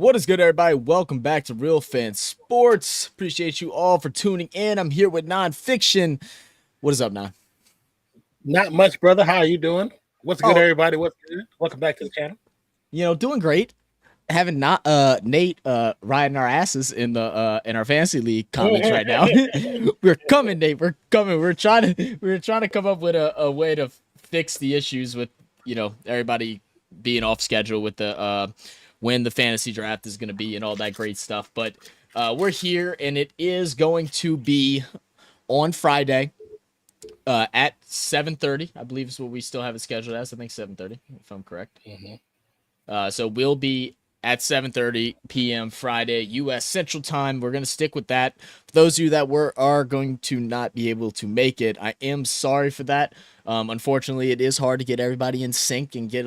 What is good, everybody? Welcome back to Real Fan Sports. Appreciate you all for tuning in. I'm here with Nonfiction. What is up, Non? Not much, brother. How are you doing? What's good, Oh, everybody? What's good? Welcome back to the channel. doing great. Having not Nate riding our asses in our fantasy league comments right now. We're coming, Nate. We're coming. We're trying to come up with a way to fix the issues with everybody being off schedule with the when the fantasy draft is going to be and all that great stuff. But we're here, and it is going to be on Friday at 7:30. I believe is what we still have it scheduled as. I think 7:30, if I'm correct. So we'll be at 7:30 p.m. Friday, U.S. Central Time. We're going to stick with that. For those of you that are going to not be able to make it, I am sorry for that. Unfortunately, it is hard to get everybody in sync and get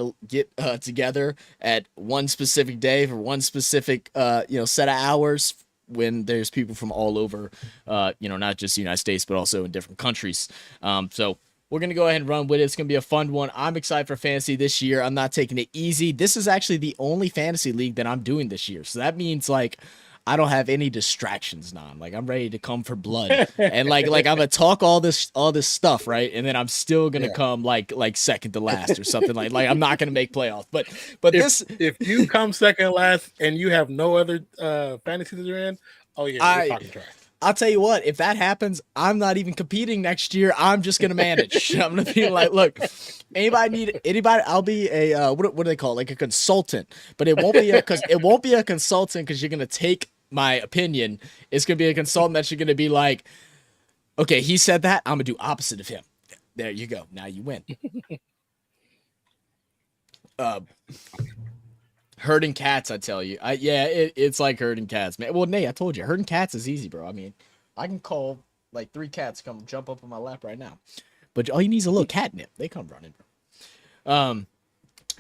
together at one specific day for one specific set of hours when there's people from all over, not just the United States, but also in different countries. So we're going to go ahead and run with it. It's going to be a fun one. I'm excited for fantasy this year. I'm not taking it easy. This is actually the only fantasy league that I'm doing this year. So that means I don't have any distractions now. I'm ready to come for blood. And I'm gonna talk all this stuff, right? And then I'm still gonna come like second to last or something like I'm not gonna make playoffs. But if you come second last and you have no other fantasy that you're in, oh yeah, you're talking trash. I'll tell you what, if that happens, I'm not even competing next year. I'm just gonna manage. I'm gonna be like, look, anybody, I'll be a what do they call it? Like a consultant, but it won't be a consultant because you're gonna take my opinion. It's gonna be a consultant that you're gonna be like, okay, he said that, I'm gonna do opposite of him. There you go. Now you win. Herding cats, I tell you. It's like herding cats, man. Well, Nate, I told you, herding cats is easy, bro. I mean, I can call like 3 cats come jump up on my lap right now. But all you need is a little catnip. They come running, bro.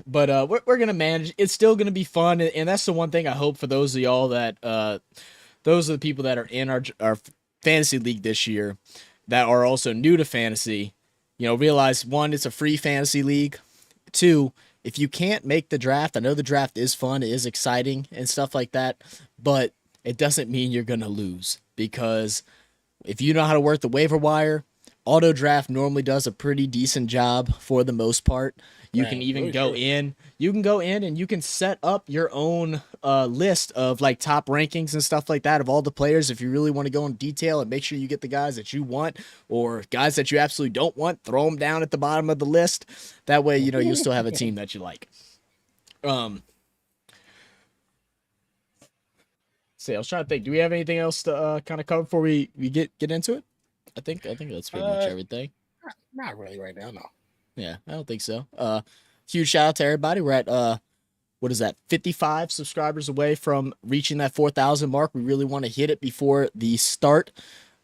But we're gonna manage. It's still gonna be fun, and that's the one thing I hope for those of y'all that those are the people that are in our fantasy league this year that are also new to fantasy. Realize, one, it's a free fantasy league. 2, if you can't make the draft, I know the draft is fun, it is exciting and stuff like that, but it doesn't mean you're gonna lose, because if you know how to work the waiver wire, auto draft normally does a pretty decent job for the most part. You can even go in. You can go in and you can set up your own list of like top rankings and stuff like that of all the players. If you really want to go in detail and make sure you get the guys that you want or guys that you absolutely don't want, throw them down at the bottom of the list. That way, you'll still have a team that you like. See, I was trying to think. Do we have anything else to kind of cover before we get into it? I think that's pretty much everything. Not really right now, no. Yeah, I don't think so. Huge shout out to everybody. We're at what is that? 55 subscribers away from reaching that 4,000 mark. We really want to hit it before the start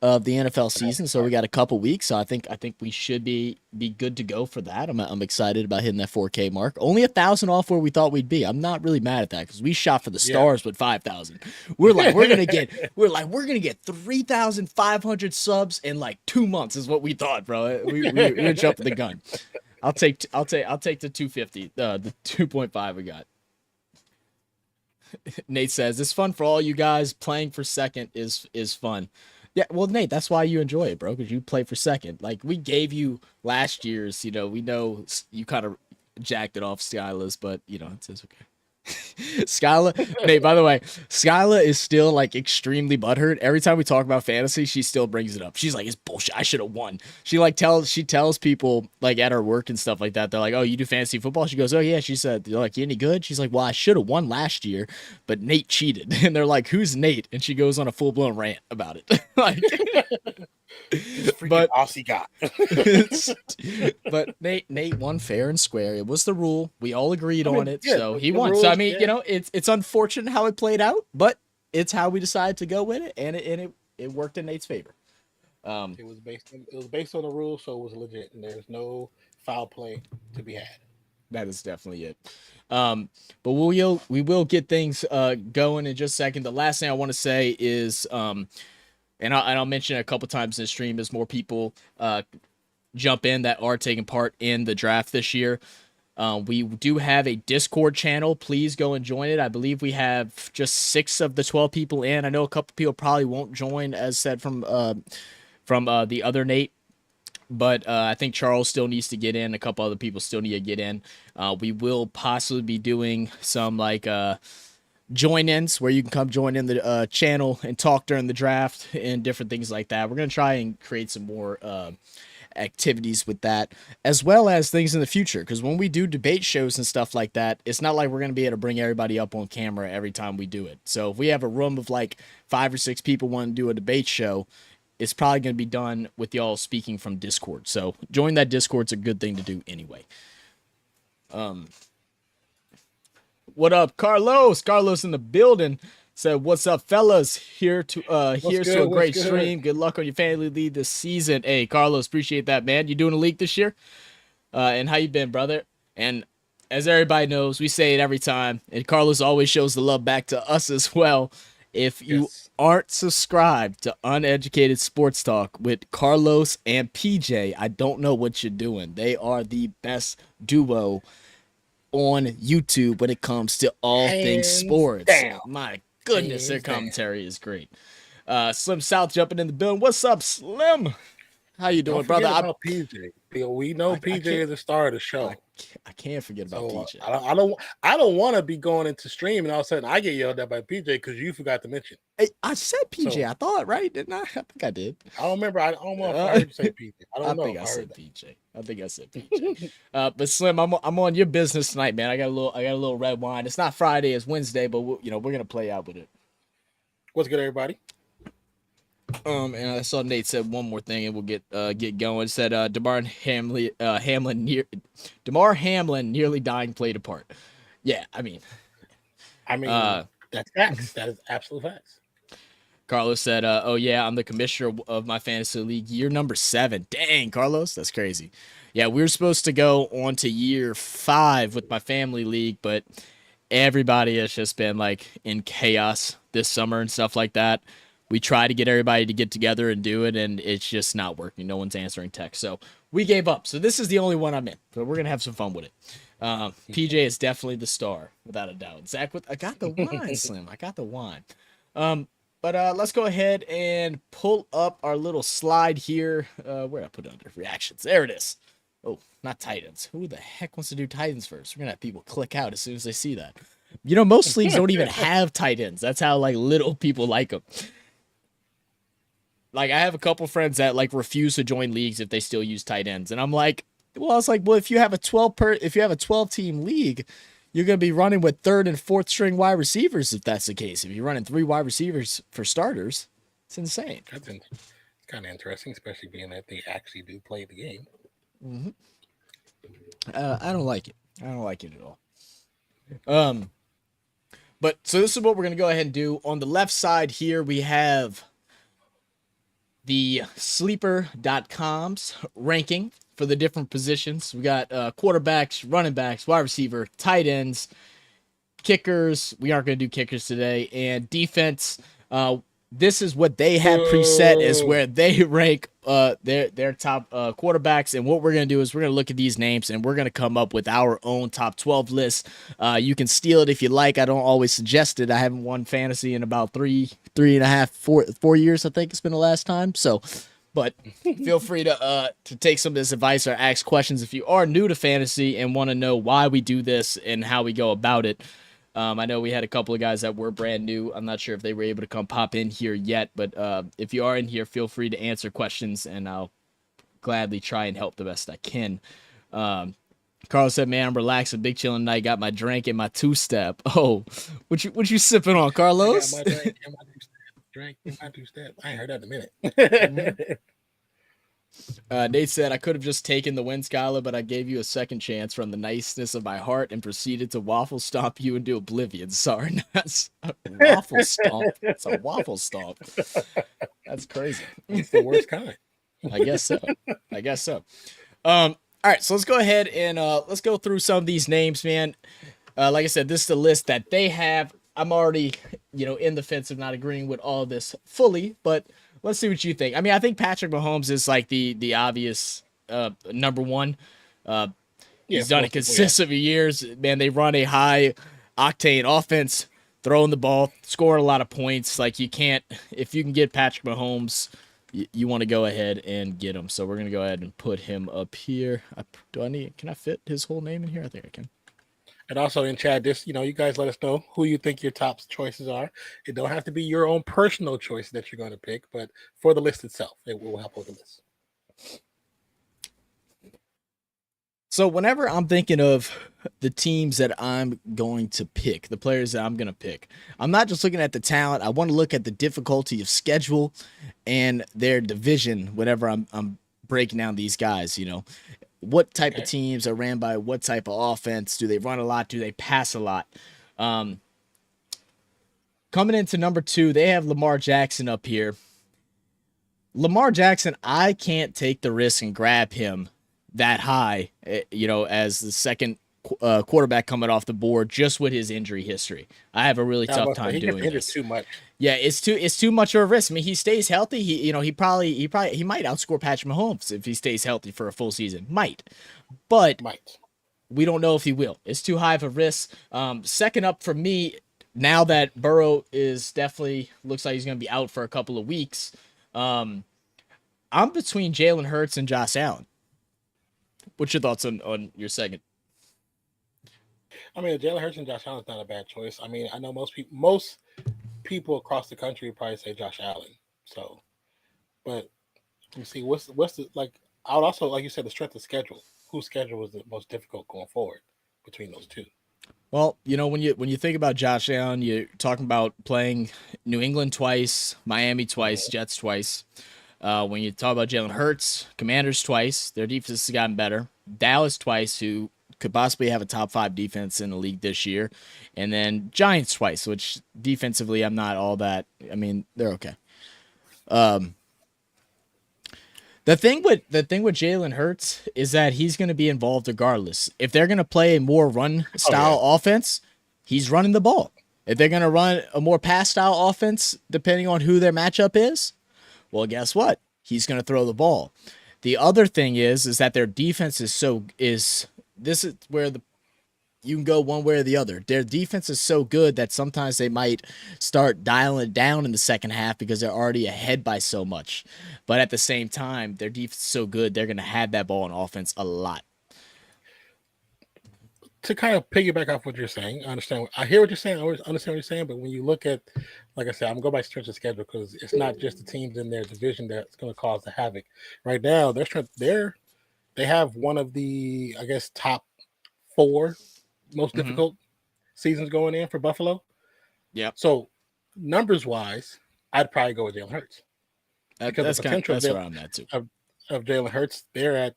of the NFL season, so we got a couple weeks. So I think we should be good to go for that. I'm excited about hitting that 4K mark. Only 1,000 off where we thought we'd be. I'm not really mad at that because we shot for the stars with 5,000. We're gonna get 3,500 subs in like 2 months is what we thought, bro. We jumping the gun. I'll take the 250, the 2.5 we got. Nate says it's fun for all you guys. Playing for second is fun. Yeah, well, Nate, that's why you enjoy it, bro, because you play for second. Like, we gave you last year's, we know you kind of jacked it off Skyla's, but, it's okay. Skyla, Nate, by the way, Skyla is still, like, extremely butthurt. Every time we talk about fantasy, she still brings it up. She's like, it's bullshit. I should have won. She tells people, like, at her work and stuff like that, they're like, oh, you do fantasy football? She goes, oh, yeah. She said, they're like, you any good? She's like, well, I should have won last year, but Nate cheated. And they're like, who's Nate? And she goes on a full-blown rant about it. Like, but Aussie got. But Nate won fair and square. It was the rule. We all agreed on it, yeah, so he won. Rules, so I mean, it's unfortunate how it played out, but it's how we decided to go with it, and it worked in Nate's favor. It was based on the rules, so it was legit, and there's no foul play to be had. That is definitely it. But we will get things going in just a second. The last thing I want to say is and I'll mention it a couple times in the stream as more people jump in that are taking part in the draft this year. We do have a Discord channel. Please go and join it. I believe we have just 6 of the 12 people in. I know a couple people probably won't join, as said from the other Nate. But I think Charles still needs to get in. A couple other people still need to get in. We will possibly be doing some like join-ins where you can come join in the channel and talk during the draft and different things like that. We're going to try and create some more activities with that, as well as things in the future. Because when we do debate shows and stuff like that, it's not like we're going to be able to bring everybody up on camera every time we do it. So if we have a room of like 5 or 6 people wanting to do a debate show, it's probably going to be done with y'all speaking from Discord. So join that Discord. It's a good thing to do anyway. What up, Carlos? Carlos in the building said, "What's up, fellas? Here's to a great stream. Good luck on your family league this season." Hey, Carlos, appreciate that, man. You doing a league this year? And how you been, brother? And as everybody knows, we say it every time, and Carlos always shows the love back to us as well. If you aren't subscribed to Uneducated Sports Talk with Carlos and PJ, I don't know what you're doing. They are the best duo on YouTube when it comes to all things sports. My goodness, their commentary is great. Slim South jumping in the building. What's up, Slim? How you doing, brother? About PJ. We know PJ is the star of the show. I can't forget about PJ. I don't want to be going into stream and all of a sudden I get yelled at by PJ because you forgot to mention. Hey, I said PJ. So, I thought, right? Didn't I? I think I did. I don't remember. I don't know if I heard you say PJ. I think I said PJ. I think I said PJ. But Slim, I'm on your business tonight, man. I got a little red wine. It's not Friday, it's Wednesday, but we're gonna play out with it. What's good, everybody? And I saw Nate said one more thing, and we'll get going. It said Damar Hamlin nearly dying played a part. Yeah, I mean, that's facts. That is absolute facts. Carlos said, "Oh yeah, I'm the commissioner of my fantasy league, year number 7. Dang, Carlos, that's crazy. Yeah, we were supposed to go on to year 5 with my family league, but everybody has just been like in chaos this summer and stuff like that. We try to get everybody to get together and do it, and it's just not working. No one's answering text. So we gave up. So this is the only one I'm in. So we're going to have some fun with it. PJ is definitely the star, without a doubt. Zach, I got the wine, Slim. I got the wine. But let's go ahead and pull up our little slide here. Where did I put it under? Reactions. There it is. Oh, not Titans. Who the heck wants to do Titans first? We're going to have people click out as soon as they see that. Most leagues don't even have tight ends. That's how, little people like them. I have a couple friends that refuse to join leagues if they still use tight ends, and I'm like, well, if you have a 12 team league, you're gonna be running with 3rd and 4th string wide receivers if that's the case. If you're running 3 wide receivers for starters, it's insane. That's kind of interesting, especially being that they actually do play the game. Mm-hmm. I don't like it. I don't like it at all. But so this is what we're gonna go ahead and do. On the left side here, we have the sleeper.com's ranking for the different positions. We got quarterbacks, running backs, wide receiver, tight ends, kickers. We aren't going to do kickers today. And defense. This is what they have preset as where they rank their top quarterbacks. And what we're going to do is we're going to look at these names and we're going to come up with our own top 12 list. You can steal it if you like. I don't always suggest it. I haven't won fantasy in about 4 years. I think it's been the last time. So, but feel free to take some of this advice or ask questions if you are new to fantasy and want to know why we do this and how we go about it. I know we had a couple of guys that were brand new. I'm not sure if they were able to come pop in here yet, but if you are in here, feel free to answer questions, and I'll gladly try and help the best I can. Carl said, "Man, I'm relaxing, big chilling night. Got my drink and my 2-step." Oh, what you sipping on, Carlos? I got my drink and my 2-step. I ain't heard that in a minute. Nate said, "I could have just taken the win, Skylar, but I gave you a second chance from the niceness of my heart and proceeded to waffle stomp you into oblivion." Sorry, that's a waffle stomp. It's a waffle stomp. That's crazy. It's the worst kind. I guess so. All right, so let's go ahead and let's go through some of these names, man. Like I said, this is the list that they have. I'm already, in the fence of not agreeing with all of this fully, but let's see what you think. I mean, I think Patrick Mahomes is like the obvious number one. He's done it consistently years. Man, they run a high octane offense, throwing the ball, scoring a lot of points. Like you can't, if you can get Patrick Mahomes, you want to go ahead and get him. So we're gonna go ahead and put him up here. Can I fit his whole name in here? I think I can. And also in chat, you guys let us know who you think your top choices are. It don't have to be your own personal choice that you're going to pick, but for the list itself, it will help with the list. So whenever I'm thinking of the teams that I'm going to pick, the players that I'm going to pick, I'm not just looking at the talent. I want to look at the difficulty of schedule and their division whenever I'm breaking down these guys, what type of teams are ran by what type of offense? Do they run a lot? Do they pass a lot? Coming into number 2, they have Lamar Jackson up here. Lamar Jackson, I can't take the risk and grab him that high, as the second quarterback coming off the board just with his injury history. I have a really tough time doing this. Too much. Yeah, it's too much of a risk. I mean, he stays healthy. He might outscore Patrick Mahomes if he stays healthy for a full season. But we don't know if he will. It's too high of a risk. Second up for me, now that Burrow is definitely looks like he's going to be out for a couple of weeks. I'm between Jalen Hurts and Josh Allen. What's your thoughts on your second? I mean, Jalen Hurts and Josh Allen's not a bad choice. I mean, I know most people across the country would probably say Josh Allen. So, but you see, what's the like? I would also, like you said, the strength of schedule. Whose schedule was the most difficult going forward between those two? Well, when you think about Josh Allen, you're talking about playing New England twice, Miami twice, Jets twice. When you talk about Jalen Hurts, Commanders twice, their defense has gotten better. Dallas twice, who could possibly have a top 5 defense in the league this year. And then Giants twice, which defensively I'm not all that. I mean, they're okay. The thing with Jalen Hurts is that he's going to be involved regardless. If they're going to play a more run style offense, he's running the ball. If they're going to run a more pass style offense, depending on who their matchup is, well, guess what? He's going to throw the ball. The other thing is that their defense this is where you can go one way or the other. Their defense is so good that sometimes they might start dialing it down in the second half because they're already ahead by so much. But at the same time, their defense is so good, they're going to have that ball on offense a lot. To kind of piggyback off what you're saying, I hear what you're saying. I understand what you're saying, but when you look at, like I said, I'm going to go by strength of schedule because it's not just the teams in their division that's going to cause the havoc. Right now, they have one of the, I guess, top 4 most difficult seasons going in for Buffalo. Yeah. So numbers wise, I'd probably go with Jalen Hurts. That's where I'm at too. Of Jalen Hurts, they're at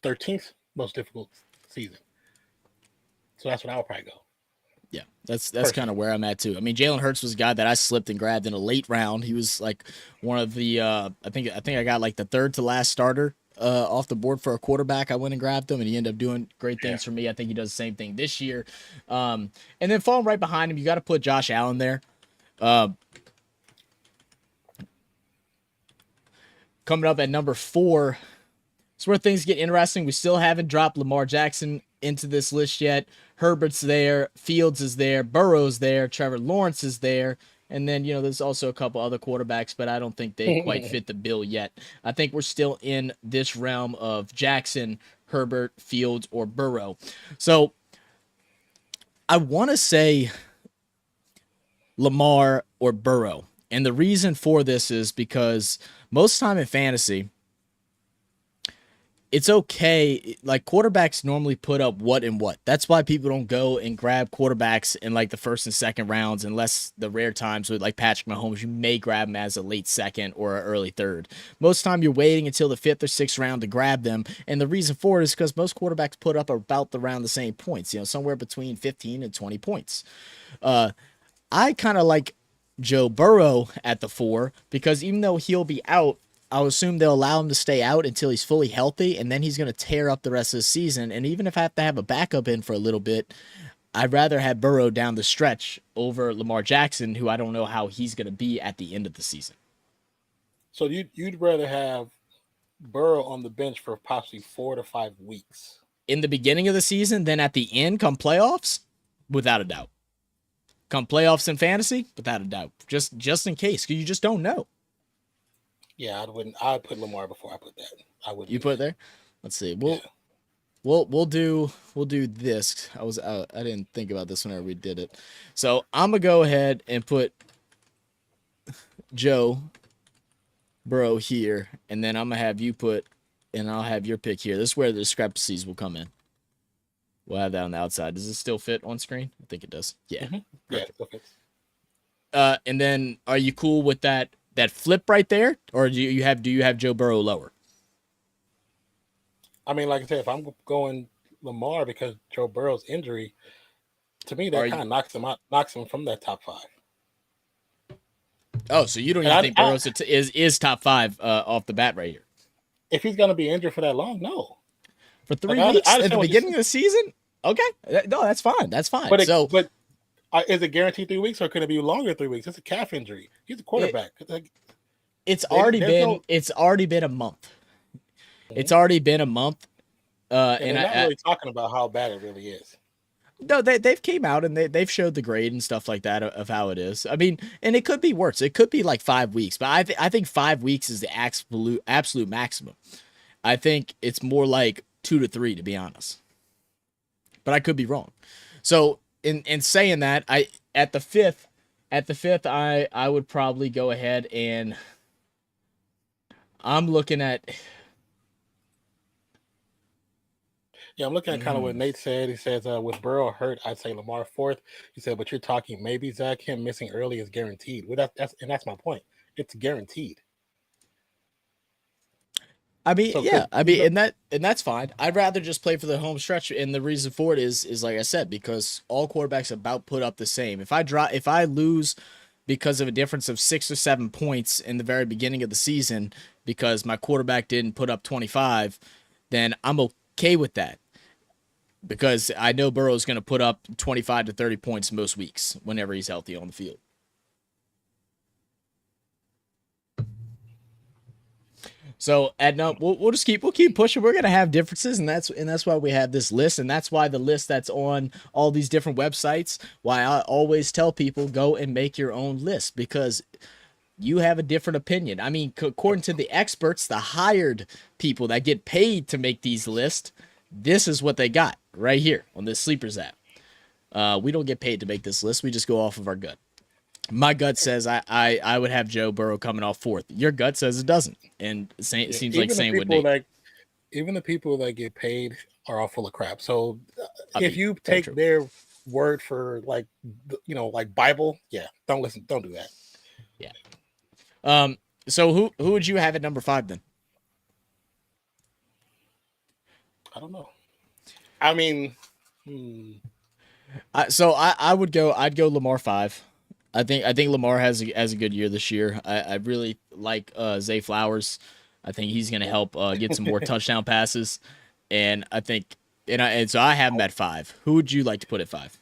13th most difficult season. So that's what I would probably go. Yeah, that's kind of where I'm at too. I mean, Jalen Hurts was a guy that I slipped and grabbed in a late round. He was like one of the I think I got like the third to last starter off the board for a quarterback. I went and grabbed him, and he ended up doing great things for me. I think he does the same thing this year. And then falling right behind him, you got to put Josh Allen there. Coming up at number 4. It's where things get interesting. We still haven't dropped Lamar Jackson into this list yet. Herbert's there, Fields is there, Burrow's there, Trevor Lawrence is there, and then there's also a couple other quarterbacks, but I don't think they quite fit the bill yet. I think we're still in this realm of Jackson, Herbert, Fields, or Burrow. So I want to say Lamar or Burrow, and the reason for this is because most time in fantasy, it's okay. Like quarterbacks normally put up what and what. That's why people don't go and grab quarterbacks in like the first and second rounds, unless the rare times with like Patrick Mahomes, you may grab them as a late second or an early third. Most time you're waiting until the 5th or 6th round to grab them. And the reason for it is because most quarterbacks put up about around the same points, somewhere between 15 and 20 points. I kind of like Joe Burrow at the 4 because even though he'll be out, I'll assume they'll allow him to stay out until he's fully healthy, and then he's going to tear up the rest of the season. And even if I have to have a backup in for a little bit, I'd rather have Burrow down the stretch over Lamar Jackson, who I don't know how he's going to be at the end of the season. So you'd rather have Burrow on the bench for possibly 4 to 5 weeks? in the beginning of the season than at the end come playoffs, without a doubt. Come playoffs in fantasy, without a doubt. Just in case, because you just don't know. Yeah, I wouldn't. I'd put Lamar before I put that. I would. You put it there. Let's see. Yeah. We'll do this. I didn't think about this whenever we did it. So I'm gonna go ahead and put Joe Burrow here, and then I'm gonna have you put, and I'll have your pick here. This is where the discrepancies will come in. We'll have that on the outside. Does it still fit on screen? I think it does. Yeah. Mm-hmm. Yeah, it still fits. And then are you cool with that flip right there, or do you have Joe Burrow lower? I mean, like I said, if I'm going Lamar because Joe Burrow's injury, to me that kind of knocks him from that top 5. Oh, so you don't even think Burrow is top 5 off the bat right here? If he's going to be injured for that long, no. For 3 weeks at the beginning of the season? Okay. No, that's fine. That's fine. But is it guaranteed 3 weeks, or could it be longer 3 weeks? It's a calf injury. He's a quarterback. It's already been a month. It's already been a month. And I'm not really talking about how bad it really is. No, they've came out and they've showed the grade and stuff like that of how it is. I mean, and it could be worse. It could be like 5 weeks, but I think 5 weeks is the absolute maximum. I think it's more like 2 to 3, to be honest. But I could be wrong. So in saying that, at the fifth, I would probably go ahead and I'm looking at. Yeah, I'm looking at kind of what Nate said. He says, with Burrow hurt, I'd say Lamar 4th. He said, but you're talking maybe, Zach, him missing early is guaranteed. Well, that's my point. It's guaranteed. I mean, and that's fine. I'd rather just play for the home stretch, and the reason for it is like I said, because all quarterbacks about put up the same. If I lose because of a difference of 6 or 7 points in the very beginning of the season because my quarterback didn't put up 25, then I'm okay with that. Because I know Burrow's going to put up 25 to 30 points most weeks whenever he's healthy on the field. So we'll keep pushing. We're gonna have differences, and that's why we have this list, and that's why the list that's on all these different websites. Why I always tell people go and make your own list, because you have a different opinion. I mean, according to the experts, the hired people that get paid to make these lists, this is what they got right here on this Sleepers app. We don't get paid to make this list. We just go off of our gut. My gut says I would have Joe Burrow coming off 4th. Your gut says it doesn't, and it seems like same with Nate. Even the people that get paid are all full of crap. So if you take their word for like Bible, don't listen, don't do that. Yeah. So who would you have at number 5 then? I don't know. I mean, I'd go Lamar 5. I think Lamar has a good year this year. I really like Zay Flowers. I think he's going to help get some more touchdown passes, and I think so I have him at 5. Who would you like to put at 5?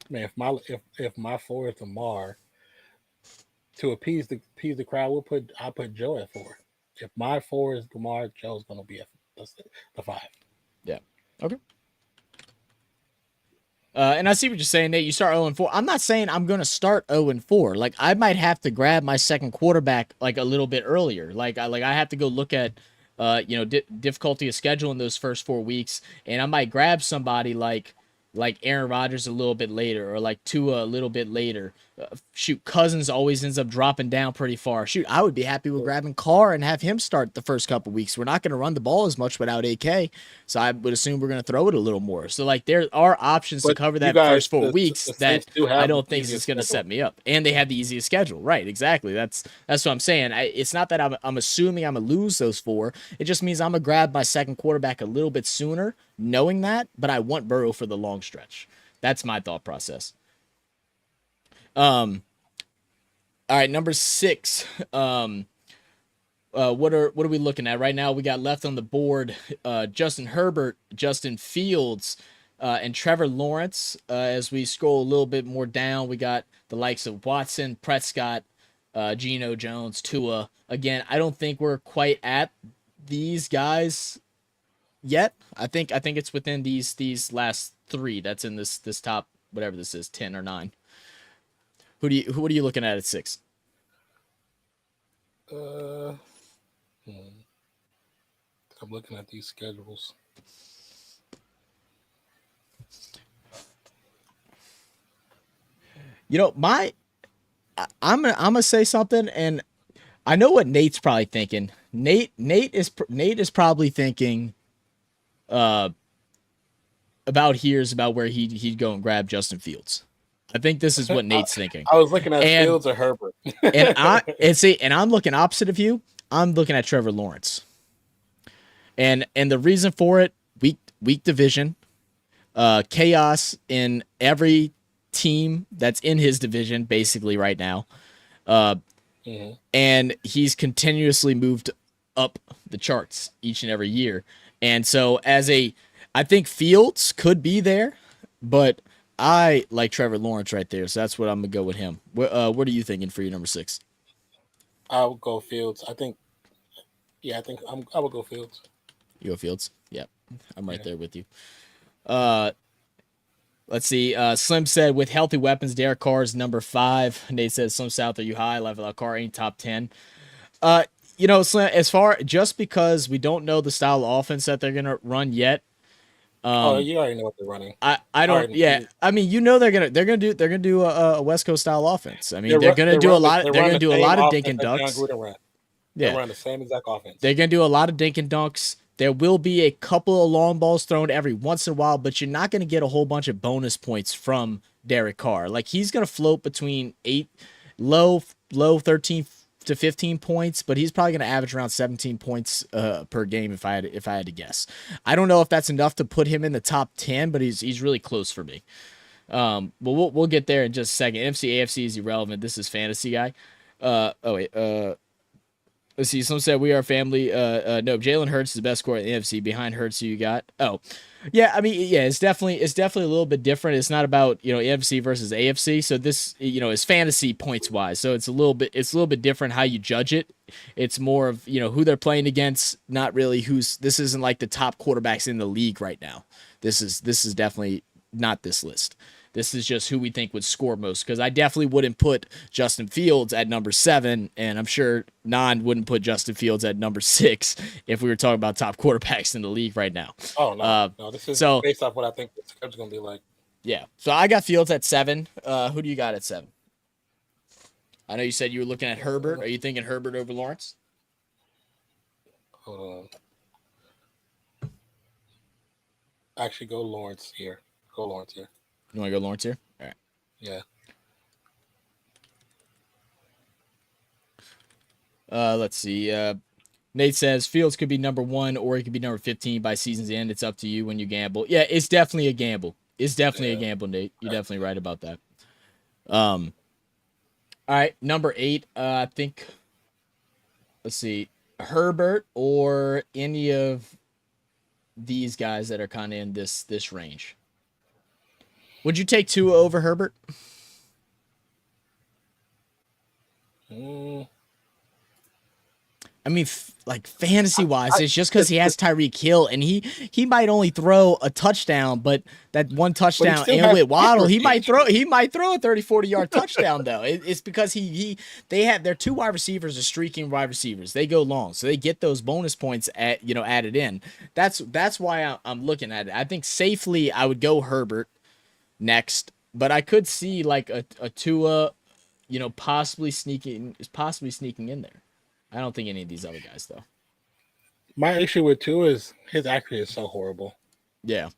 Man, if my 4 is Lamar, to appease the crowd, I'll put Joe at 4. If my 4 is Lamar, Joe's going to be at the 5. Yeah. Okay. And I see what you're saying, Nate. You start 0-4. I'm not saying I'm going to start 0-4. Like, I might have to grab my second quarterback like a little bit earlier. Like I have to go look at, difficulty of scheduling those first 4 weeks, and I might grab somebody like Aaron Rodgers a little bit later, or like Tua a little bit later. Cousins always ends up dropping down pretty far. I would be happy with grabbing Carr and have him start the first couple weeks. We're not going to run the ball as much without AK, so I would assume we're going to throw it a little more. So like there are options to cover that first 4 weeks that I don't think is going to set me up. And they have the easiest schedule, right? Exactly. That's what I'm saying. It's not that I'm assuming I'm going to lose those 4. It just means I'm going to grab my second quarterback a little bit sooner, knowing that. But I want Burrow for the long stretch. That's my thought process. All right, number 6. What are we looking at right now? We got left on the board Justin Herbert, Justin Fields, and Trevor Lawrence. As we scroll a little bit more down, we got the likes of Watson, Prescott, Geno Jones, Tua. Again, I don't think we're quite at these guys yet. I think it's within these last three that's in this top, whatever this is, 10 or 9. What are you looking at 6? I'm looking at these schedules. You know, I'm gonna say something, and I know what Nate's probably thinking. Nate is probably thinking about where he'd go and grab Justin Fields. I think this is what Nate's thinking. I was looking at Fields or Herbert. and I'm looking opposite of you. I'm looking at Trevor Lawrence. And the reason for it, weak division, chaos in every team that's in his division basically right now. And he's continuously moved up the charts each and every year. And so I think Fields could be there, but I like Trevor Lawrence right there. So that's what I'm going to go with him. What are you thinking for your number 6? I would go Fields. I would go Fields. You go Fields? Yeah. I'm right there with you. Let's see. Slim said, with healthy weapons, Derek Carr is number 5. Nate says, Slim South, are you high? Level Carr ain't top 10. You know, Slim, just because we don't know the style of offense that they're gonna run yet. You already know what they're running. I don't. Yeah, I mean, you know, they're gonna do a West Coast style offense. I mean, they're gonna do a lot of dink and dunks. Yeah, they run the same exact offense. They're gonna do a lot of dink and dunks. There will be a couple of long balls thrown every once in a while, but you're not going to get a whole bunch of bonus points from Derek Carr. Like, he's going to float between low 13 to 15 points, but he's probably going to average around 17 points per game if I had to guess. I don't know if that's enough to put him in the top 10, but he's really close for me. But we'll get there in just a second. NFC, AFC is irrelevant. This is fantasy guy. Let's see. Some said we are family. No, Jalen Hurts is the best scorer in the NFC. Behind Hurts, who you got? Oh, yeah. I mean, yeah. It's definitely a little bit different. It's not about NFC versus AFC. So this is fantasy points wise. So it's a little bit different how you judge it. It's more of who they're playing against. Not really who's. This isn't like the top quarterbacks in the league right now. This is definitely not this list. This is just who we think would score most, because I definitely wouldn't put Justin Fields at number 7, and I'm sure Nan wouldn't put Justin Fields at number 6 if we were talking about top quarterbacks in the league right now. Oh, no. This is based off what I think the script's going to be like. Yeah. So I got Fields at 7. Who do you got at 7? I know you said you were looking at Herbert. Are you thinking Herbert over Lawrence? Hold on. Actually, go Lawrence here. You want to go Lawrence here? All right. Yeah. Let's see. Nate says Fields could be number 1 or he could be number 15 by season's end. It's up to you when you gamble. Yeah, it's definitely a gamble. A gamble, Nate. You're definitely right about that. All right, number 8. I think. Let's see, Herbert or any of these guys that are kind of in this range. Would you take Tua over Herbert? I mean, like fantasy-wise, it's just because he has Tyreek Hill, and he might only throw a touchdown, but that one touchdown, and with Waddle, he might throw a 30-40 yard touchdown though. It's because their 2 wide receivers are streaking wide receivers. They go long, so they get those bonus points added in. That's why I'm looking at it. I think safely I would go Herbert next, but I could see like a Tua, possibly sneaking in there. I don't think any of these other guys though. My issue with Tua is his accuracy is so horrible. Yeah.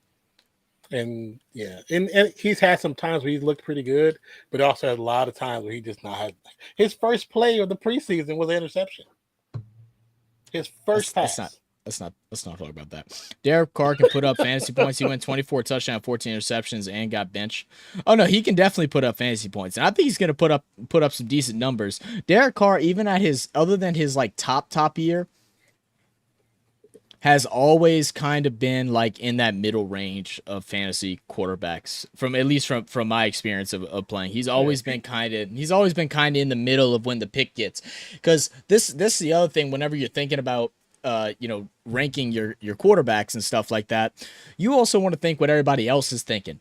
And he's had some times where he's looked pretty good, but also has a lot of times where he just not had. His first play of the preseason was an interception. His first pass. Let's not talk about that. Derek Carr can put up fantasy points. He went 24 touchdowns, 14 interceptions, and got benched. Oh no, he can definitely put up fantasy points, and I think he's gonna put up some decent numbers. Derek Carr, even at other than his like top year, has always kind of been like in that middle range of fantasy quarterbacks. From my experience of playing, he's always been kind of in the middle of when the pick gets. Because this is the other thing. Whenever you're thinking about ranking your quarterbacks and stuff like that, you also want to think what everybody else is thinking.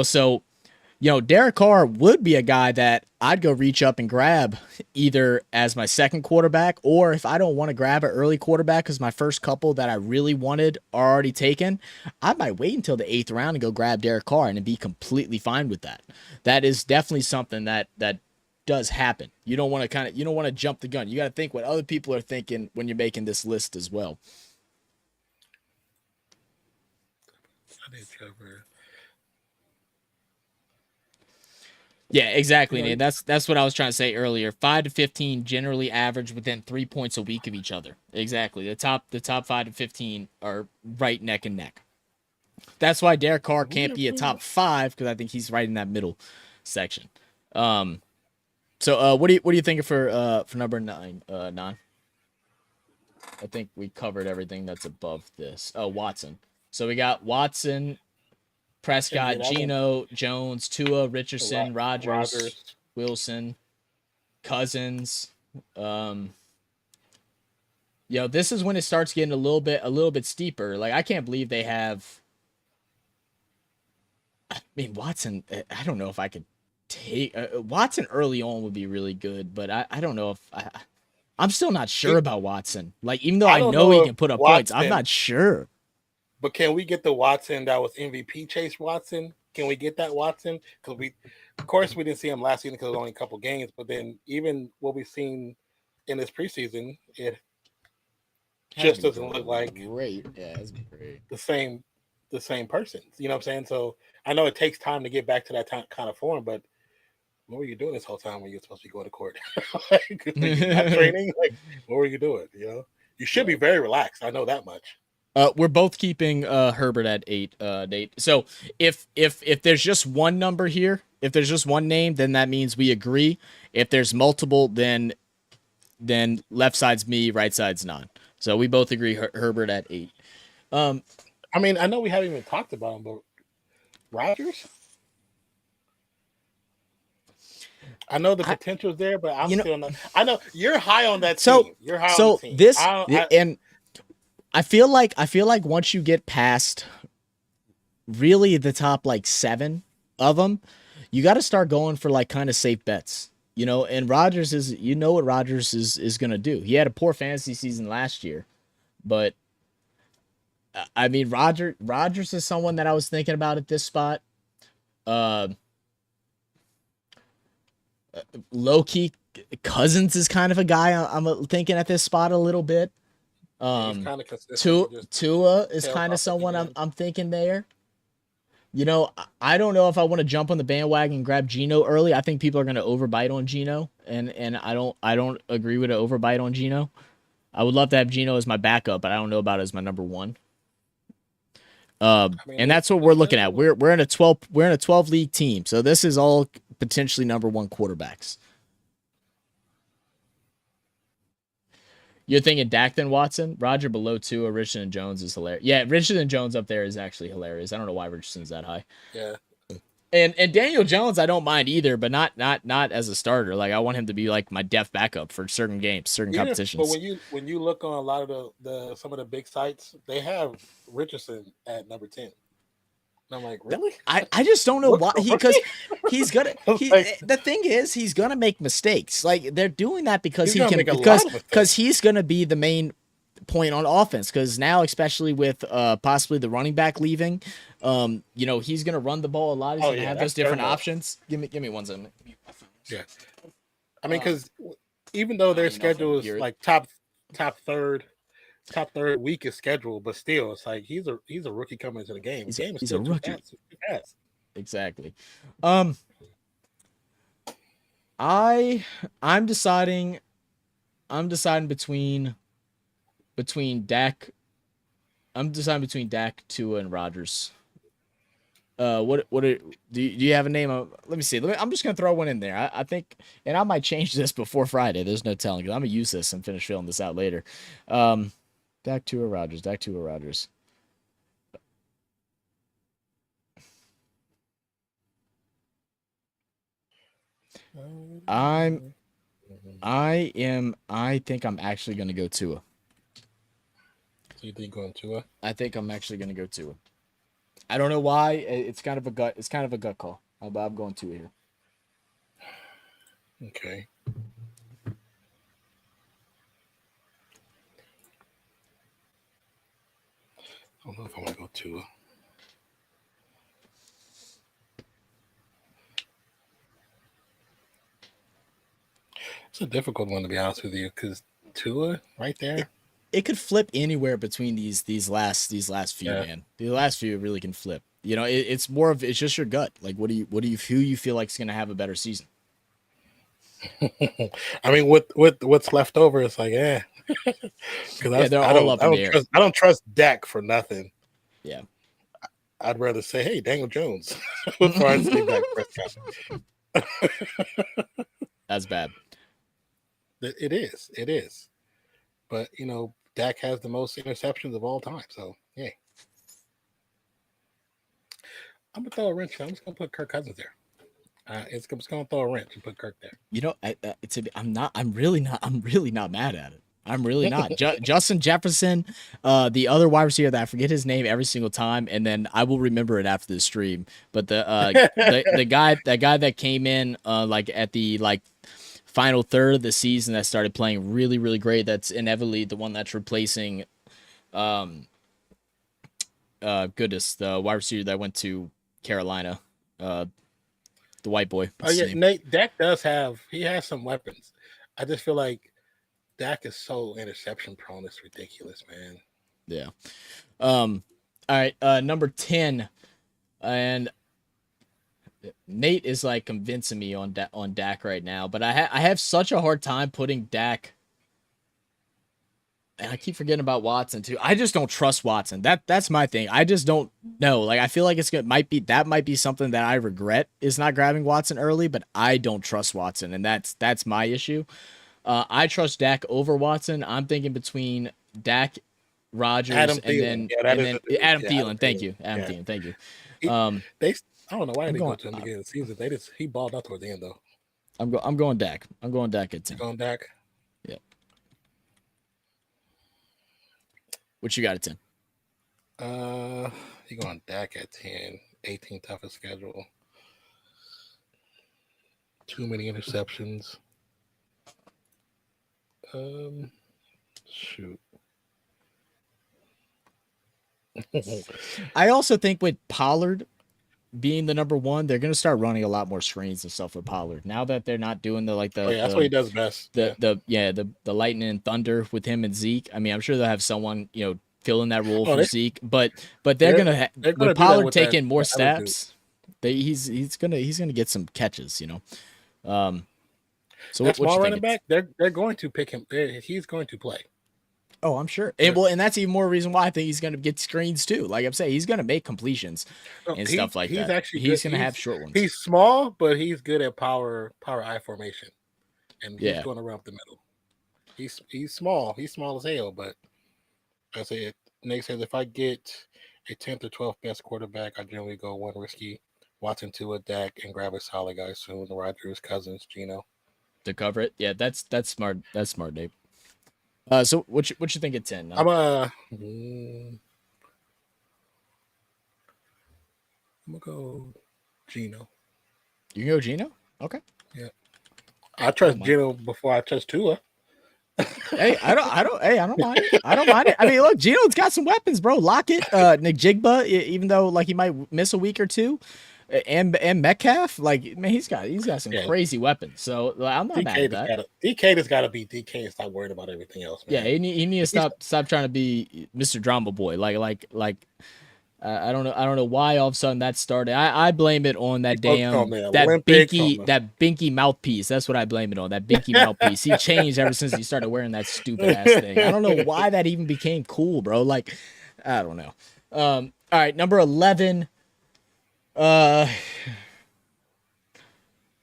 So Derek Carr would be a guy that I'd go reach up and grab either as my second quarterback, or if I don't want to grab an early quarterback because my first couple that I really wanted are already taken, I might wait until the 8th round and go grab Derek Carr and be completely fine with that. That is definitely something that does happen. You don't want to jump the gun. You got to think what other people are thinking when you're making this list as well. Yeah, exactly, Nate. That's what I was trying to say earlier. 5 to 15 generally average within 3 points a week of each other. Exactly. The top 5 to 15 are right neck and neck. That's why Derek Carr can't be a top 5 because I think he's right in that middle section. So what do you think for number 9, Non? I think we covered everything that's above this. Oh, Watson. So we got Watson, Prescott, Geno, Jones, Tua, Richardson, Rodgers, Wilson, Cousins. This is when it starts getting a little bit steeper. Like, I can't believe they have. I mean, Watson. I don't know if I could take Watson early on would be really good, but I don't know if I'm still not sure about Watson. Like, even though I know he can put up points, I'm not sure. But can we get the Watson that was MVP Chase Watson? Can we get that Watson? Because of course, we didn't see him last season because it was only a couple games. But then even what we've seen in this preseason, it just doesn't look like great. Yeah, it's great. The same person. You know what I'm saying? So I know it takes time to get back to that kind of form, but what were you doing this whole time when you're supposed to be going to court? Like, not training? Like, what were you doing? You should be very relaxed. I know that much. We're both keeping Herbert at 8, Nate. So if there's just one number here, if there's just one name, then that means we agree. If there's multiple, then left side's me, right side's Non. So we both agree Herbert at 8. I mean, I know we haven't even talked about him, but Rodgers? I know the potential's there, but I'm still not. I know you're high on that team. You're high on the team. And I feel like once you get past really the top 7 of them, you got to start going for kind of safe bets, and Rodgers is, what Rodgers is going to do. He had a poor fantasy season last year, but I mean, Rodgers is someone that I was thinking about at this spot. Low key Cousins is kind of a guy I'm thinking at this spot a little bit. Tua is kind of someone I'm thinking there. I don't know if I want to jump on the bandwagon and grab Geno early. I think people are going to overbite on Geno, and I don't agree with an overbite on Geno. I would love to have Geno as my backup, but I don't know about it as my number 1. And that's what we're looking at. We're in a 12 league team, so this is all potentially number 1 quarterbacks. You're thinking Dak then Watson? Roger below 2, or Richardson and Jones is hilarious. Yeah, Richardson and Jones up there is actually hilarious. I don't know why Richardson's that high. Yeah. And Daniel Jones, I don't mind either, but not as a starter. Like, I want him to be like my def backup for certain games, certain competitions. But when you look on a lot of some of the big sites, they have Richardson at number 10. And I'm like, really? I just don't know why, because he's gonna. The thing is, he's gonna make mistakes. Like, they're doing that because he's gonna be the main point on offense. Because now, especially with possibly the running back leaving, he's gonna run the ball a lot. He's gonna have those different options. Give me one second. Yeah, I mean, because even though their schedule is like top third weakest schedule, but still, it's like he's a rookie coming into the game. He's a rookie. Exactly. I'm deciding between Dak. I'm deciding between Dak, Tua, and Rodgers. Do you have a name? Let me see. I'm just gonna throw one in there. I think, and I might change this before Friday. There's no telling. I'm gonna use this and finish filling this out later. Dak, Tua, Rodgers. Dak, Tua, Rodgers. I think I'm actually gonna go Tua. So you think going Tua? I think I'm actually gonna go Tua. I don't know why. It's kind of a gut. It's kind of a gut call. I'm going Tua here. Okay. I don't know if I want to go Tua. It's a difficult one, to be honest with you, because Tua right there. It could flip anywhere between these last few, Yeah. man. The last few really can flip. You know, it's more of it's just your gut. Like, who you feel like is gonna have a better season? I mean, what's left over, it's like, because They're all up in the air. I don't trust Dak for nothing. Yeah, I'd rather say, hey, Daniel Jones before I say Dak Prescott. That's bad. It is. But Dak has the most interceptions of all time. So yeah, I'm gonna throw a wrench. I'm just gonna put Kirk Cousins there. It's just gonna throw a wrench and put Kirk there. You know, I'm really not mad at it. I'm really not. Justin Jefferson, the other wide receiver that I forget his name every single time, and then I will remember it after the stream. But the guy that came in like at the final third of the season that started playing really, really great. That's inevitably the one that's replacing the wide receiver that went to Carolina. The white boy. Oh yeah, Nate. Dak he has some weapons. I just feel like Dak is so interception prone. It's ridiculous, man. Yeah. All right. Number 10, and Nate is like convincing me on Dak right now, but I have such a hard time putting Dak. And I keep forgetting about Watson too. I just don't trust Watson. That's my thing. I just don't know. Like I feel like might be something that I regret is not grabbing Watson early, but I don't trust Watson, and that's my issue. I trust Dak over Watson. I'm thinking between Dak, Rodgers, Adam and Thielen. then Adam Thielen. Thank you, Adam Thielen. Thank you. I don't know why they go to him to get the season. He balled out toward the end though. I'm going Dak. I'm going Dak at 10. Going Dak. Yeah. What you got at 10? You're going Dak at 10. 18 toughest schedule. Too many interceptions. Shoot. I also think with Pollard being the number one, they're going to start running a lot more screens and stuff with Pollard. Now that they're not doing that's what he does best. The lightning and thunder with him and Zeke. I mean, I'm sure they'll have someone, fill in that role for Zeke, but they're gonna with Pollard taking more snaps, he's gonna get some catches, So that small running back, they're going to pick him. He's going to play. Oh, I'm sure. And that's even more reason why I think he's going to get screens too. Like I'm saying, he's going to make completions and stuff like that. He's going to have short ones. He's small, but he's good at power I formation, and he's going around the middle. He's small. He's small as hell, but I say Nate says if I get a 10th or 12th best quarterback, I generally go one risky, Watson to a Dak, and grab a solid guy soon. The Rodgers, Cousins, Gino to cover it. Yeah, that's smart. That's smart, Dave. So what you think at 10? I'm gonna go Gino. You can go Gino? Okay. Yeah. I trust Gino before I trust Tua. Hey, I don't mind it. I don't mind it. I mean, look, Gino's got some weapons, bro. Lockett, Nick Jigba, even though like he might miss a week or two, and Metcalf, like man, he's got some crazy weapons. So I'm not mad at that. DK has got to be DK and stop worrying about everything else. Man. Yeah, he needs to stop trying to be Mr. Drama Boy. Like I don't know why all of a sudden that started. I blame it on that binky mouthpiece. That's what I blame it on. That binky mouthpiece. He changed ever since he started wearing that stupid ass thing. I don't know why that even became cool, bro. Like I don't know. All right, number 11.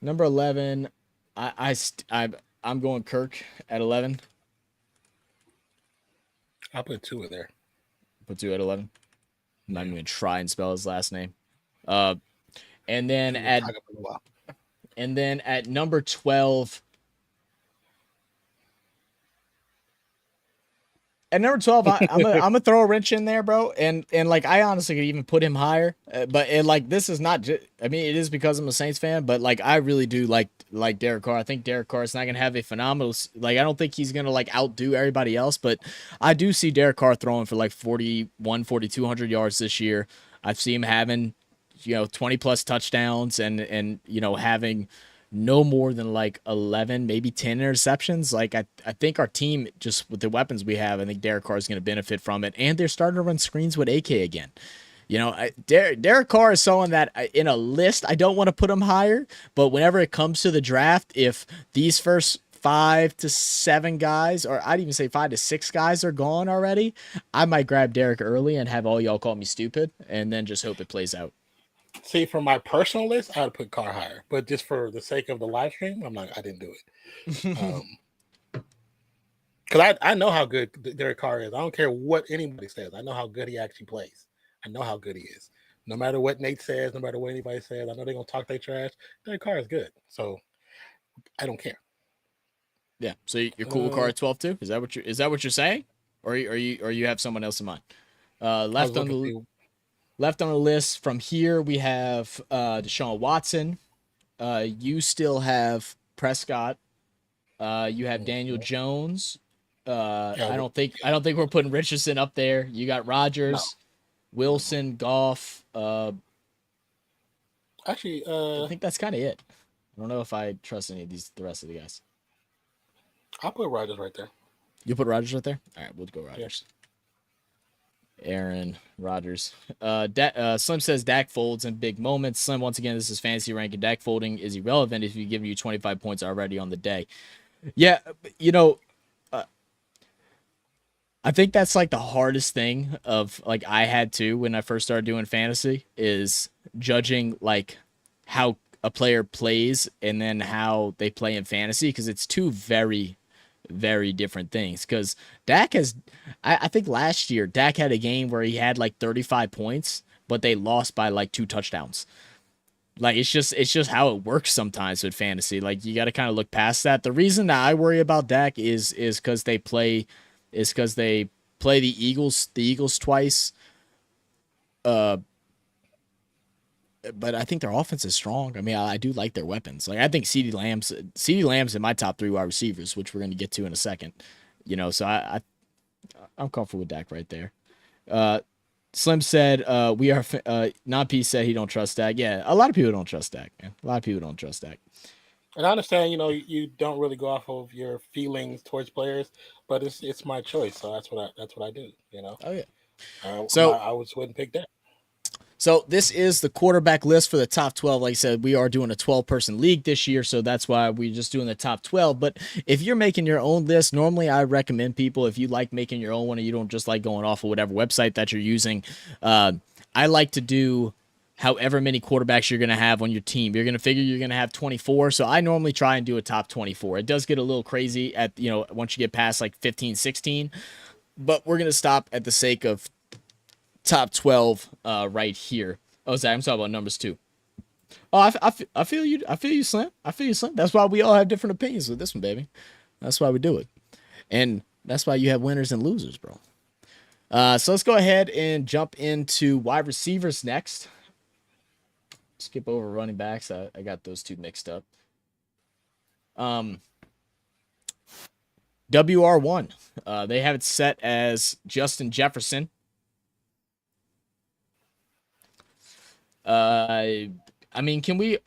Number 11. I'm going Kirk at 11. I'll put Tua there. Put Tua at 11. I'm not even gonna try and spell his last name. And then at number 12, At number 12, I'm gonna throw a wrench in there, bro. And like I honestly could even put him higher, but and like this is not just. I mean, it is because I'm a Saints fan, but like I really do like Derek Carr. I think Derek Carr is not gonna have a phenomenal. Like I don't think he's gonna like outdo everybody else, but I do see Derek Carr throwing for like 4,200 yards this year. I've seen him having 20 plus touchdowns and having no more than like 11, maybe 10 interceptions. Like I think our team, just with the weapons we have, I think Derek Carr is going to benefit from it. And they're starting to run screens with AK again. Derek Carr is someone that in a list, I don't want to put him higher, but whenever it comes to the draft, if these first 5 to 7 guys, or I'd even say 5 to 6 guys are gone already, I might grab Derek early and have all y'all call me stupid and then just hope it plays out. See, for my personal list, I would put Carr higher, but just for the sake of the live stream, I didn't do it. Because I know how good Derek Carr is. I don't care what anybody says. I know how good he actually plays. I know how good he is. No matter what Nate says, no matter what anybody says, I know they're gonna talk their trash. Derek Carr is good, so I don't care. Yeah. So you're cool with Carr at 12 too? Is that what you're saying, or you have someone else in mind? Left on the list from here we have Deshaun Watson. You still have Prescott. You have Daniel Jones. I don't think we're putting Richardson up there. You got Rodgers, Wilson, Goff. Actually, I think that's kind of it. I don't know if I trust any of the rest of the guys. I'll put Rodgers right there. You put Rodgers right there? All right, we'll go Rodgers. Yeah. Aaron Rodgers. Slim says Dak folds in big moments. Slim, once again, this is fantasy ranking. Dak folding is irrelevant if you've given you 25 points already on the day. Yeah, I think that's like the hardest thing of like I had to when I first started doing fantasy is judging like how a player plays and then how they play in fantasy, because it's two very, very different things. Because Dak has, I think last year Dak had a game where he had like 35 points, but they lost by like 2 touchdowns. Like it's just how it works sometimes with fantasy. Like you got to kind of look past that. The reason that I worry about Dak is because they play the Eagles twice. But I think their offense is strong. I mean, I do like their weapons. Like I think CeeDee Lamb's in my top 3 wide receivers, which we're going to get to in a second. So I'm comfortable with Dak right there. Slim said we are Non-P said he don't trust Dak. Yeah, a lot of people don't trust Dak, man. A lot of people don't trust Dak. And I understand, you don't really go off of your feelings towards players, but it's my choice, so that's what I do. Oh yeah. So I would wouldn't pick that. So this is the quarterback list for the top 12. Like I said, we are doing a 12-person league this year, so that's why we're just doing the top 12. But if you're making your own list, normally I recommend people, if you like making your own one and you don't just like going off of whatever website that you're using, I like to do however many quarterbacks you're going to have on your team. You're going to figure you're going to have 24, so I normally try and do a top 24. It does get a little crazy at once you get past like 15, 16, but we're going to stop at the sake of top 12 right here. Oh, Zach, I'm talking about numbers too. Oh, I feel you. I feel you, Slim. I feel you, Slim. That's why we all have different opinions with this one, baby. That's why we do it. And that's why you have winners and losers, bro. So let's go ahead and jump into wide receivers next. Skip over running backs. I got those two mixed up. WR1. They have it set as Justin Jefferson. I mean, can we?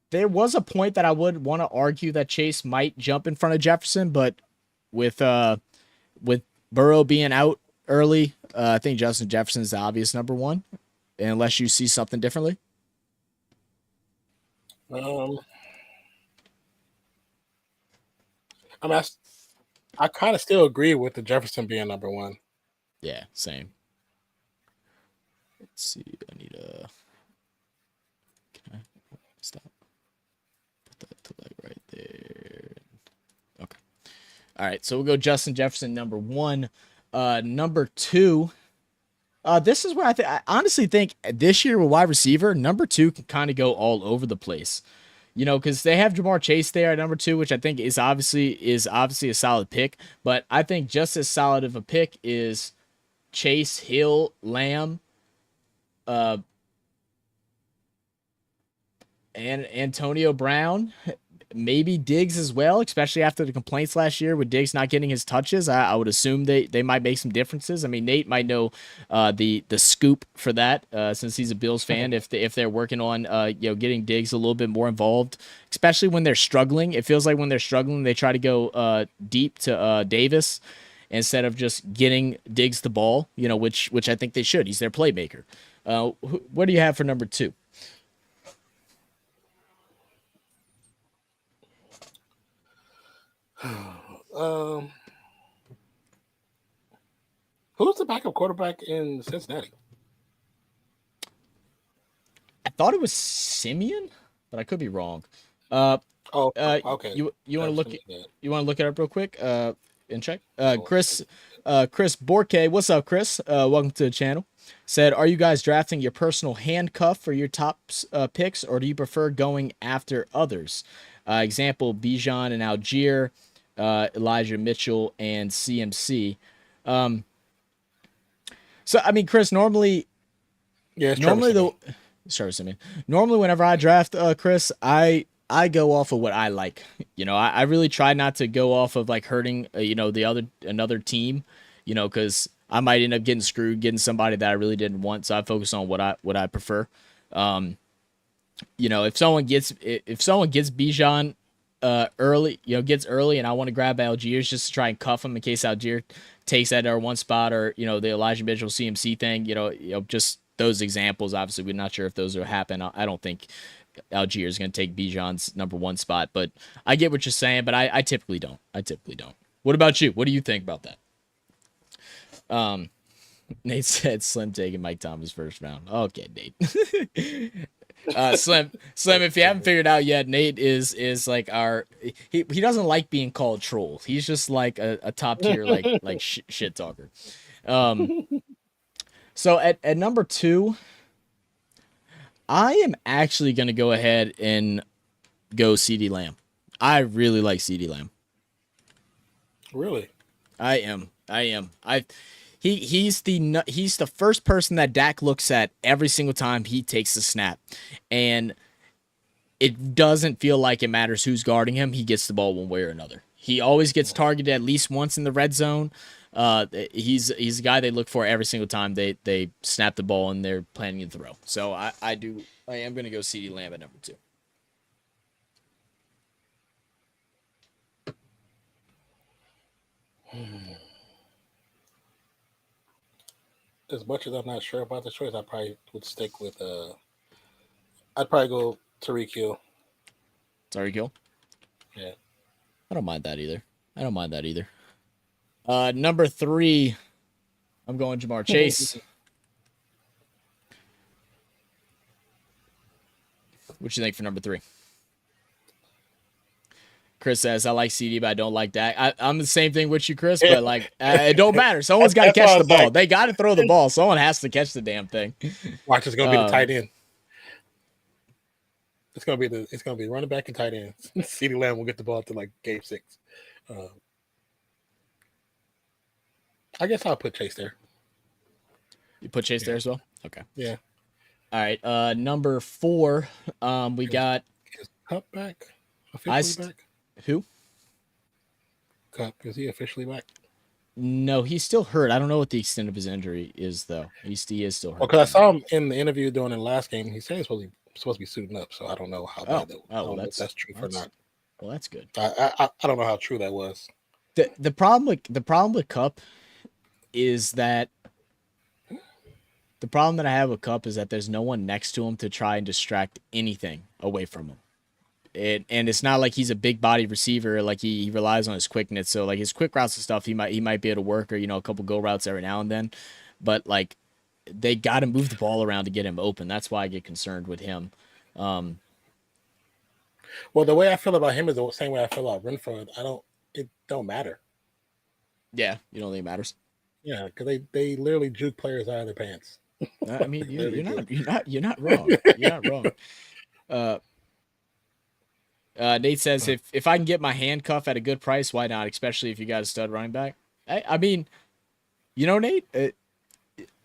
There was a point that I would want to argue that Chase might jump in front of Jefferson, but with Burrow being out early, I think Justin Jefferson is the obvious number one, unless you see something differently. I mean, I kind of still agree with the Jefferson being number one. Yeah, same. Let's see. I need a. Can I stop? Put that to like right there. Okay. All right. So we'll go Justin Jefferson number one. Number two. This is where I honestly think this year with wide receiver, number two can kind of go all over the place. You know, because they have Jamar Chase there at number 2, which I think is obviously a solid pick. But I think just as solid of a pick is Chase, Hill, Lamb, uh, and Antonio Brown, maybe Diggs as well, especially after the complaints last year with Diggs not getting his touches. I would assume they might make some differences. I mean, Nate might know the scoop for that since he's a Bills fan. If they're working on getting Diggs a little bit more involved, especially when they're struggling. It feels like when they're struggling, they try to go deep to Davis instead of just getting Diggs the ball. You know, which I think they should. He's their playmaker. What do you have for number 2? Who's the backup quarterback in Cincinnati? I thought it was Simeon, but I could be wrong. Okay. You want to look it up real quick and check. Oh, Chris Borke, what's up, Chris? Welcome to the channel. Said, are you guys drafting your personal handcuff for your top picks, or do you prefer going after others? Example: Bijan and Algier, Elijah Mitchell and CMC. So I mean, Chris, normally yeah, it's normally Trevor the sorry, Simeon. Normally, whenever I draft, Chris, I go off of what I like. You know, I really try not to go off of like hurting, another team, because I might end up getting screwed, getting somebody that I really didn't want. So I focus on what I prefer. If someone gets Bijan early, gets early, and I want to grab Algiers just to try and cuff him in case Algier takes that or one spot, or the Elijah Mitchell CMC thing. Just those examples. Obviously, we're not sure if those will happen. I don't think Algier is going to take Bijan's number 1 spot, but I get what you're saying. But I typically don't. What about you? What do you think about that? Nate said Slim taking Mike Thomas first round. Okay, Nate. Slim, if you haven't figured out yet, Nate is like he doesn't like being called troll. He's just like a top tier like shit talker. So at number 2, I am actually gonna go ahead and go CeeDee Lamb. I really like CeeDee Lamb. Really? I am. He's the first person that Dak looks at every single time he takes the snap, and it doesn't feel like it matters who's guarding him. He gets the ball one way or another. He always gets targeted at least once in the red zone. He's a guy they look for every single time they snap the ball and they're planning to throw. So I am going to go CeeDee Lamb at number 2. As much as I'm not sure about the choice, I probably would stick with I'd probably go Tyreek Hill. Tyreek Hill? Yeah. I don't mind that either. Number 3, I'm going Jamar Chase. What you think for number 3? Chris says, I like CD, but I don't like Dak. I'm the same thing with you, Chris, but like, it don't matter. Someone's got to catch the ball. They got to throw the ball. Someone has to catch the damn thing. Watch, it's going to be the tight end. It's going to be running back and tight end. CeeDee Lamb will get the ball to like game 6. I guess I'll put Chase there. You put Chase there as well? Okay. Yeah. All right. Number 4, we got is Cup back. Officially back. Who? Cup, is he officially back? No, he's still hurt. I don't know what the extent of his injury is, though. He is still hurt. Well, because I saw him in the interview during the last game. He said he's supposed to be suiting up, so I don't know how bad that's true or not. Well, that's good. I don't know how true that was. The problem with Cup is that the problem that I have with Cup is that there's no one next to him to try and distract anything away from him. And it's not like he's a big body receiver. Like he relies on his quickness. So like his quick routes and stuff, he might be able to work, or a couple go routes every now and then. But like they got to move the ball around to get him open. That's why I get concerned with him. Well, the way I feel about him is the same way I feel about Renfro. It don't matter. Yeah, you don't think it matters? Yeah, because they literally juke players out of their pants. I mean, you're not wrong. You're not wrong. Nate says if I can get my handcuff at a good price, why not? Especially if you got a stud running back. I mean, Nate,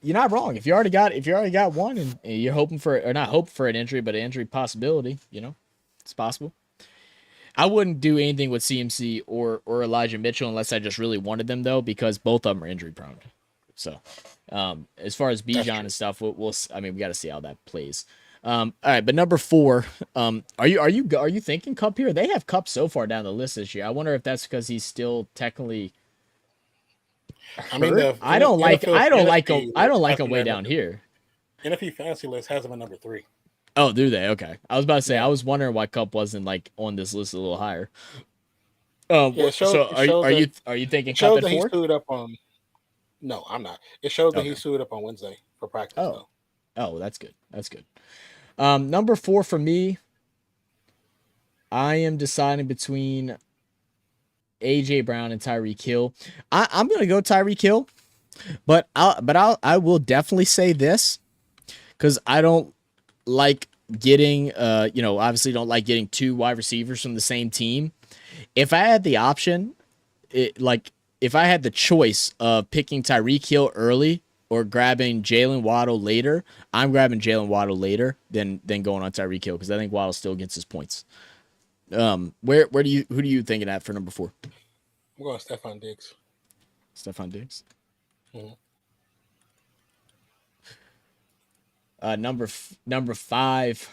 you're not wrong. If you already got one and you're hoping for, or not hoping for an injury, but an injury possibility, it's possible. I wouldn't do anything with CMC or Elijah Mitchell unless I just really wanted them though, because both of them are injury prone. So, as far as Bijan and stuff, we got to see how that plays. All right, but number 4, are you thinking Cup here? They have Cup so far down the list this year. I wonder if that's because he's still technically hurt. I mean, I don't like him way down here. NFC fantasy list has him at number 3. Oh, do they? Okay. I was about to say, I was wondering why Cup wasn't like on this list a little higher. Are you thinking Cup at 4? He suited up on. No, I'm not. It shows that he suited up on Wednesday for practice. Oh, that's good. That's good. Number 4 for me, I am deciding between AJ Brown and Tyreek Hill. I'm gonna go Tyreek Hill, but I will definitely say this, because I don't like getting obviously don't like getting 2 wide receivers from the same team. If I had the option, if I had the choice of picking Tyreek Hill early or grabbing Jalen Waddle later, I'm grabbing Jalen Waddle later than going on Tyreek Hill, because I think Waddle still gets his points. Who do you thinking at for number 4? I'm going Stephon Diggs. Stephon Diggs. Mm-hmm. Number 5.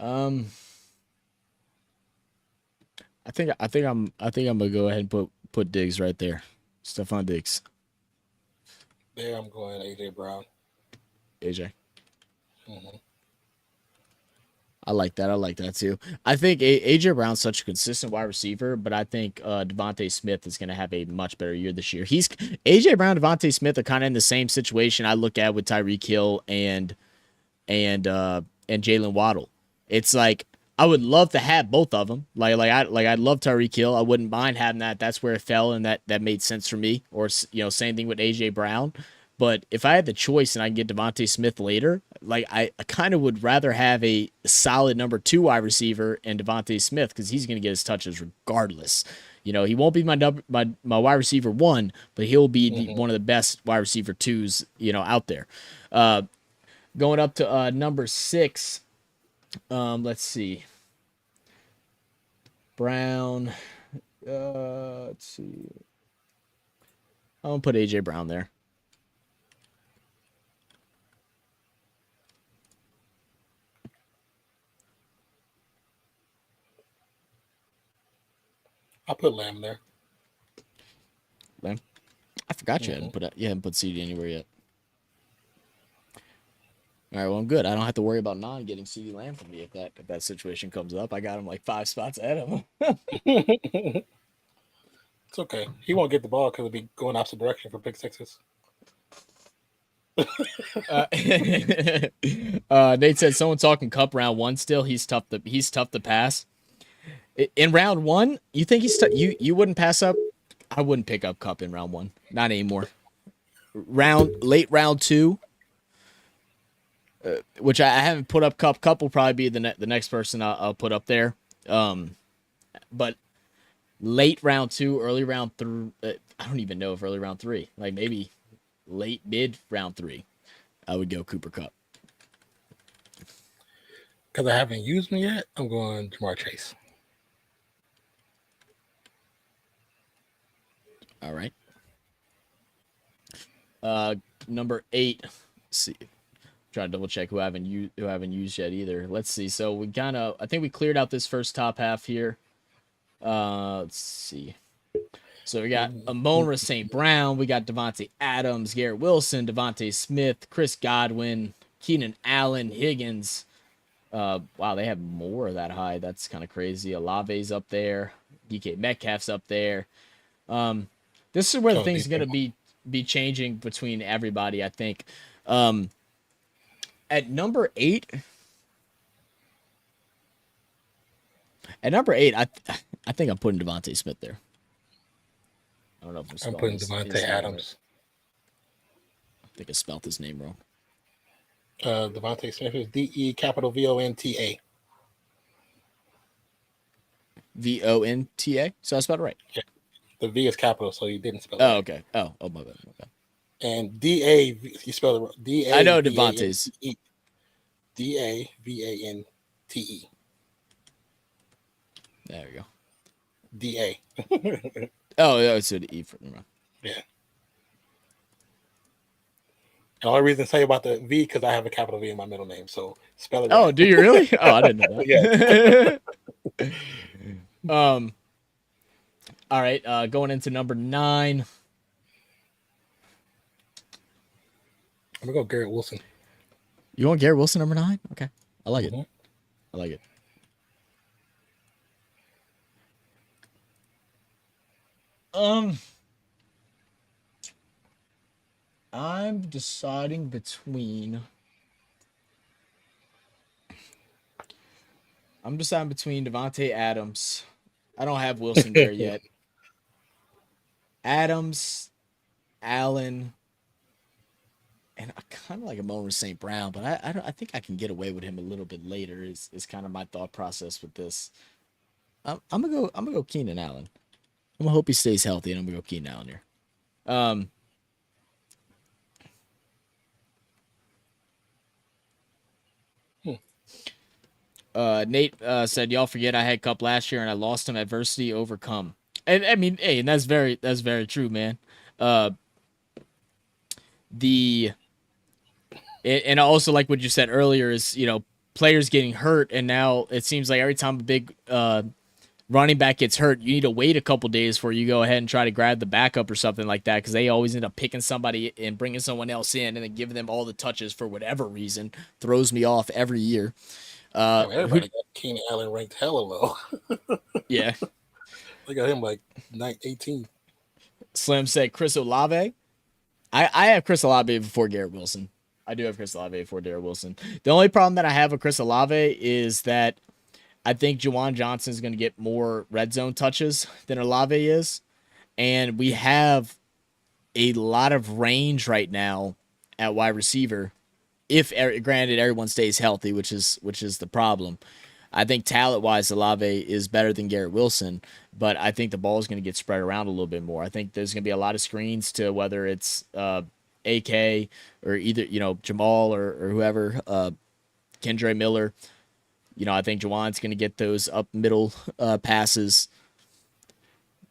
I think I'm gonna go ahead and put Diggs right there. Stephon Diggs. There I'm going AJ Brown. AJ. Mm-hmm. I like that too. I think AJ Brown's such a consistent wide receiver, but I think Devontae Smith is going to have a much better year this year. AJ Brown, Devontae Smith are kind of in the same situation I look at with Tyreek Hill and Jalen Waddle. It's like I would love to have both of them. I'd love Tyreek Hill. I wouldn't mind having that. That's where it fell, and that made sense for me. Or same thing with AJ Brown. But if I had the choice and I can get Devontae Smith later, I kind of would rather have a solid number 2 wide receiver and Devontae Smith, because he's going to get his touches regardless. He won't be my wide receiver 1, but he'll be one of the best wide receiver 2s out there. Going up to number 6, let's see. Brown. Let's see. I'm gonna put AJ Brown there. I'll put Lamb there. Lamb? I forgot you hadn't put CD anywhere yet. All right, well, I'm good. I don't have to worry about non getting CD Lamb from me if that situation comes up. I got him like 5 spots ahead of him. It's okay. He won't get the ball because he'll be going opposite direction for pick sixes. Nate said someone talking Cup round 1 still. He's tough to pass. In round 1, you think you wouldn't pass up? I wouldn't pick up Cup in round 1. Not anymore. Late round 2, which I haven't put up Cup. Cup will probably be the next person I'll put up there. But late round 2, early round 3. I don't even know if early round 3. Like maybe late mid round 3, I would go Cooper Kupp. Because I haven't used me yet, I'm going Jamar Chase. All right. Number 8. Let's see. Try to double check who I haven't used yet either. Let's see. So I think we cleared out this first top half here. Let's see. So we got Amon-Ra St. Brown. We got Devontae Adams, Garrett Wilson, Devontae Smith, Chris Godwin, Keenan Allen, Higgins. Wow, they have more that high. That's kind of crazy. Olave's up there. DK Metcalf's up there. This is where the thing's going to be changing between everybody, I think. At number 8, I think I'm putting Devontae Smith there. I don't know if I'm putting Devontae Adams. I think I spelled his name wrong. Devontae Smith is DEVONTA. Vonta. So I spelled it right. Yeah. The V is capital, so you didn't spell it. Oh, right. okay. Oh, my bad. And DA, you spelled it wrong. I know Devontae's. DAVANTE. There we go. DA. Oh, yeah, it's an E for me. Yeah. The only reason I tell you about the V because I have a capital V in my middle name, so spell it. Oh, right. do you really? Oh, I didn't know that. Yeah. All right. Going into number 9. I'm gonna go Garrett Wilson. You want Garrett Wilson number 9? Okay, I like it. I like it. I'm deciding between. Devontae Adams. I don't have Wilson there yet. Adams, Allen, and I kind of like Amon St. Brown, but I think I can get away with him a little bit later. Is kind of my thought process with this. I'm gonna go Keenan Allen. I'm gonna hope he stays healthy, and I'm gonna go Keenan Allen here. Nate said, "Y'all forget I had Cup last year and I lost him. Adversity overcome." And I mean, hey, and that's very true, man. And also like what you said earlier is, players getting hurt, and now it seems like every time a big running back gets hurt, you need to wait a couple days before you go ahead and try to grab the backup or something like that, because they always end up picking somebody and bringing someone else in and then giving them all the touches for whatever reason. Throws me off every year. Everybody got Keenan Allen ranked hella low. Yeah. They got him like 18. Slim said Chris Olave. I have Chris Olave before Garrett Wilson. I do have Chris Olave before Garrett Wilson. The only problem that I have with Chris Olave is that I think Juwan Johnson is going to get more red zone touches than Olave is. And we have a lot of range right now at wide receiver. If granted everyone stays healthy, which is the problem. I think talent-wise, Olave is better than Garrett Wilson, but I think the ball is going to get spread around a little bit more. I think there's going to be a lot of screens to whether it's AK or either Jamal or whoever, Kendre Miller. I think Juwan's going to get those up middle passes.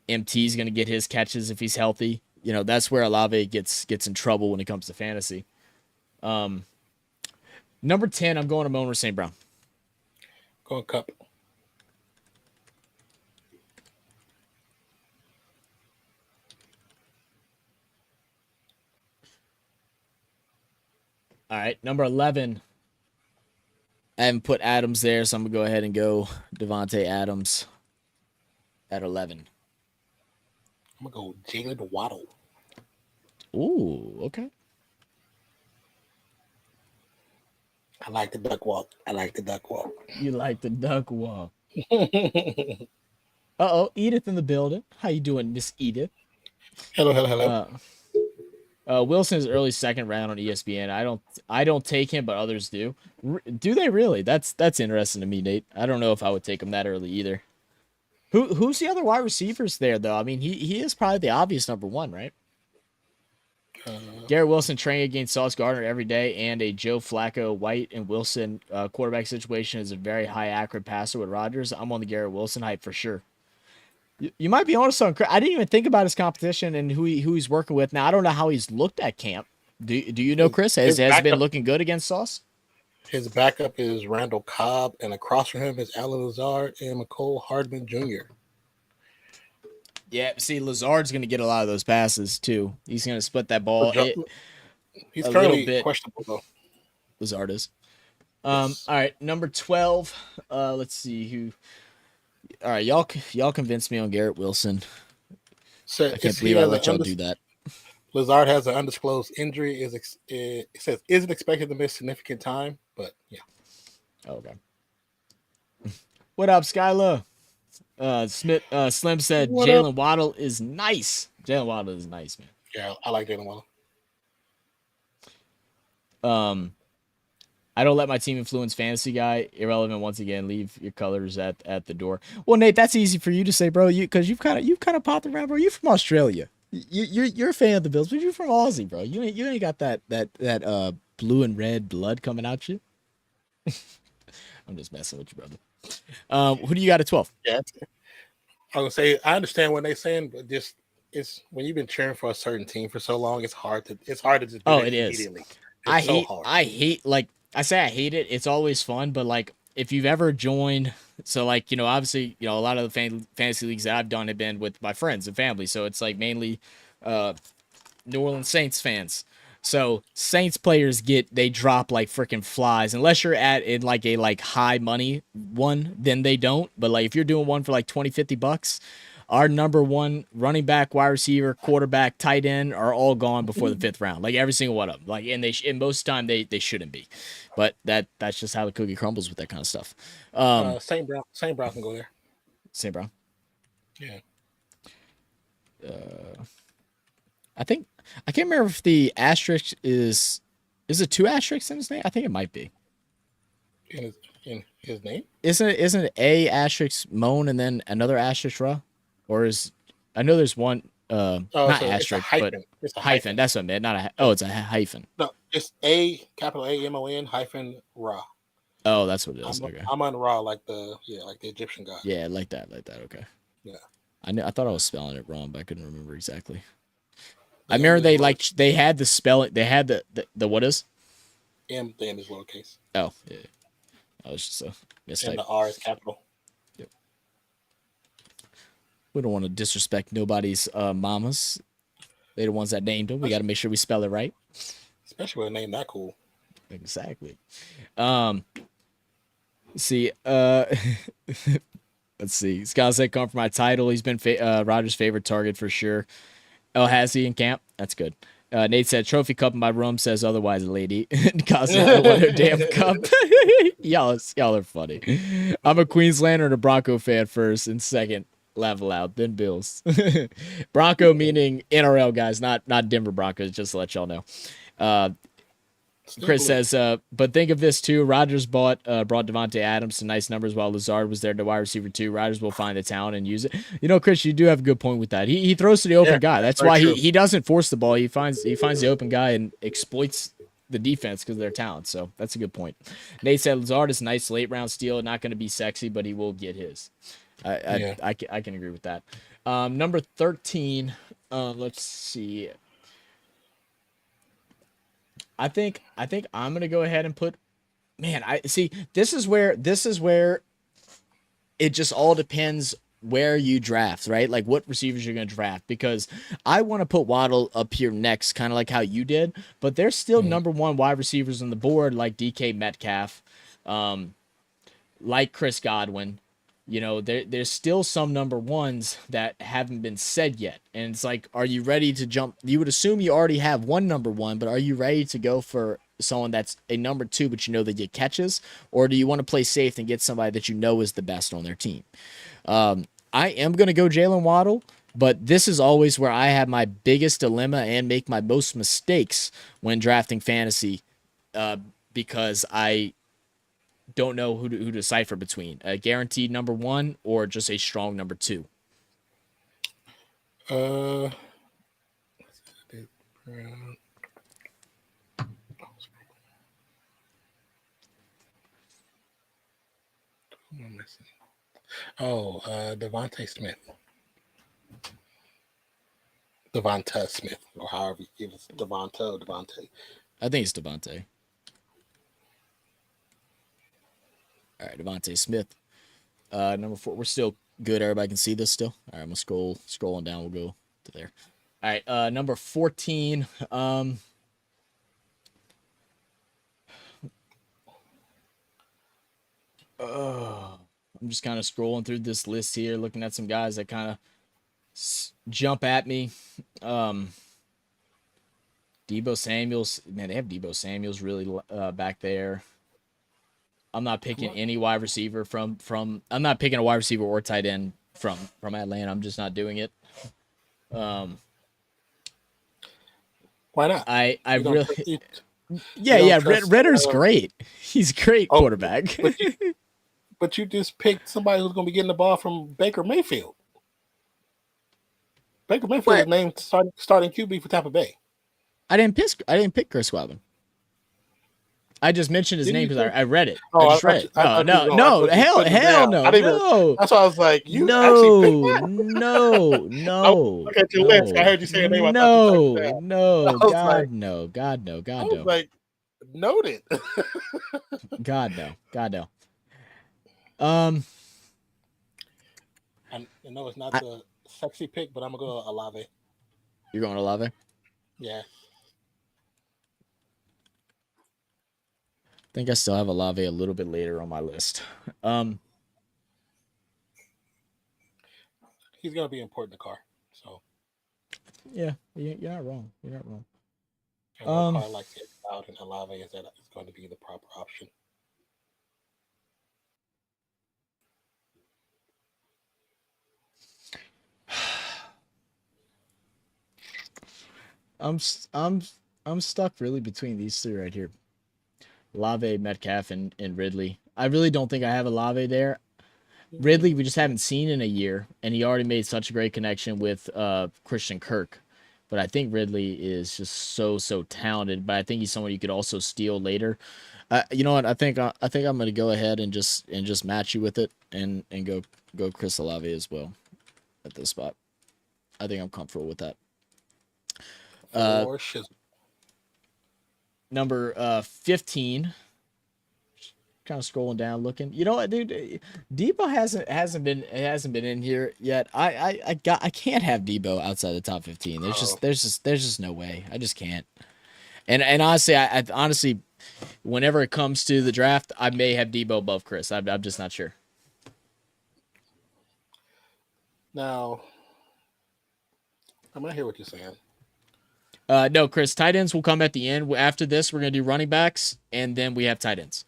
MT's going to get his catches if he's healthy. That's where Olave gets in trouble when it comes to fantasy. Number 10, I'm going to Amon St. Brown. Going Cup. All right, number 11. I haven't put Adams there, so I'm going to go ahead and go Devontae Adams at 11. I'm going to go Jalen Waddle. Ooh, okay. I like the duck walk. You like the duck walk. Uh-oh, Edith in the building. How you doing, Miss Edith? Hello. Wilson's early second round on ESPN. I don't take him, but others do. Do they really? That's interesting to me, Nate. I don't know if I would take him that early either. Who's the other wide receivers there, though? I mean, he is probably the obvious number 1, right? Garrett Wilson training against Sauce Gardner every day, and a Joe Flacco, White, and Wilson quarterback situation is a very high accurate passer with Rodgers. I'm on the Garrett Wilson hype for sure. You might be honest on. I didn't even think about his competition and who he's working with. Now I don't know how he's looked at camp. Do you know, Chris? Has been looking good against Sauce? His backup is Randall Cobb, and across from him is Alan Lazard and McCole Hardman Jr. Yeah, see, Lazard's going to get a lot of those passes, too. He's going to split that ball. He's currently questionable, though. Lazard is. All right, number 12. Let's see who. All right, y'all convinced me on Garrett Wilson. So I can't believe I let y'all do that. Lazard has an undisclosed injury. It says isn't expected to miss significant time, but yeah. Okay. What up, Skylar? Slim said Jalen Waddle is nice. Jalen Waddle is nice, man. Yeah, I like Jalen Waddle. All I don't let my team influence fantasy guy. Irrelevant once again. Leave your colors at the door. Well, Nate, that's easy for you to say, bro. Because you've kind of popped around, bro. You from Australia. You're a fan of the Bills, but you're from Aussie, bro. You ain't got that blue and red blood coming out you. I'm just messing with you, brother. Who do you got at 12? Yeah, I would say I understand what they're saying, but just it's when you've been cheering for a certain team for so long, it's hard to just do Oh, that it is. immediately. It's so hard. I hate like I say I hate it. It's always fun, but like if you've ever joined, so like obviously a lot of the fantasy leagues that I've done have been with my friends and family, so it's like mainly New Orleans Saints fans. So Saints players they drop like freaking flies unless you're in like a high money one, then they don't. But like if you're doing one for like 20-50 bucks, our number one running back, wide receiver, quarterback, tight end are all gone before the 5th round. Like every single one of them. Like and and most of the time they shouldn't be, but that's just how the cookie crumbles with that kind of stuff. Saint Brown can go there. St. Brown. Yeah. I think I can't remember if the asterisk is it 2 asterisks in his name? I think it might be. In his name? Isn't it a asterisk Moan and then another asterisk Ra? Or is I know there's one not asterisk but it's a hyphen. That's what I meant. Not a it's a hyphen. No, it's A capital AMON hyphen Ra. Oh, that's what it is. Okay. I'm on Ra like the Egyptian god. Yeah, like that. Okay. Yeah. I thought I was spelling it wrong, but I couldn't remember exactly. I remember they had the spelling. They had the what is? M. The M is lowercase. Oh, yeah. I was just a mistype. And the R is capital. Yep. We don't want to disrespect nobody's mamas. They're the ones that named them. We got to make sure we spell it right. Especially with a name that cool. Exactly. See. Let's see. Scott said, "Come for my title." He's been Roger's favorite target for sure. Oh, has he in camp? That's good. Nate said, "Trophy cup in my room says otherwise, lady." Cause I don't want her damn cup. y'all are funny. I'm a Queenslander and a Bronco fan first, and second, level out, then Bills. Bronco meaning NRL guys, not Denver Broncos. Just to let y'all know. Chris says, but think of this too. Rodgers brought Devontae Adams to nice numbers while Lazard was there to wide receiver too. Rodgers will find the talent and use it. Chris, you do have a good point with that. He throws to the open guy. That's why he doesn't force the ball. He finds the open guy and exploits the defense because of their talent. So that's a good point. Nate said Lazard is a nice late round steal. Not going to be sexy, but he will get his. I can agree with that. Number 13. Let's see. I think I'm gonna go ahead and put. Man, I see. This is where it just all depends where you draft, right? Like what receivers you're gonna draft. Because I want to put Waddle up here next, kind of like how you did. But there's still number one wide receivers on the board, like DK Metcalf, like Chris Godwin. There's still some number ones that haven't been said yet. And it's like, are you ready to jump? You would assume you already have one number one, but are you ready to go for someone that's a number two, but they get catches? Or do you want to play safe and get somebody that is the best on their team? I am going to go Jalen Waddle, but this is always where I have my biggest dilemma and make my most mistakes when drafting fantasy because I don't know who to decipher between a guaranteed number one or just a strong number two. Who am I missing? Oh, Devontae Smith. Devonta Smith, or however it was Devonta or Devontae. I think it's Devontae. All right, Devontae Smith. Number 4. We're still good. Everybody can see this still. All right, I'm gonna scrolling down. We'll go to there. All right, number 14. I'm just kind of scrolling through this list here, looking at some guys that kind of jump at me. Debo Samuels. Man, they have Debo Samuels really back there. I'm not picking any wide receiver from I'm not picking a wide receiver or tight end from Atlanta. I'm just not doing it. Why not? I really Yeah, yeah. Trust. Ritter's great. He's a great Oh, quarterback. but you just picked somebody who's going to be getting the ball from Baker Mayfield. Baker Mayfield is What? named starting QB for Tampa Bay. I didn't pick Chris Godwin. I just mentioned his Didn't name you because say? I read it. I Oh, just read it. I No, thought you was no, going. I no. thought you was putting him Hell down. no. I didn't even. No. That's why I was like, you actually picked No. that. No. I was No. looking at your list. I No. heard you say your name. I thought you took it No. down. No. I was like, God no. God no. I God was no. like, noted. God no. God no. I know it's not I, the sexy pick, but I'm gonna go Olave. you're going to Olave? Yeah. I think I still have Olave a little bit later on my list. He's gonna be important in the car. So Yeah, you're not wrong. You're not wrong. and no car likes it out, and Olave is going to be the proper option. I'm stuck really between these three right here. Olave, Metcalf, and Ridley. I really don't think I have Olave there. Ridley, we just haven't seen in a year, and he already made such a great connection with Christian Kirk. But I think Ridley is just so talented. But I think he's someone you could also steal later. You know what? I think I'm gonna go ahead and just match you with it and go Chris Olave as well at this spot. I think I'm comfortable with that. Number 15. Kind of scrolling down, looking. You know what, dude? Debo hasn't been in here yet. I can't have Debo outside the top 15. There's just no way. I just can't. And honestly, I honestly, whenever it comes to the draft, I may have Debo above Chris. I'm just not sure. Now, I'm not hear what you're saying. No, Chris. Tight ends will come at the end. After this, we're gonna do running backs, and then we have tight ends.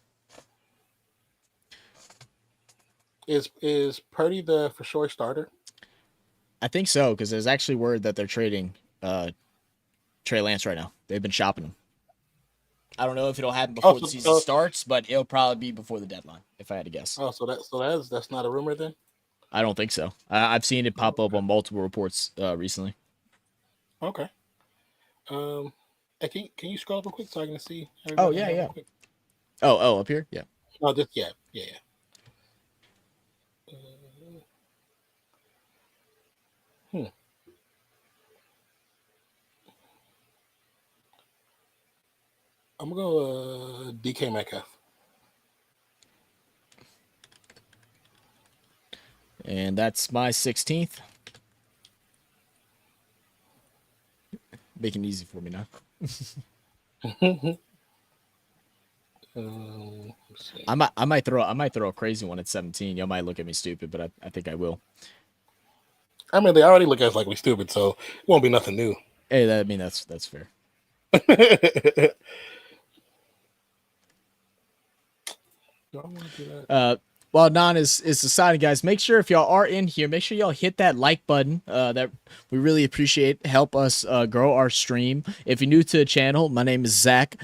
Is Purdy the for sure starter? I think so, because there's actually word that they're trading Trey Lance right now. They've been shopping him. I don't know if it'll happen before the season starts, but it'll probably be before the deadline, if I had to guess. Oh, so that's not a rumor then? I don't think so. I've seen it pop up on multiple reports recently. Okay. Can you scroll up real quick so I can see? Oh yeah. Oh, up here, yeah. Oh, just yeah. I'm gonna go DK Metcalf. And that's my 16th. Making it easy for me now. I might throw a crazy one at 17. Y'all might look at me stupid, but I think I will. I mean, they already look at us like we stupid, so it won't be nothing new. Hey, that's fair. While Nan is deciding, guys, make sure if y'all are in here, make sure y'all hit that like button. That we really appreciate. Help us grow our stream. If you're new to the channel, my name is Zach.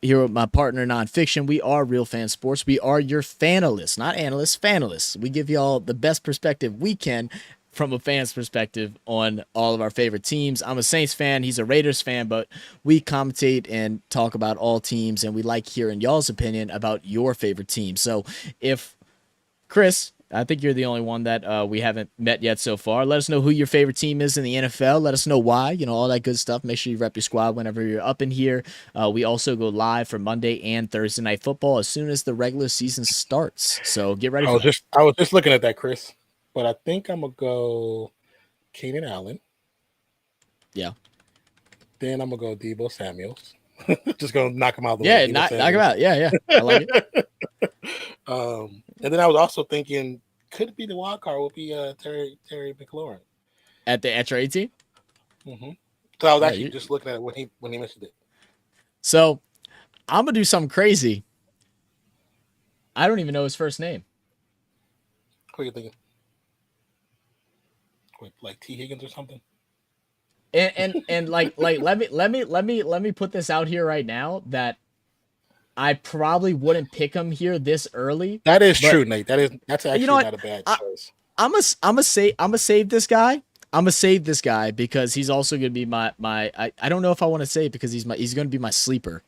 Here with my partner Nonfiction. We are RealFansSports. We are your fanalists, not analysts, fanalists. We give y'all the best perspective we can from a fan's perspective on all of our favorite teams. I'm a Saints fan. He's a Raiders fan, but we commentate and talk about all teams, and we like hearing y'all's opinion about your favorite team. So if Chris, I think you're the only one that we haven't met yet so far. Let us know who your favorite team is in the NFL. Let us know why, all that good stuff. Make sure you rep your squad whenever you're up in here. We also go live for Monday and Thursday Night Football as soon as the regular season starts. So get ready for that. I was just looking at that, Chris, but I think I'm going to go Keenan Allen. Yeah. Then I'm going to go Deebo Samuels. Just going to knock him out of the way. way. Knock him out. Yeah. I like it. And then I was also thinking, could it be the wild card? Would be Terry McLaurin at your 18? Mm-hmm. So I was actually just looking at it when he mentioned it. So I'm gonna do something crazy. I don't even know his first name. What are you thinking? Like T. Higgins or something? And like let me put this out here right now that I probably wouldn't pick him here this early. That is But true, Nate. That's you know actually what? not a bad I, choice. I'm gonna save this guy. I'm gonna save this guy because he's also gonna be my. I don't know if I want to save because he's gonna be my sleeper,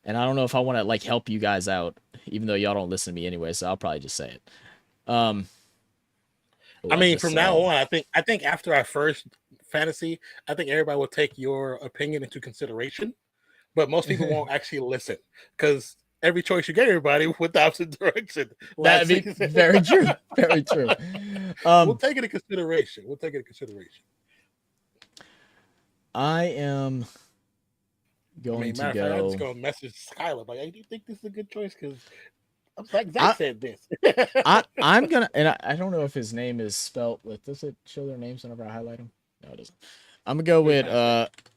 and I don't know if I want to like help you guys out, even though y'all don't listen to me anyway. So I'll probably just say it. Um. Oh, I I mean, just from now saw. on, I think after our first fantasy, I think everybody will take your opinion into consideration, but most people won't actually listen because every choice you get everybody went the opposite direction That'd last be season. very true. Very true. We'll Um. take it into consideration. We'll take it into consideration. I am I going mean, to matter of fact, I just go. go message Skylar like, "Hey, do you think this is a good choice?" Because I'm like Zach I said this. I'm gonna, and I don't know if his name is spelt with. Does it show their names whenever I highlight them? No, it doesn't. I'm gonna go Wait, with matter of fact,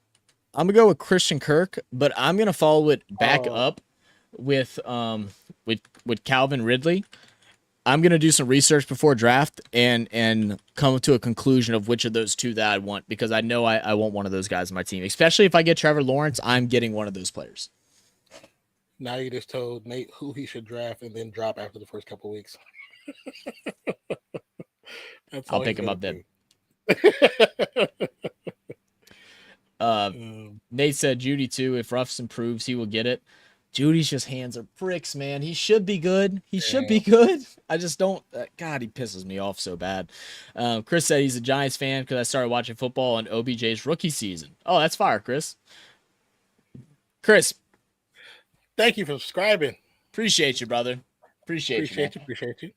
I'm gonna go with Christian Kirk, but I'm gonna follow it back uh, up with with Calvin Ridley. I'm gonna do some research before draft and come to a conclusion of which of those two that I want because I know I want one of those guys on my team. Especially if I get Trevor Lawrence, I'm getting one of those players. now you just told Nate who he should draft and then drop after the first couple weeks. That's I'll all pick he's him gonna up then. do. Uh, um, Nate said Judy too. If Ruffs improves, he will get it. Judy's just hands are bricks, man. He should be good. He should be damn. good. I just don't. God, he pisses me off so bad. Chris said he's a Giants fan because I started watching football on OBJ's rookie season. Oh, that's fire, Chris. Chris, Thank you for subscribing. appreciate you, brother. Appreciate you, man. Appreciate you.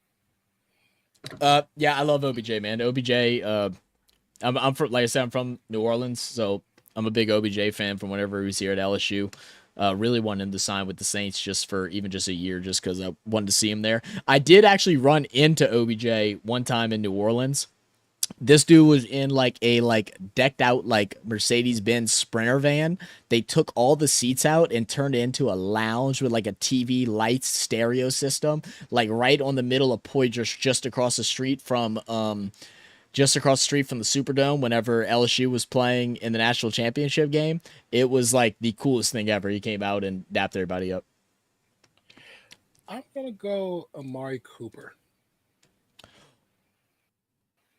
Yeah, I love OBJ, man. OBJ. I'm from, like I said, I'm from New Orleans, so I'm a big OBJ fan from whenever he was here at LSU. Really wanted him to sign with the Saints just for even just a year, just because I wanted to see him there. I did actually run into OBJ one time in New Orleans. This dude was in like a like decked out like Mercedes Benz Sprinter van. They took all the seats out and turned it into a lounge with like a TV lights stereo system, like right on the middle of Poydras, just across the street from the Superdome whenever LSU was playing in the national championship game. It was like the coolest thing ever. He came out and dapped everybody up. I'm gonna go Amari Cooper.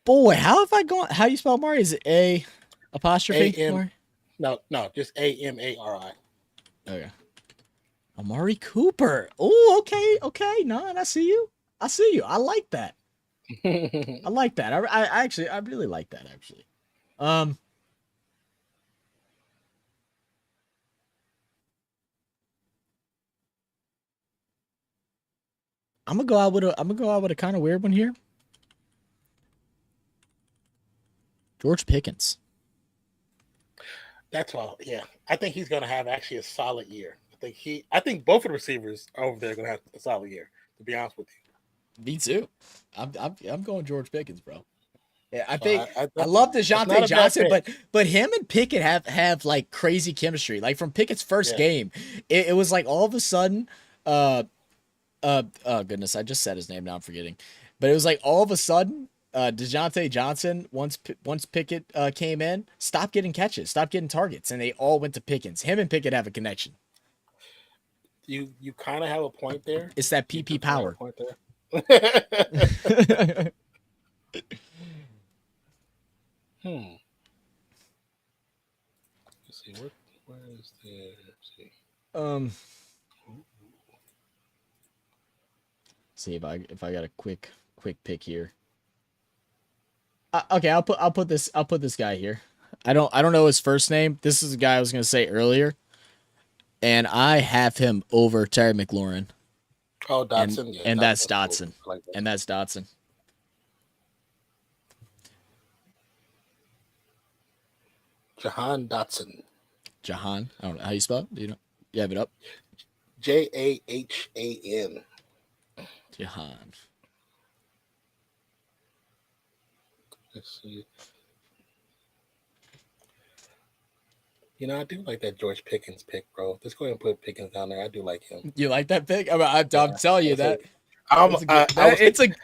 Boy, how have I gone? How do you spell Mari? Is it A apostrophe? A-M, no, just Amari. Okay. Amari Cooper. Oh, okay. No, I see you. I like that. I like that. I actually, I really like that actually. Um, I'm gonna go out with a kind of weird one here. George Pickens. That's all. Yeah, I think he's gonna have actually a solid year. I think both of the receivers over there are gonna have a solid year. To be honest with you. Me too. I'm going George Pickens, bro. Yeah, I So think I that's love not DeJounte a bad Johnson, pick. but him and Pickett have like crazy chemistry. Like from Pickett's first Yeah. game, it was like all of a sudden, oh goodness, I just said his name now. I'm forgetting, but it was like all of a sudden, DeJounte Johnson once Pickett came in, stopped getting catches, stopped getting targets, and they all went to Pickens. Him and Pickett have a connection. You kind of have a point there. It's that You PP kind of have a power. point there. Hmm. Let's see where is the. Let's see. um, see if I got a quick pick here. Okay, I'll put this guy here. I don't know his first name. This is the guy I was gonna say earlier, and I have him over Terry McLaurin, Oh, Dotson. Yeah, and that's Dotson's Dotson, cool. I like that. and that's Dotson. Jahan Dotson. Jahan. I don't know how you spell it. Do you know? You have it up. Jahan. Jahan. Let's see. You know, I do like that George Pickens pick, bro. Let's go ahead and put Pickens down there. I do like him. You like that pick? I'm Yeah, telling you that. I'm, It's a I, good. I was It's thinking,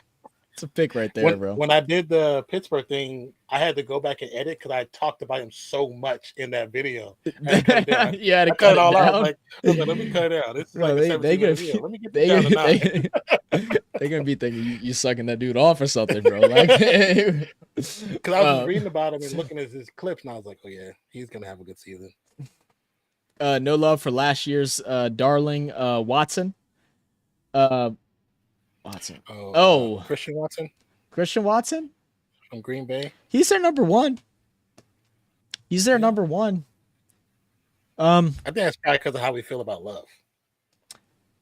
It's a pick right there, bro. When I did the Pittsburgh thing, I had to go back and edit because I talked about him so much in that video. I had to cut it down. You had to I cut it all out. down. I was like, let me cut it out. This is Bro, like a they 17 gonna minute video. Let me get this down to 9. they're gonna be thinking you sucking that dude off or something, bro. Like, Because I was reading about him and looking at his clips, and I was like, oh yeah, he's gonna have a good season. No love for last year's darling Watson. Watson. Christian Watson. Christian Watson From Green Bay. He's their number one. He's their number one. I think that's probably because of how we feel about Love.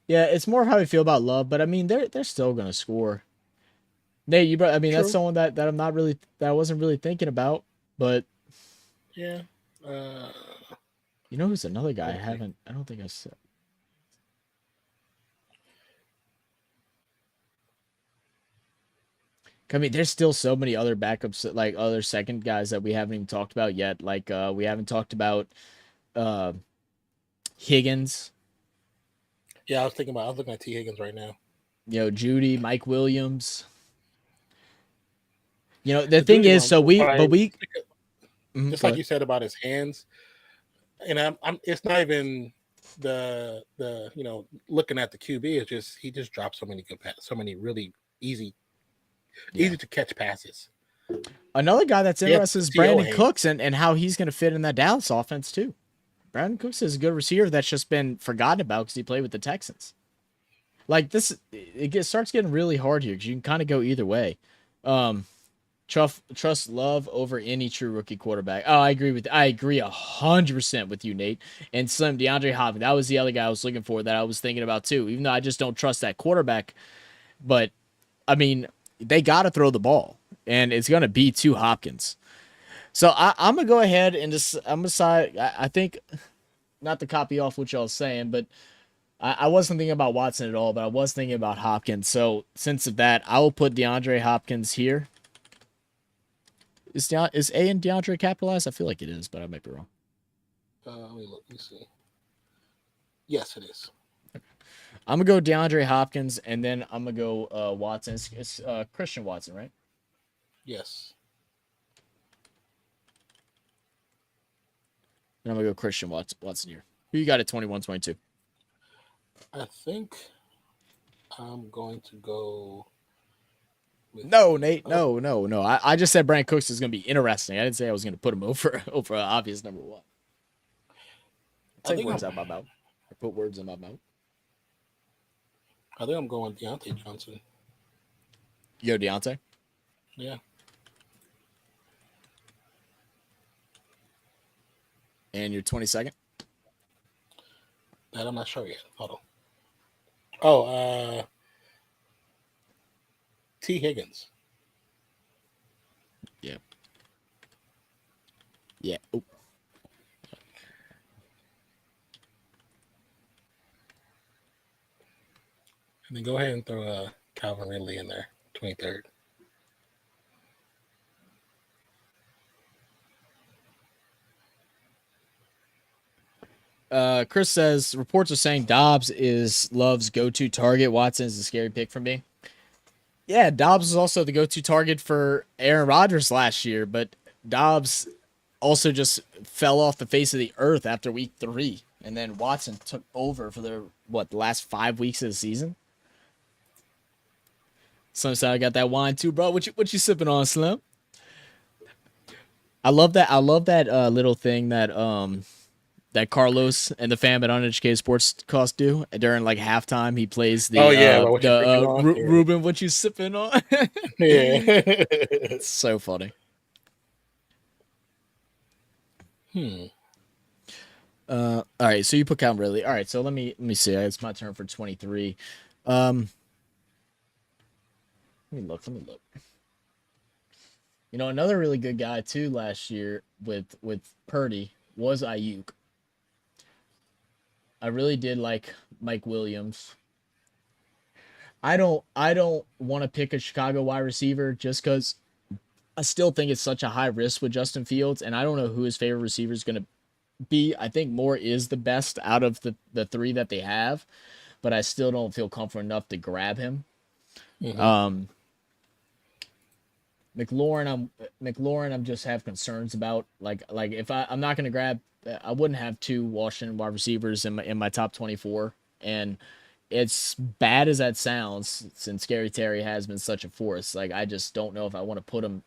Yeah, it's more of how we feel about Love, but I mean they're still gonna score. Nate, I mean, that's someone that I'm not really, that I wasn't really thinking about, but yeah. You know who's another guy I don't think I said. I mean, there's still so many other backups, like other second guys that we haven't even talked about yet. Like we haven't talked about Higgins. Yeah, I was looking at T. Higgins right now. You know, Judy, Mike Williams. You know, the thing is, just like you said about his hands, and I'm it's not even the looking at the QB. It's just he just dropped so many good passes, so many really easy to catch passes. Another guy that's interested is Brandon Cooks and how he's going to fit in that Dallas offense too. Brandon Cooks is a good receiver that's just been forgotten about because he played with the Texans. Like this, it starts getting really hard here because you can kind of go either way. Trust Love over any true rookie quarterback. Oh, I agree 100% with you, Nate. And Slim, DeAndre Hopkins, that was the other guy I was looking for that I was thinking about too. Even though I just don't trust that quarterback, but I mean, they got to throw the ball, and it's going to be to Hopkins. So I'm gonna go ahead and I'm gonna side. I think, not to copy off what y'all was saying, but I wasn't thinking about Watson at all, but I was thinking about Hopkins. So since of that, I will put DeAndre Hopkins here. Is A in DeAndre capitalized? I feel like it is, but I might be wrong. Let me see. Yes, it is. Okay. I'm gonna go DeAndre Hopkins, and then I'm gonna go Watson. It's Christian Watson, right? Yes. And I'm gonna go Christian Watson here. Who you got at 21-22? I think I'm going to go. No, Nate. No. I just said Brandon Cooks is going to be interesting. I didn't say I was going to put him over an obvious number one. Take words out my mouth. I put words in my mouth. I think I'm going Deontay Johnson. Yo, Deontay? Yeah. And your 22nd? That I'm not sure yet. Hold on. Oh, T. Higgins. Yeah. Yeah. Oh. And then go ahead and throw Calvin Ridley in there, 23rd. Chris says reports are saying Dobbs is Love's go-to target. Watson is a scary pick for me. Yeah, Dobbs was also the go-to target for Aaron Rodgers last year, but Dobbs also just fell off the face of the earth after week 3, and then Watson took over for the last 5 weeks of the season. Slim said I got that wine too, bro. What you sipping on, Slim? I love that little thing that that Carlos and the fam at Uneducated Sports Cost do during like halftime. He plays the Ruben, what you sipping on? Yeah, it's so funny. All right, so you put Calvin Ridley. All right, so let me see. It's my turn for 23. Let me look. You know, another really good guy too last year with Purdy was Ayuk. I really did like Mike Williams. I don't want to pick a Chicago wide receiver just because I still think it's such a high risk with Justin Fields, and I don't know who his favorite receiver is going to be. I think Moore is the best out of the 3 that they have, but I still don't feel comfortable enough to grab him. Mm-hmm. McLaurin. I'm just have concerns about like if I'm not gonna grab. I wouldn't have two Washington wide receivers in my top 24, and it's bad as that sounds. Since Scary Terry has been such a force, like I just don't know if I want to put him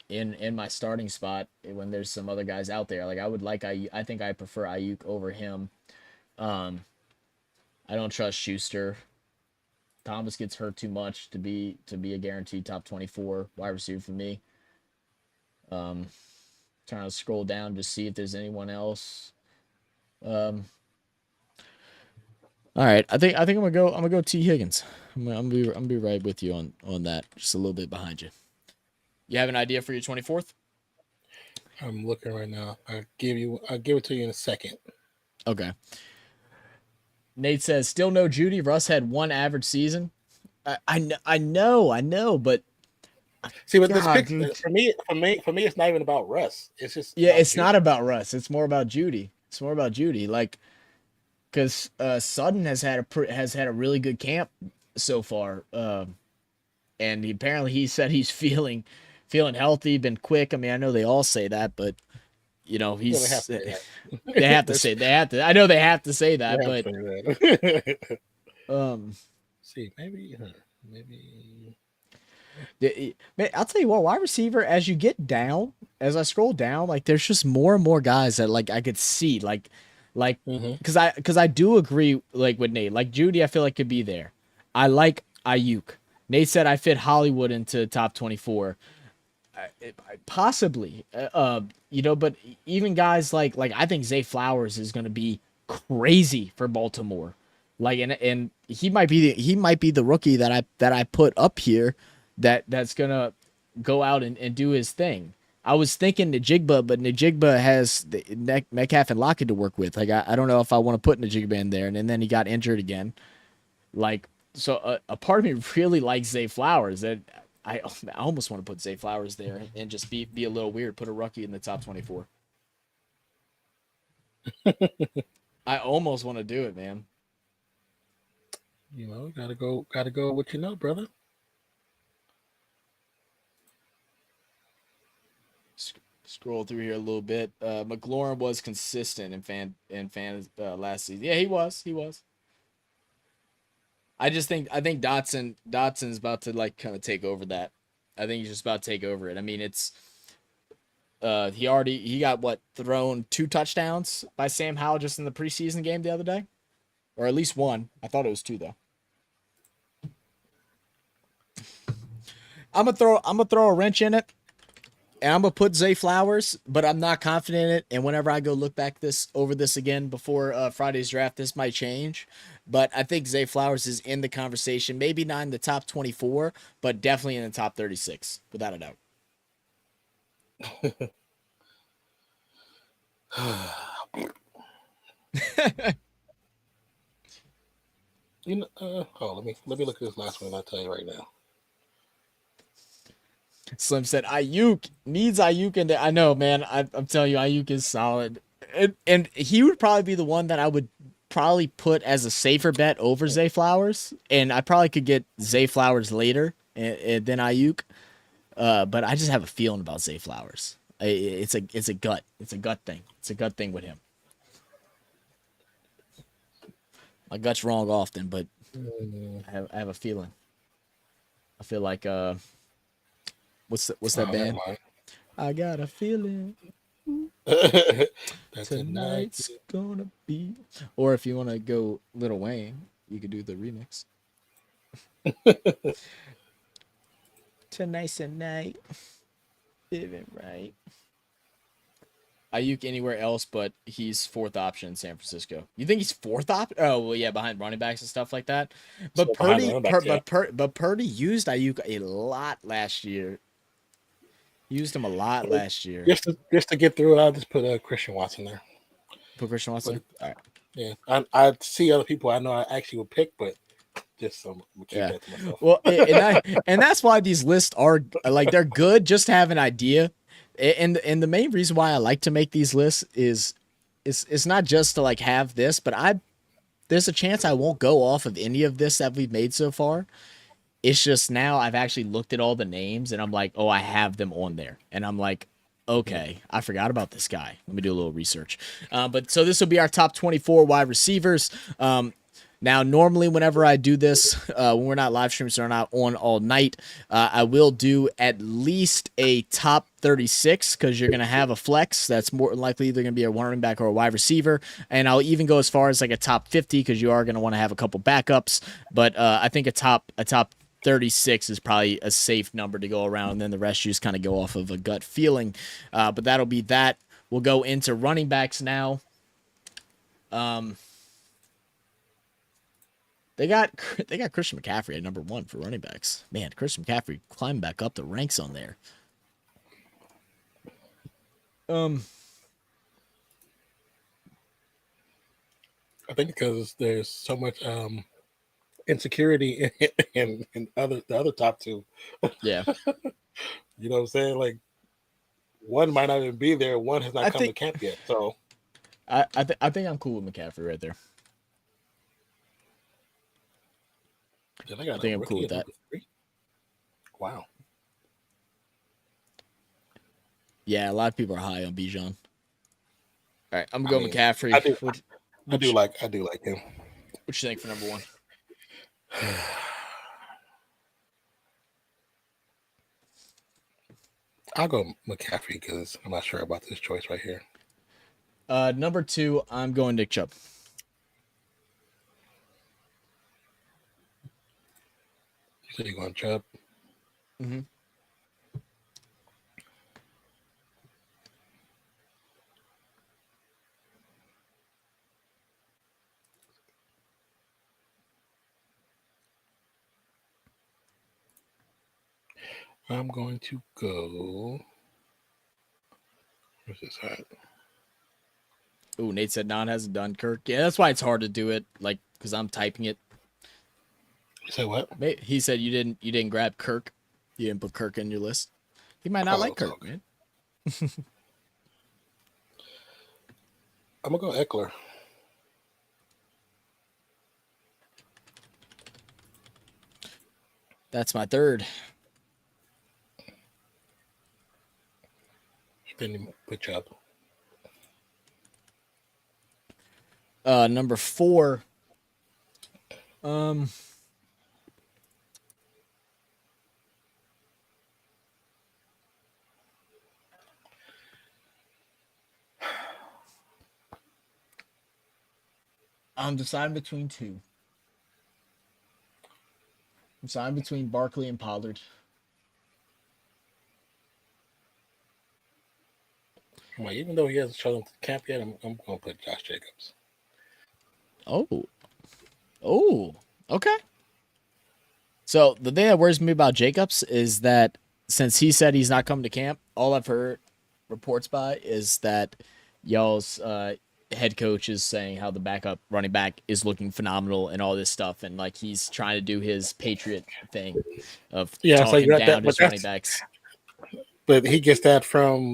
in my starting spot when there's some other guys out there. Like I would like I think I prefer Ayuk over him. Um, I don't trust Schuster. Thomas gets hurt too much to be a guaranteed top 24 wide receiver for me. Um, Trying to scroll down to see if there's anyone else. Um, all right, I think I'm gonna go T Higgins. I'm gonna be right with you on that. Just a little bit behind you. You have an idea for your 24th? I'm looking right now. I'll give it to you in a second. Okay. Nate says still no Judy. Russ had one average season. I know, but See, but this God, pick dude. for me, it's not even about Russ. It's just Yeah, about it's Judy. not about Russ. It's more about Judy. It's more about Judy. Like, because Sutton has had a really good camp so far, and apparently he said he's feeling healthy, been quick. I mean, I know they all say that, but Yeah, they have he's to say they have to that. say they have to. I know they have to say They that, have but to say that. um, See, maybe. Man, I'll tell you what, wide receiver, as you get down, as I scroll down, like there's just more and more guys that like I could see, like, Mm-hmm. because I do agree like with Nate, like Judy, I feel like could be there. I like Ayuk. Nate said I fit Hollywood into top 24. Possibly, but even guys like I think Zay Flowers is going to be crazy for Baltimore. Like and he might be the rookie that I put up here that's gonna go out and do his thing. I was thinking Najigba, but Najigba has Metcalf and Lockett to work with. Like I don't know if I want to put Najigba in there, and then he got injured again. Like so, a part of me really likes Zay Flowers. That I almost want to put Zay Flowers there and just be a little weird. Put a rookie in the top 24. I almost want to do it, man. Gotta go. What you know, brother? Scroll through here a little bit. McLaurin was consistent in fan last season. Yeah, he was. He was. I think Dotson's about to like kind of take over that. I think he's just about to take over it. I mean, it's he got what thrown 2 touchdowns by Sam Howell just in the preseason game the other day, or at least one. I thought it was 2 though. I'm gonna throw a wrench in it, and I'm gonna put Zay Flowers, but I'm not confident in it. And whenever I go look back over this again before Friday's draft, this might change. But I think Zay Flowers is in the conversation, maybe not in the top 24, but definitely in the top 36, without a doubt. Let me look at this last one. I'll tell you right now. Slim said Ayuk needs Ayuk in there. I know, man. I'm telling you, Ayuk is solid, and he would probably be the one that I would probably put as a safer bet over Zay Flowers, and I probably could get Zay Flowers later than Ayuk. But I just have a feeling about Zay Flowers. It's a gut. It's a gut thing. It's a gut thing with him. My gut's wrong often, but I have a feeling. I feel like what's that Never band? mind. I got a feeling That's a night. tonight's gonna be. Or if you want to go Lil Wayne, you could do the remix. Tonight's a night, living right. Ayuk anywhere else, but he's fourth option in San Francisco. You think he's fourth option? Oh well, yeah, behind running backs and stuff like that. But So behind Purdy, running backs, yeah. but Purdy used Ayuk a lot last year. Used him a lot last year. Just to get through it, I'll just put Christian Watson there. Put Christian Watson. But All right. yeah, I see other people I know I actually would pick, but just some keep Yeah. that to myself. Well, and that's why these lists are like they're good just to have an idea. And the main reason why I like to make these lists is it's not just to like have this, but there's a chance I won't go off of any of this that we've made so far. It's just now I've actually looked at all the names and I'm like, oh, I have them on there. And I'm like, okay, I forgot about this guy. Let me do a little research. But so this will be our top 24 wide receivers. Now, normally, whenever I do this, when we're not live streaming, so we're not on all night, I will do at least a top 36 because you're going to have a flex. That's more likely either going to be a running back or a wide receiver. And I'll even go as far as like a top 50 because you are going to want to have a couple backups. But I think a top 36 is probably a safe number to go around, and then the rest you just kind of go off of a gut feeling. But that'll be that. We'll go into running backs now. They got Christian McCaffrey at number 1 for running backs. Man, Christian McCaffrey climbed back up the ranks on there. I think because there's so much insecurity in the other top two. Yeah. You know what I'm saying? Like, one might not even be there. One has not come to camp yet. So I think I'm cool with McCaffrey right there. I think I'm cool with that. Wow. Yeah, a lot of people are high on Bijan. All right, I'm going McCaffrey. I do like him. What you think for number 1? I'll go McCaffrey because I'm not sure about this choice right here. Number 2, I'm going Nick Chubb. You said you're going Chubb? Mm-hmm. I'm going to go. Where's this at? Oh, Nate said non hasn't done Kirk. Yeah, that's why it's hard to do it, like, because I'm typing it. You said what? He said you didn't grab Kirk. You didn't put Kirk in your list. He might not like Kirk, okay. Man. I'm gonna go Eckler. That's my 3rd. Then put Chubb. Number 4. I'm deciding between 2. I'm deciding between Barkley and Pollard. Well, even though he hasn't shown camp yet, I'm going to put Josh Jacobs. Oh, okay. So the thing that worries me about Jacobs is that since he said he's not coming to camp, all I've heard reports by is that y'all's head coach is saying how the backup running back is looking phenomenal and all this stuff, and like he's trying to do his Patriot thing of talking down his running backs. But he gets that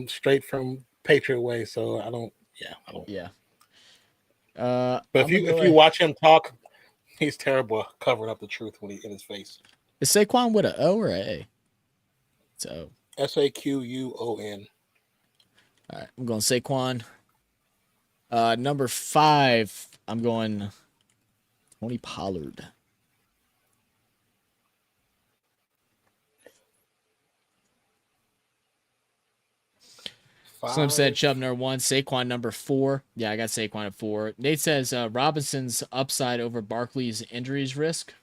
straight from Patriot way, so I don't. Yeah. But if you watch him talk, he's terrible covering up the truth when in his face. Is Saquon with an O or an A? It's O. Saquon. All right, I'm going Saquon. Number 5, I'm going Tony Pollard. Slim said Chubb number 1, Saquon number 4. Yeah, I got Saquon at 4. Nate says Robinson's upside over Barkley's injuries risk.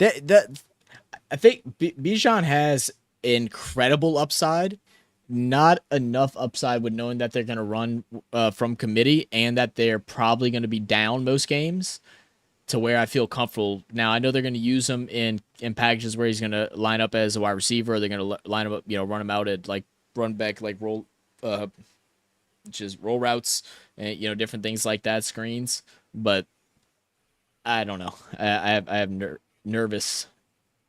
I think Bijan has incredible upside, not enough upside with knowing that they're going to run from committee and that they're probably going to be down most games to where I feel comfortable. Now, I know they're going to use him in packages where he's going to line up as a wide receiver, or they're going to line him up, run him out at like run back, like roll, which is roll routes and, different things like that, screens. But I don't know. I have nervous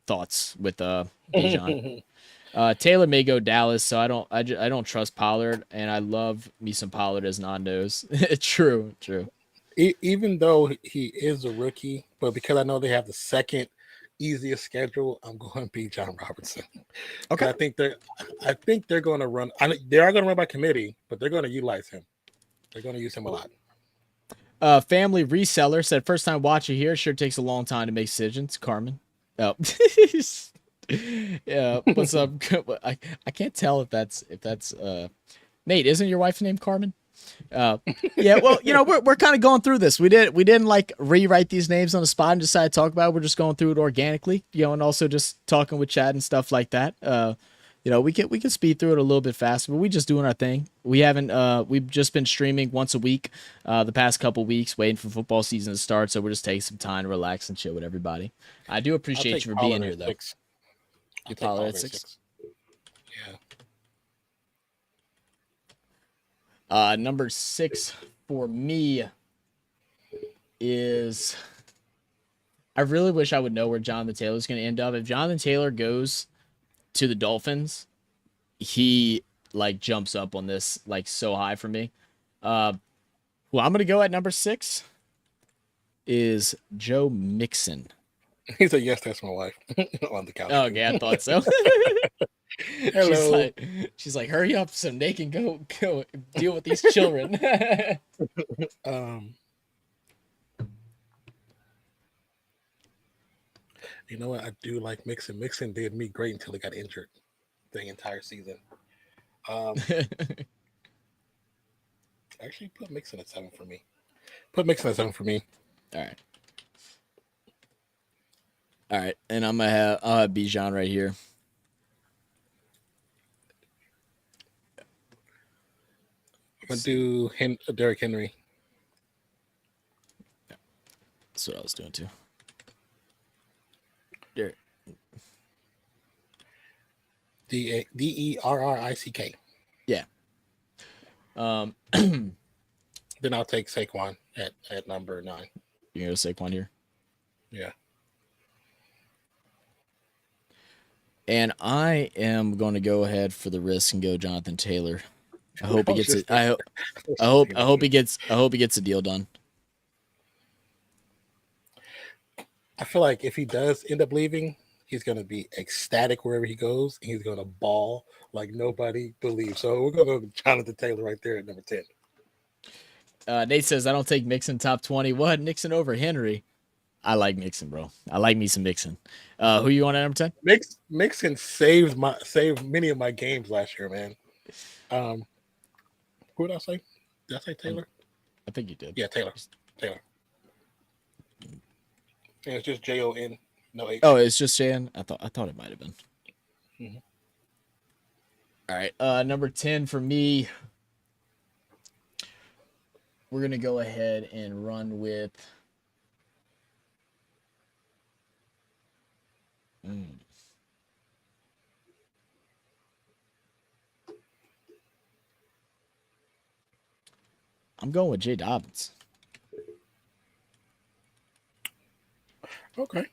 thoughts with Bijan. Taylor may go Dallas, so I don't trust Pollard, and I love me some Pollard as non-nose. True. Even though he is a rookie, but because I know they have the second easiest schedule, I'm going to be John Robertson. Okay. I think they're going to run. They are going to run by committee, but they're going to utilize him. They're going to use him a lot. Family reseller said first time watcher here. Sure takes a long time to make decisions. Carmen. Oh. Yeah. What's up? I can't tell if that's Nate. Isn't your wife's name Carmen? Yeah, well, we're kind of going through this. We didn't like rewrite these names on the spot and decide to talk about it. We're just going through it organically, and also just talking with Chad and stuff like that. We can speed through it a little bit faster, but we just doing our thing. We've just been streaming once a week, the past couple weeks, waiting for football season to start. So we're just taking some time to relax and chill with everybody. I do appreciate you for being here, though. You take Pollard at 6. Yeah. Number 6 for me is, I really wish I would know where Jonathan Taylor is going to end up. If Jonathan Taylor goes to the Dolphins, he jumps up on this so high for me. Who I'm going to go at number 6 is Joe Mixon. He said, yes, that's my wife on the couch. Oh, yeah, I thought so. Hello. She's like, hurry up so they can go deal with these children. You know what? I do like Mixon. Mixon did me great until he got injured the entire season. Actually, put Mixon at 7 for me. All right, and I'll have Bijan right here. I'm gonna do Derrick Henry. That's what I was doing too. Derrick. Derrick. Yeah. Then I'll take Saquon at number 9. You gonna go Saquon here? Yeah. And I am going to go ahead for the risk and go Jonathan Taylor. I hope he gets it. I hope he gets a deal done. I feel like if he does end up leaving, he's going to be ecstatic wherever he goes. And he's going to bawl like nobody believes. So we're going to go with Jonathan Taylor right there at number 10. Nate says, I don't take Mixon top 20. What? Nixon over Henry? I like Mixon, bro. I like me some Mixon. Who you on at number 10? Mixon saved many of my games last year, man. Who did I say? Did I say Taylor? I think you did. Yeah, Taylor. Yeah, it's just Jon. No H. Oh, it's just Jan. I thought it might have been. Mm-hmm. All right. Number 10 for me. We're gonna go ahead and run with. I'm going with J. Dobbins. Okay.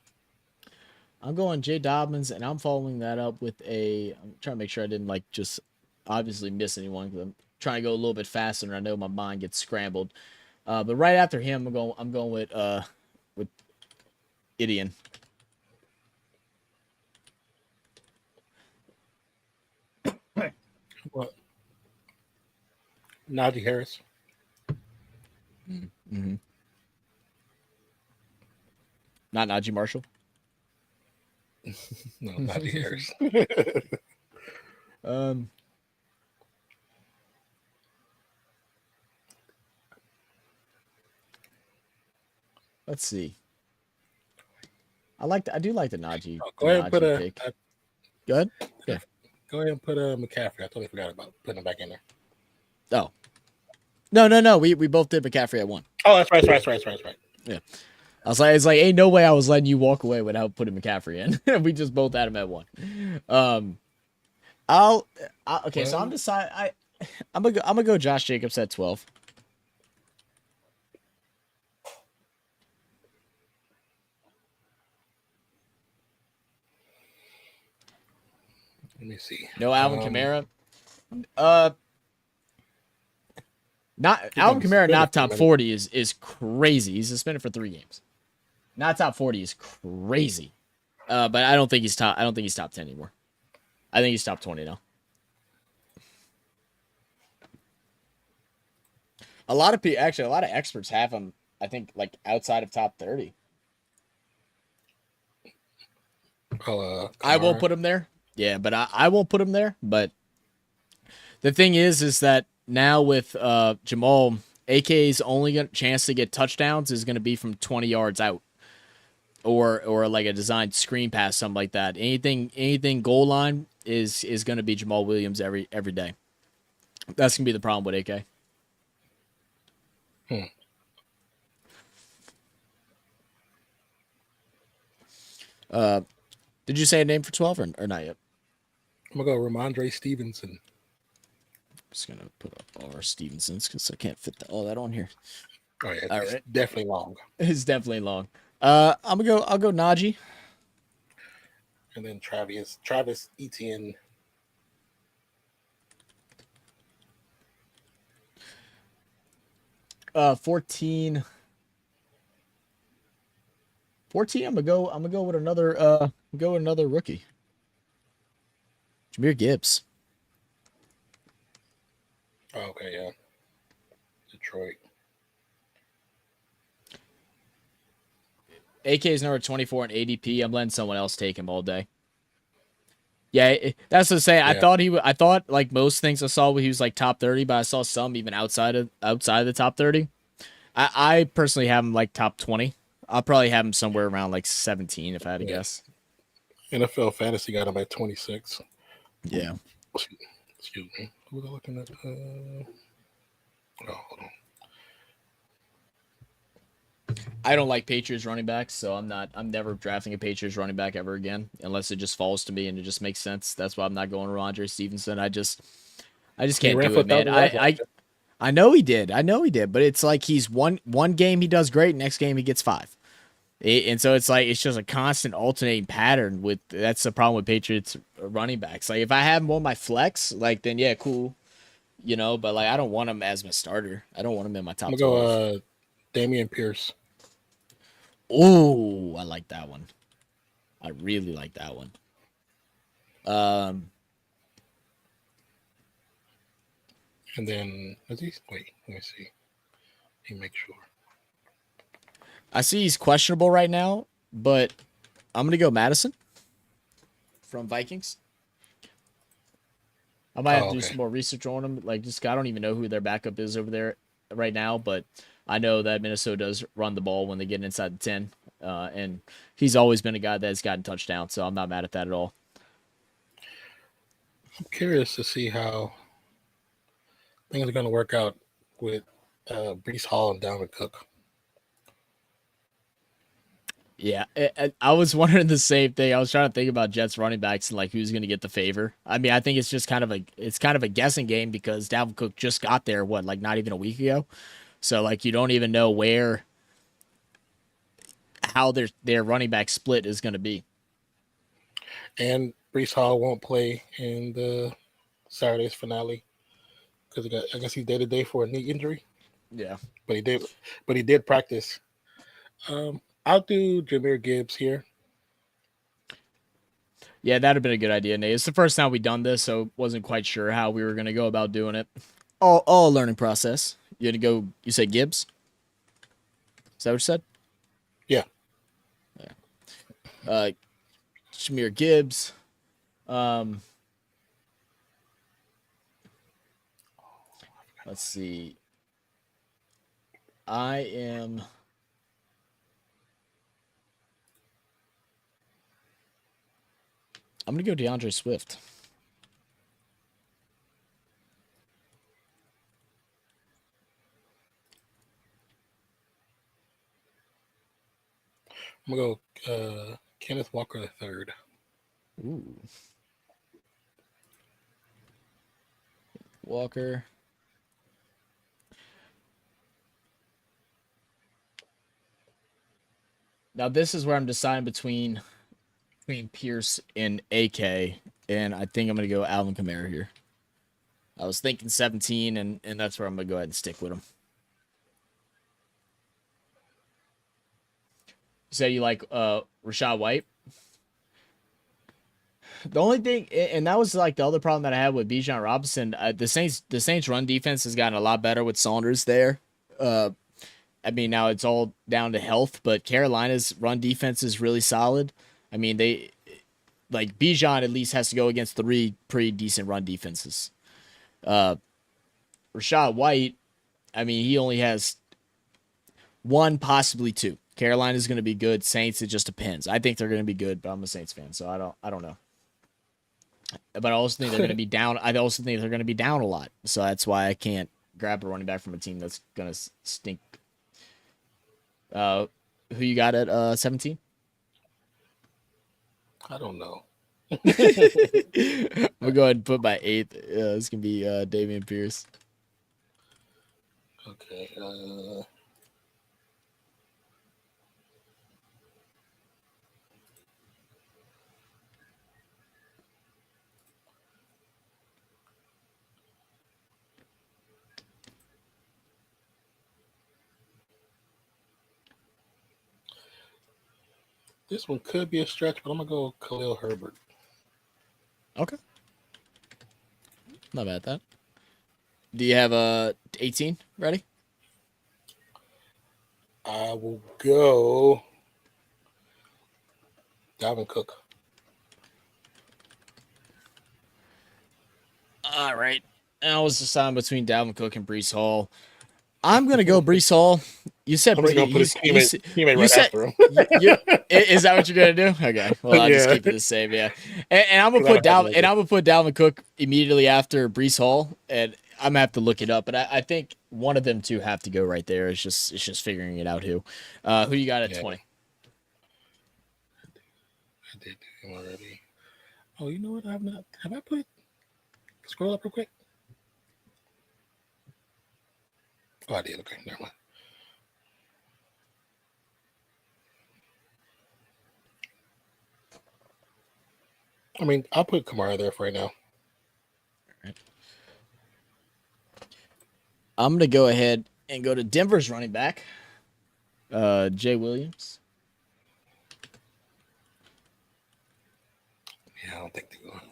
I'm going J. Dobbins, and I'm following that up with I'm trying to make sure I didn't just obviously miss anyone because I'm trying to go a little bit faster, and I know my mind gets scrambled. But right after him, I'm going with Idion. What? Najee Harris. Mm-hmm. Not Najee Marshall. No, Najee Harris. Let's see. I do like the Najee. Go ahead and put pick. Go ahead. Yeah. Go ahead and put McCaffrey. I totally forgot about putting him back in there. Oh. No. We both did McCaffrey at 1. Oh, that's right. Yeah. I was like, it's like, ain't no way I was letting you walk away without putting McCaffrey in. We just both had him at 1. Okay, so I'm deciding. I'm gonna go Josh Jacobs at 12. Let me see. No Alvin Kamara. Not Alvin Kamara, not top 40 is crazy. He's suspended for 3 games. Not top 40 is crazy. But I don't think he's top. I don't think he's top 10 anymore. I think he's top 20 now. A lot of people, actually, a lot of experts have him. I think like outside of top 30. I won't put him there. Yeah, but I won't put him there. But the thing is that now with Jamal, AK's only chance to get touchdowns is going to be from 20 yards out, or like a designed screen pass, something like that. Anything goal line is going to be Jamal Williams every day. That's going to be the problem with AK. Did you say a name for 12 or not yet? I'm going to go Ramondre Stevenson. I'm just going to put up all our Stevensons because I can't fit all that on here. Oh, yeah. It's definitely long. It's definitely long. I'll go Najee. And then Travis Etienne. 14. I'm gonna go with another rookie. Jahmyr Gibbs. Oh, okay, yeah. Detroit. AK is number 24 in ADP. I'm letting someone else take him all day. Yeah, that's to say. Yeah. I thought like most things I saw he was like top 30, but I saw some even outside of the top 30. I personally have him like top 20. I'll probably have him somewhere around like 17 if I had to guess. NFL Fantasy got him at 26. Yeah. Excuse me. What was I looking at? Oh, hold on. I don't like Patriots running backs, so I'm never drafting a Patriots running back ever again unless it just falls to me and it just makes sense. That's why I'm not going Ramondre Stevenson. I just can't do it, man. I know he did, but it's like he's one game he does great, next game he gets 5. And so it's like it's just a constant alternating pattern with that's the problem with Patriots running backs. Like if I have him on my flex, like then yeah, cool. You know, but like I don't want him as my starter. I don't want him in my top 12. Go Dameon Pierce. Oh, I like that one. I really like that one. And then let me see. Let me make sure. I see he's questionable right now, but I'm gonna go Madison from Vikings. I might have to do some more research on him. Like, just I don't even know who their backup is over there right now, but I know that Minnesota does run the ball when they get inside the 10, and he's always been a guy that's gotten touchdowns, so I'm not mad at that at all. I'm curious to see how things are going to work out with Breece Hall and Dalvin Cook. Yeah, I was wondering the same thing. I was trying to think about Jets running backs and like who's going to get the favor. I mean, I think it's just kind of a guessing game because Dalvin Cook just got there like not even a week ago. So like you don't even know how their running back split is going to be. And Breece Hall won't play in the Saturday's finale because I guess he's day-to-day for a knee injury. Yeah, but he did practice. I'll do Jahmyr Gibbs here. Yeah, that'd have been a good idea, Nate. It's the first time we've done this, so wasn't quite sure how we were going to go about doing it. All a learning process. You said Gibbs? Is that what you said? Yeah. Jahmyr Gibbs. Let's see. I'm going to go DeAndre Swift. I'm going to go Kenneth Walker III. Ooh. Walker. Now this is where I'm deciding between Pierce and AK, and I think I'm going to go Alvin Kamara here. I was thinking 17, and that's where I'm gonna go ahead and stick with him. You say you like Rashad White? The only thing, and that was like the other problem that I had with Bijan Robinson. The Saints run defense has gotten a lot better with Saunders there. I mean, now it's all down to health, but Carolina's run defense is really solid. I mean, they like Bijan at least has to go against 3 pretty decent run defenses. Rashad White, I mean, he only has 1, possibly 2. Carolina's going to be good. Saints, it just depends. I think they're going to be good, but I'm a Saints fan, so I don't know. But I also think they're going to be down. I also think they're going to be down a lot, so that's why I can't grab a running back from a team that's going to stink. Who you got at 17? I don't know. I'm gonna go ahead and put my 8th. It's gonna be Dameon Pierce. Okay. This one could be a stretch, but I'm gonna go Khalil Herbert. Okay. Not bad at that. Do you have 18 ready? I will go Dalvin Cook. All right. I was deciding between Dalvin Cook and Breece Hall. I'm gonna go Breece Hall. You said I'm just gonna put his teammate right after him. Is that what you're gonna do? Okay. Well, I'll just keep it the same. Yeah. And I'm gonna put Dalvin Cook immediately after Breece Hall, and I'm gonna have to look it up. But I think one of them two have to go right there. It's just figuring it out who. Who you got at 20? I did do him already. Oh, you know what? Have I put? Scroll up real quick. Oh, I did. Okay, never mind. I mean, I'll put Kamara there for right now. Right. I'm going to go ahead and go to Denver's running back, Jay Williams. Yeah, I don't think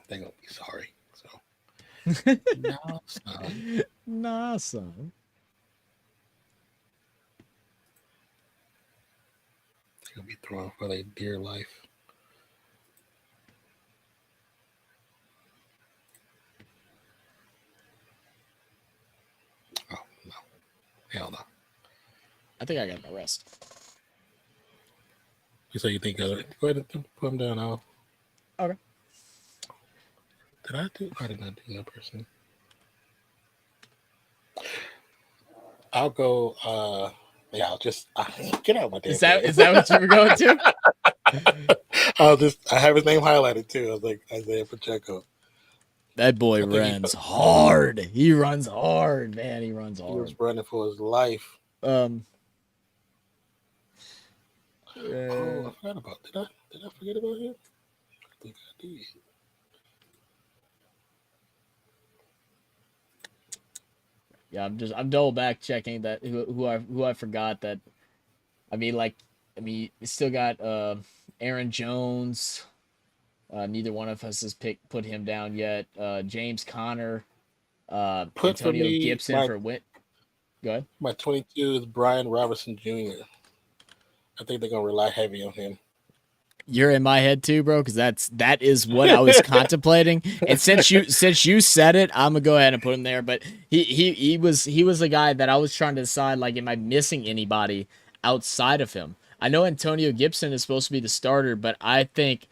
they're going to be sorry. So, nah, son. Nah, son. They'll be throwing for their dear life. Oh, no. Hell no. I think I got my rest. So you think, go ahead and put him down now. Okay. I did not do that person. I'll go, I'll just get out of my damn Is that what you were going to? I have his name highlighted too. I was like Isaiah Pacheco. That boy runs hard. He runs hard, man. He runs hard. He was running for his life. Oh, I forgot about. Did I forget about him? I think I did. Yeah, I'm double back checking that who I forgot that. I mean, you still got Aaron Jones. Neither one of us has put him down yet. James Conner, Antonio Gibson for Wit. Go ahead. My 22 is Brian Robinson Jr. I think they're gonna rely heavy on him. You're in my head too, bro, because that is what I was contemplating. And since you said it, I'm gonna go ahead and put him there. But he was the guy that I was trying to decide, like, am I missing anybody outside of him? I know Antonio Gibson is supposed to be the starter, but I think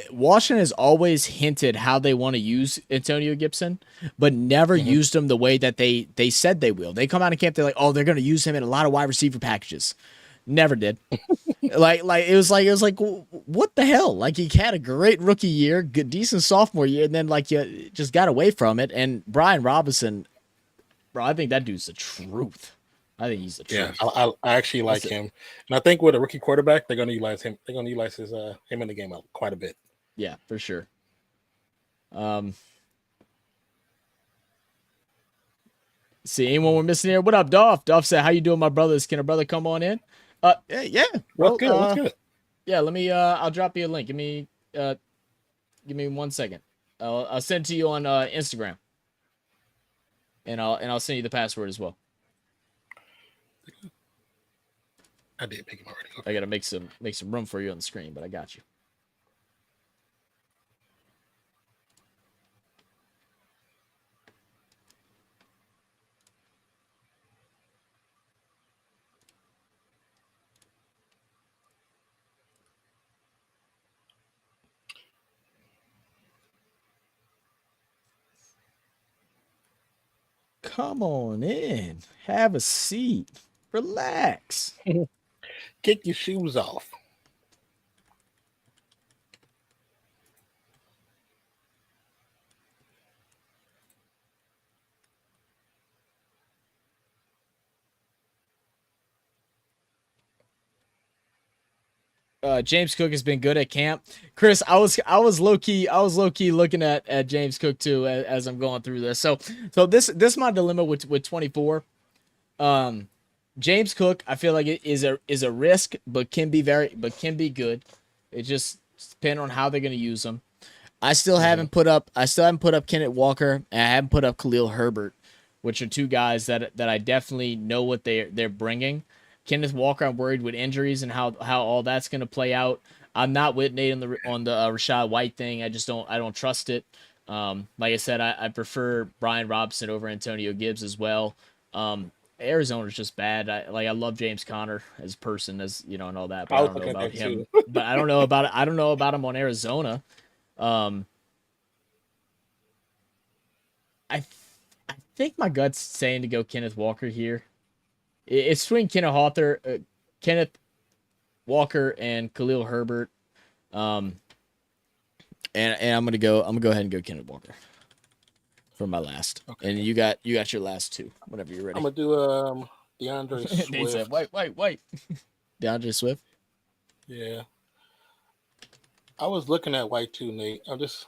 Washington has always hinted how they want to use Antonio Gibson, but never used him the way that they said they will. They come out in camp, they're like, oh, they're going to use him in a lot of wide receiver packages. Never did. like it was like what the hell? Like, he had a great rookie year, good decent sophomore year, and then you just got away from it. And Brian Robinson, bro, I think that dude's the truth. I think he's the truth. Yeah, I actually like him, and I think with a rookie quarterback, they're going to utilize him. They're going to utilize him in the game quite a bit. Yeah, for sure. See anyone we're missing here? What up, Dolph? Dolph said, "How you doing, my brothers? Can a brother come on in?" Yeah, What's bro. good? What's good? Yeah. Let me. I'll drop you a link. Give me 1 second. I'll send it to you on Instagram, and I'll send you the password as well. I did pick him already. Okay. I gotta make some room for you on the screen, but I got you. Come on in. Have a seat. Relax. Kick your shoes off. James Cook has been good at camp. Chris, I was low key looking at James Cook too as I'm going through this. So this is my dilemma with 24. James Cook, I feel like it is a risk, but can be good. It just depends on how they're gonna use him. I still haven't put up Kenneth Walker, and I haven't put up Khalil Herbert, which are two guys that I definitely know what they're bringing. Kenneth Walker, I'm worried with injuries and how all that's going to play out. I'm not with Nate on the Rashad White thing. I don't trust it. Like I said, I prefer Brian Robinson over Antonio Gibbs as well. Arizona's just bad. I love James Conner as a person, as you know, and all that, but I don't know about him. But I don't know about him on Arizona. I think my gut's saying to go Kenneth Walker here. It's between Kenneth Walker and Khalil Herbert. And I'm gonna go ahead and go Kenneth Walker for my last. Okay. And you got your last two. Whenever you're ready. I'm gonna do DeAndre Swift. They said, wait. DeAndre Swift. Yeah. I was looking at White too, Nate. I'm just.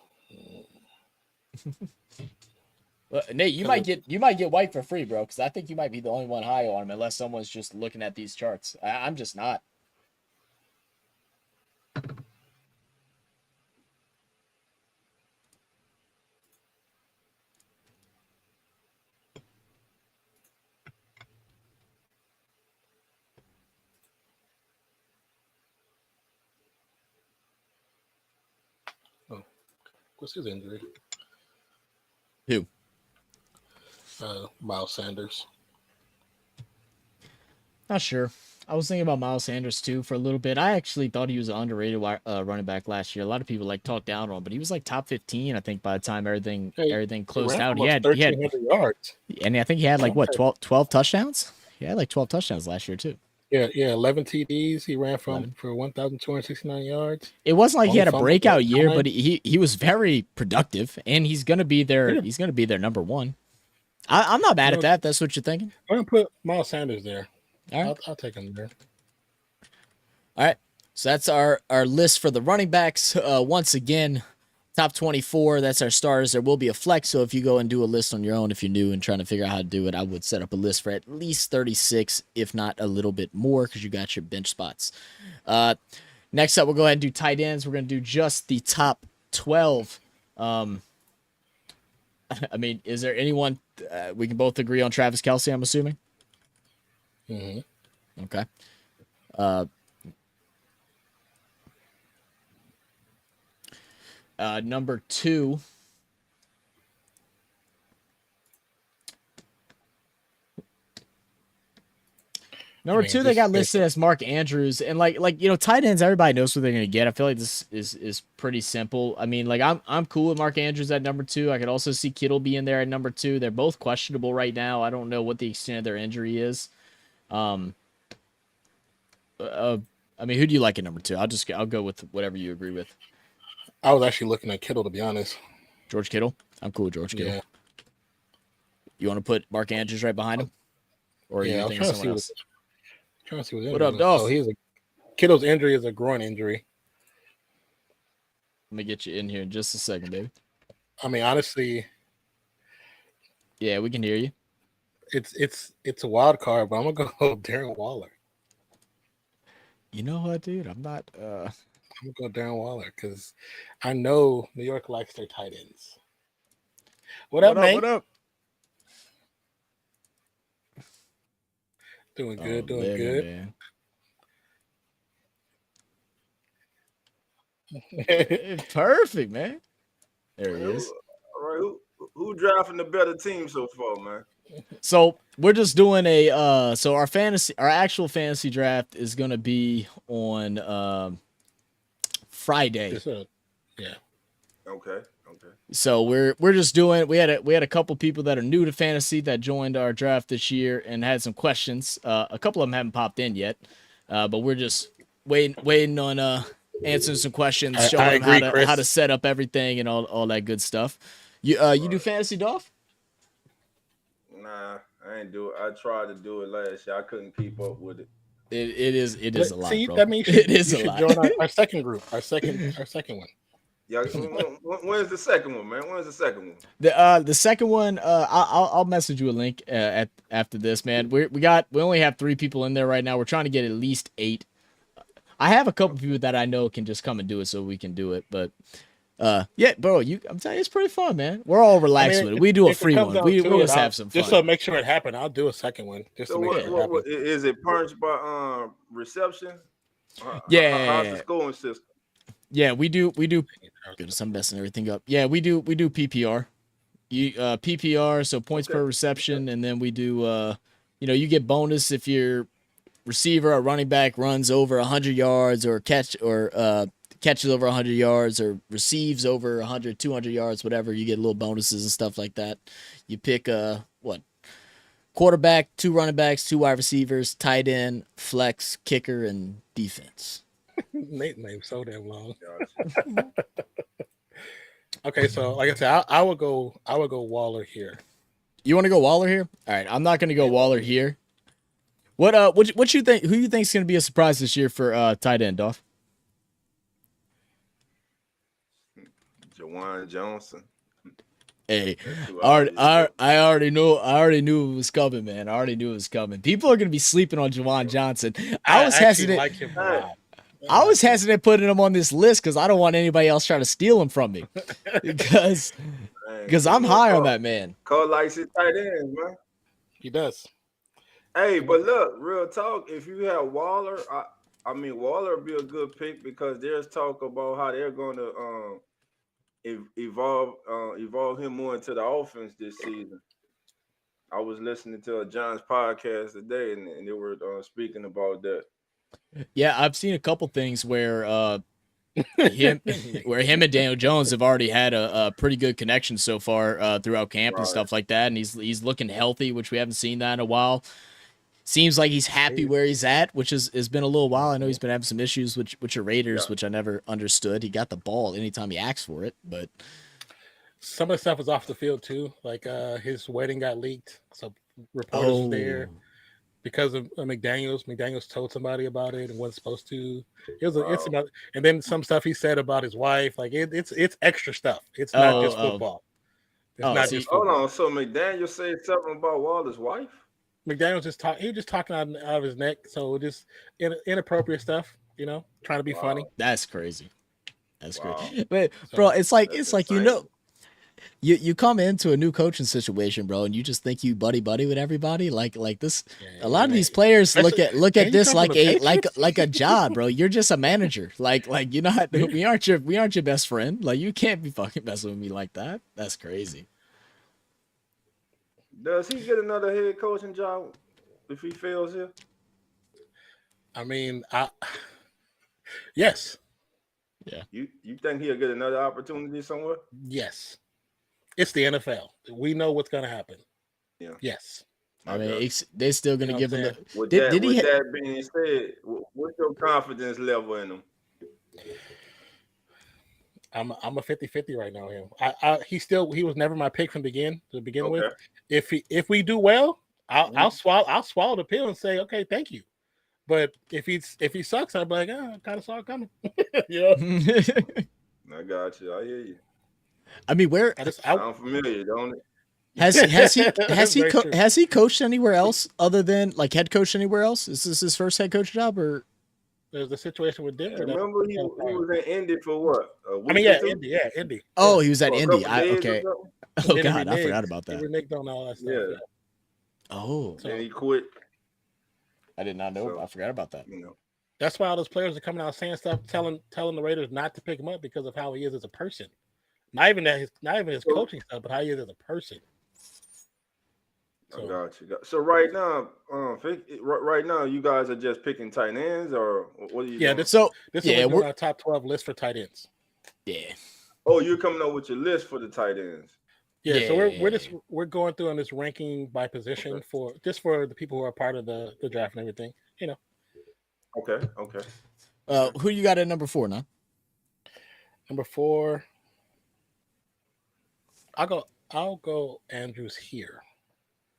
Well, Nate, you might get White for free, bro, because I think you might be the only one high on him, unless someone's just looking at these charts. I'm just not. Oh, what's his injury? Who? Miles Sanders. Not sure. I was thinking about Miles Sanders too for a little bit. I actually thought he was an underrated running back last year. A lot of people talked down on him, but he was top 15, I think, by the time everything closed out. He had 1,300 yards, and I think he had 12 touchdowns. He had 12 touchdowns last year too. Yeah, 11 TDs. He ran for 1,269 yards. It wasn't like he had a breakout year, but he was very productive, and he's gonna be their number one. I'm not mad at that. That's what you're thinking. I'm gonna put Miles Sanders there. All right. I'll take him there. All right. So that's our list for the running backs. Once again, top 24. That's our starters. There will be a flex. So if you go and do a list on your own, if you're new and trying to figure out how to do it, I would set up a list for at least 36, if not a little bit more, because you got your bench spots. Next up, we'll go ahead and do tight ends. We're going to do just the top 12. I mean, is there anyone we can both agree on Travis Kelce, I'm assuming? Mm-hmm. Okay. Number 2. Number 2, they got listed as Mark Andrews, and tight ends. Everybody knows what they're gonna get. I feel like this is pretty simple. I mean, I'm cool with Mark Andrews at number 2. I could also see Kittle being there at number 2. They're both questionable right now. I don't know what the extent of their injury is. I mean, who do you like at number 2? I'll go with whatever you agree with. I was actually looking at Kittle, to be honest. George Kittle? I'm cool with George Kittle. Yeah. You want to put Mark Andrews right behind him? Or yeah, you think someone else? Trying to see what up, Dolph? Oh, Kittle's injury is a groin injury. Let me get you in here in just a second, baby. I mean, honestly. Yeah, we can hear you. it's a wild card, but I'm gonna go Darren Waller. You know what, dude? I'm not. I'm gonna go Darren Waller because I know New York likes their tight ends. What up, Nate? What up? Doing good, doing good. Man. Perfect, man. There he is. All right, who drafting the better team so far, man? So we're just doing a so our actual fantasy draft is gonna be on Friday. Yeah. Okay. So we're just doing. We had a couple people that are new to fantasy that joined our draft this year and had some questions. A couple of them haven't popped in yet, but we're just waiting on answering some questions, showing them how to set up everything and all that good stuff. You do fantasy, Dolph? Nah, I ain't do it. I tried to do it last year. I couldn't keep up with it. It is a lot, bro. That means it is a lot. Join our second group, our second one. Yeah, when's the second one, man? When's the second one? The second one, I'll message you a link after this, man. We only have 3 people in there right now. We're trying to get at least 8. I have a couple people that I know can just come and do it, so we can do it. But yeah, bro, I'm telling you, it's pretty fun, man. We're all relaxed with it. We do a free one. We just have some fun. Just to make sure it happened, I'll do a second one. Just to make sure it happens. Is it punch by reception? Yeah. How's the scoring system? Yeah, we do. Goodness, I'm messing everything up. Yeah, we do PPR. PPR, so points per reception, and then we do. You get bonus if your receiver or running back runs over 100 yards or catches over 100 yards or receives over 100, 200 yards, whatever. You get little bonuses and stuff like that. You pick quarterback, 2 running backs, 2 wide receivers, tight end, flex, kicker, and defense. Nate name so damn long. Okay, so like I said, I would go Waller here. You want to go Waller here? All right, I'm not going to go Waller here. What you think? Who you think is going to be a surprise this year for tight end, Dolph? Jawan Johnson. Hey, I already knew it was coming, man. I already knew it was coming. People are going to be sleeping on Jawan Johnson. I was hesitant. Like him a lot. I was hesitant putting him on this list because I don't want anybody else trying to steal him from me. Because I'm high on that man. Cole likes his tight ends, man. He does. Hey, but look, real talk. If you have Waller, I mean Waller would be a good pick because there's talk about how they're going to evolve him more into the offense this season. I was listening to John's podcast today, and they were speaking about that. Yeah, I've seen a couple things where him and Daniel Jones have already had a pretty good connection so far throughout camp and stuff like that, and he's looking healthy, which we haven't seen that in a while. Seems like he's happy where he's at, which has been a little while. I know he's been having some issues with your Raiders, which I never understood. He got the ball anytime he asked for it, but some of the stuff was off the field too. Like his wedding got leaked, so reporters were there. Because of McDaniels. McDaniels told somebody about it and wasn't supposed to. It's about, and then some stuff he said about his wife. Like it's extra stuff. It's not just football. It's not just football. Hold on. So McDaniels said something about Waller's wife? McDaniels he was just talking out of his neck. So just inappropriate stuff, trying to be funny. That's crazy. That's crazy. But bro, it's like You come into a new coaching situation, bro, and you just think you buddy with everybody. Like this, a lot of these players look at this like a job, bro. You're just a manager. Like you're not. We aren't your best friend. Like you can't be fucking messing with me like that. That's crazy. Does he get another head coaching job if he fails here? I mean, yes. Yeah. You think he'll get another opportunity somewhere? Yes. It's the NFL. We know what's going to happen. Yeah. Yes. I mean, they're still going to give him the. With that being said, what's your confidence level in him? I'm a 50-50 right now. Him. He was never my pick from to begin with. If we do well, I'll swallow the pill and say, okay, thank you. But if he sucks, I'll be like, I kind of saw it coming. Yeah. I got you. I hear you. I mean, sound familiar, don't it? Has Very true. has he coached anywhere else other than like head coach anywhere else? Is this his first head coach job or? There's a situation with Denver. Remember, he was in Indy for what? A week I mean, yeah, or two? Indy. Oh, Yeah. he was at For a Indy. couple days or Okay. something? Oh Then he God, I forgot reneged. about He that. reneged on all that stuff. Yeah. Yeah. Oh, So And he quit. I did not know. So, I forgot about that. you know. that's why all those players are coming out saying stuff, telling the Raiders not to pick him up because of how he is as a person. Not even his coaching stuff, but how he is as a person. I got you. So right now, right now, you guys are just picking tight ends, or what are you doing? This is yeah, we're our top 12 list for tight ends. Yeah. Oh, you're coming up with your list for the tight ends. Yeah, so we're going through on this ranking by position for the people who are part of the draft and everything. You know. Okay. Who you got at number 4 now? Number 4. I'll go Andrews here.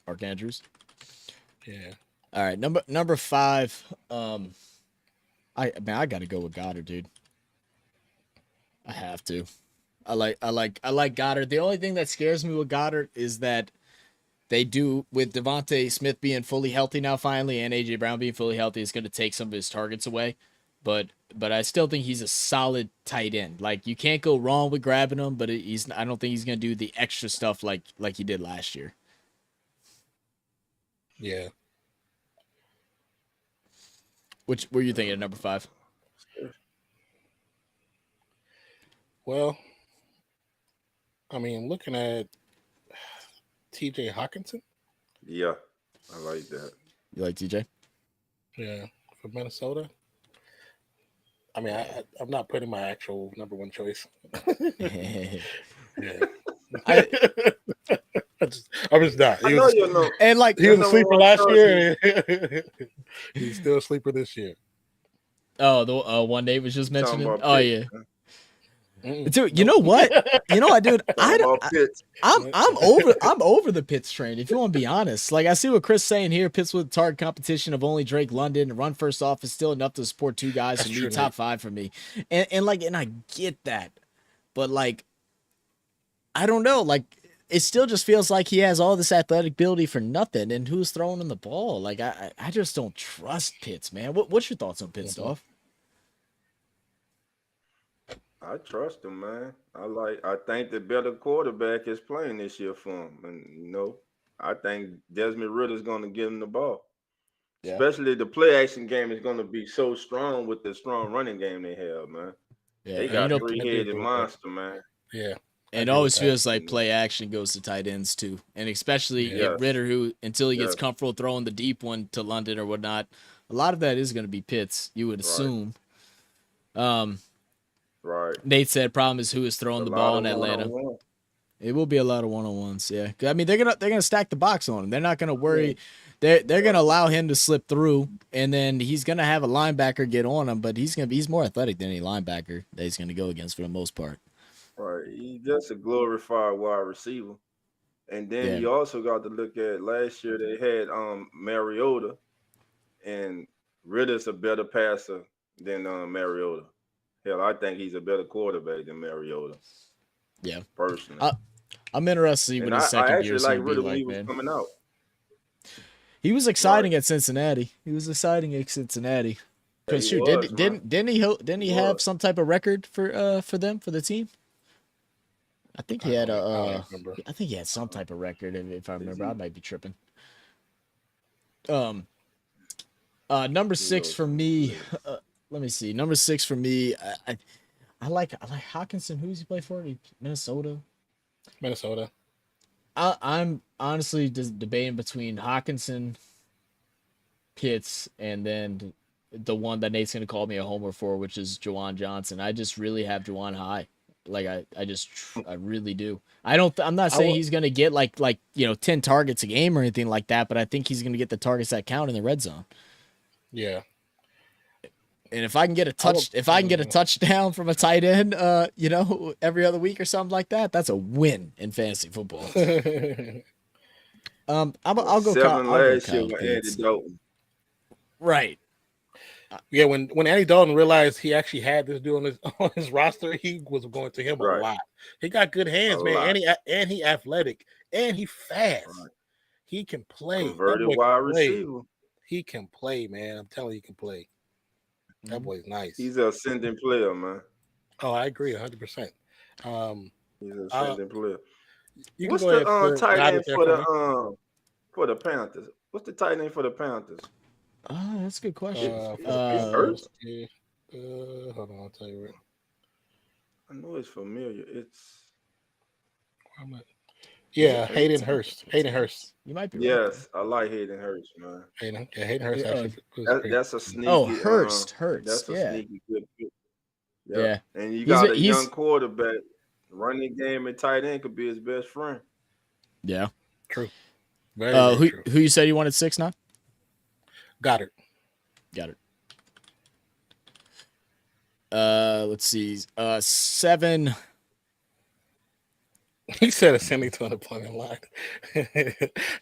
Mark Andrews. Yeah. All right, number 5. I gotta go with Goddard, dude. I have to. I like Goddard. The only thing that scares me with Goddard is that they do, with Devontae Smith being fully healthy now finally, and AJ Brown being fully healthy, it's going to take some of his targets away. But I still think he's a solid tight end. Like, you can't go wrong with grabbing him, but I don't think he's going to do the extra stuff like he did last year. Yeah. Which were you thinking at number 5? Well, I mean, looking at TJ Hawkinson. Yeah, I like that. You like TJ? Yeah, for Minnesota. I mean, I'm not putting my actual number 1 choice. Yeah. I'm just not. I know you know. And like, he was a sleeper last year. He's still a sleeper this year. Oh, the one Nate was just mentioning. Oh Pitts. yeah. Dude, you know what? Dude, I'm over the Pitts train. If you want to be honest, like, I see what Chris saying here. Pitts with target competition of only Drake London and run first off is still enough to support 2 guys That's who true, need top Nate. 5 for me. And I get that, but like, I don't know. Like, it still just feels like he has all this athletic ability for nothing. And who's throwing him the ball? Like, I just don't trust Pitts, man. What's your thoughts on Pitts, Dolph? I trust him, man. I think the better quarterback is playing this year for him. And I think Desmond Ritter's gonna give him the ball. Yeah. Especially the play action game is gonna be so strong with the strong running game they have, man. Yeah, they got 3-headed monster, man. Yeah. And it always feels like play action goes to tight ends too. And especially Ritter, who until he gets comfortable throwing the deep one to London or whatnot, a lot of that is gonna be Pitts, you would assume. Right. Nate said, "Problem is who is throwing the ball in Atlanta." One-on-one. It will be a lot of one-on-ones. Yeah, I mean they're gonna stack the box on him. They're not gonna worry. They're gonna allow him to slip through, and then he's gonna have a linebacker get on him. But he's more athletic than any linebacker that he's gonna go against for the most part. Right. He's just a glorified wide receiver. And then you also got to look at last year they had Mariota, and Ritter's a better passer than Mariota. Hell, I think he's a better quarterback than Mariota. Yeah, personally. I'm interested to see what his second year is going to be like, when he was coming out. He was exciting at Cincinnati. Because shoot, didn't he have some type of record for the team? I think he had I think he had some type of record, if I remember. I might be tripping. Number 6 for me. Let me see. Number 6 for me. I like Hawkinson. Who does he play for? Minnesota. I'm honestly just debating between Hawkinson, Pitts, and then the one that Nate's gonna call me a homer for, which is Juwan Johnson. I just really have Juwan high. Like I really do. I'm not saying he's gonna get like 10 targets a game or anything like that, but I think he's gonna get the targets that count in the red zone. Yeah. And if I can get a touchdown from a tight end, every other week or something like that, that's a win in fantasy football. I'll go 7 last year Kyle with Pitts. Andy Dalton. Right. Yeah, when Andy Dalton realized he actually had this dude on his roster, he was going to him a lot. He got good hands, man, and he athletic, and he's fast. Right. He can play. Converted wide receiver. He can play, man. I'm telling you, he can play. That boy's nice. He's an ascending player, man. Oh, I agree 100%. He's an ascending player. You What's can go ahead the tight end for the Panthers? What's the tight end for the Panthers? Oh, that's a good question. It's Hurst? Hold on, I'll tell you. I know it's familiar. It's Hayden Hurst. Hayden Hurst. You might be right. Yes, I like Hayden Hurst, man. Hayden Hurst. That's a sneaky. Hurst. That's a sneaky good pick. Yeah. And you got a young quarterback. Running game and tight end could be his best friend. Yeah. True. Very true. Who you said you wanted 6 now? Got it. Let's see. 7. He said ascending to unemployment line.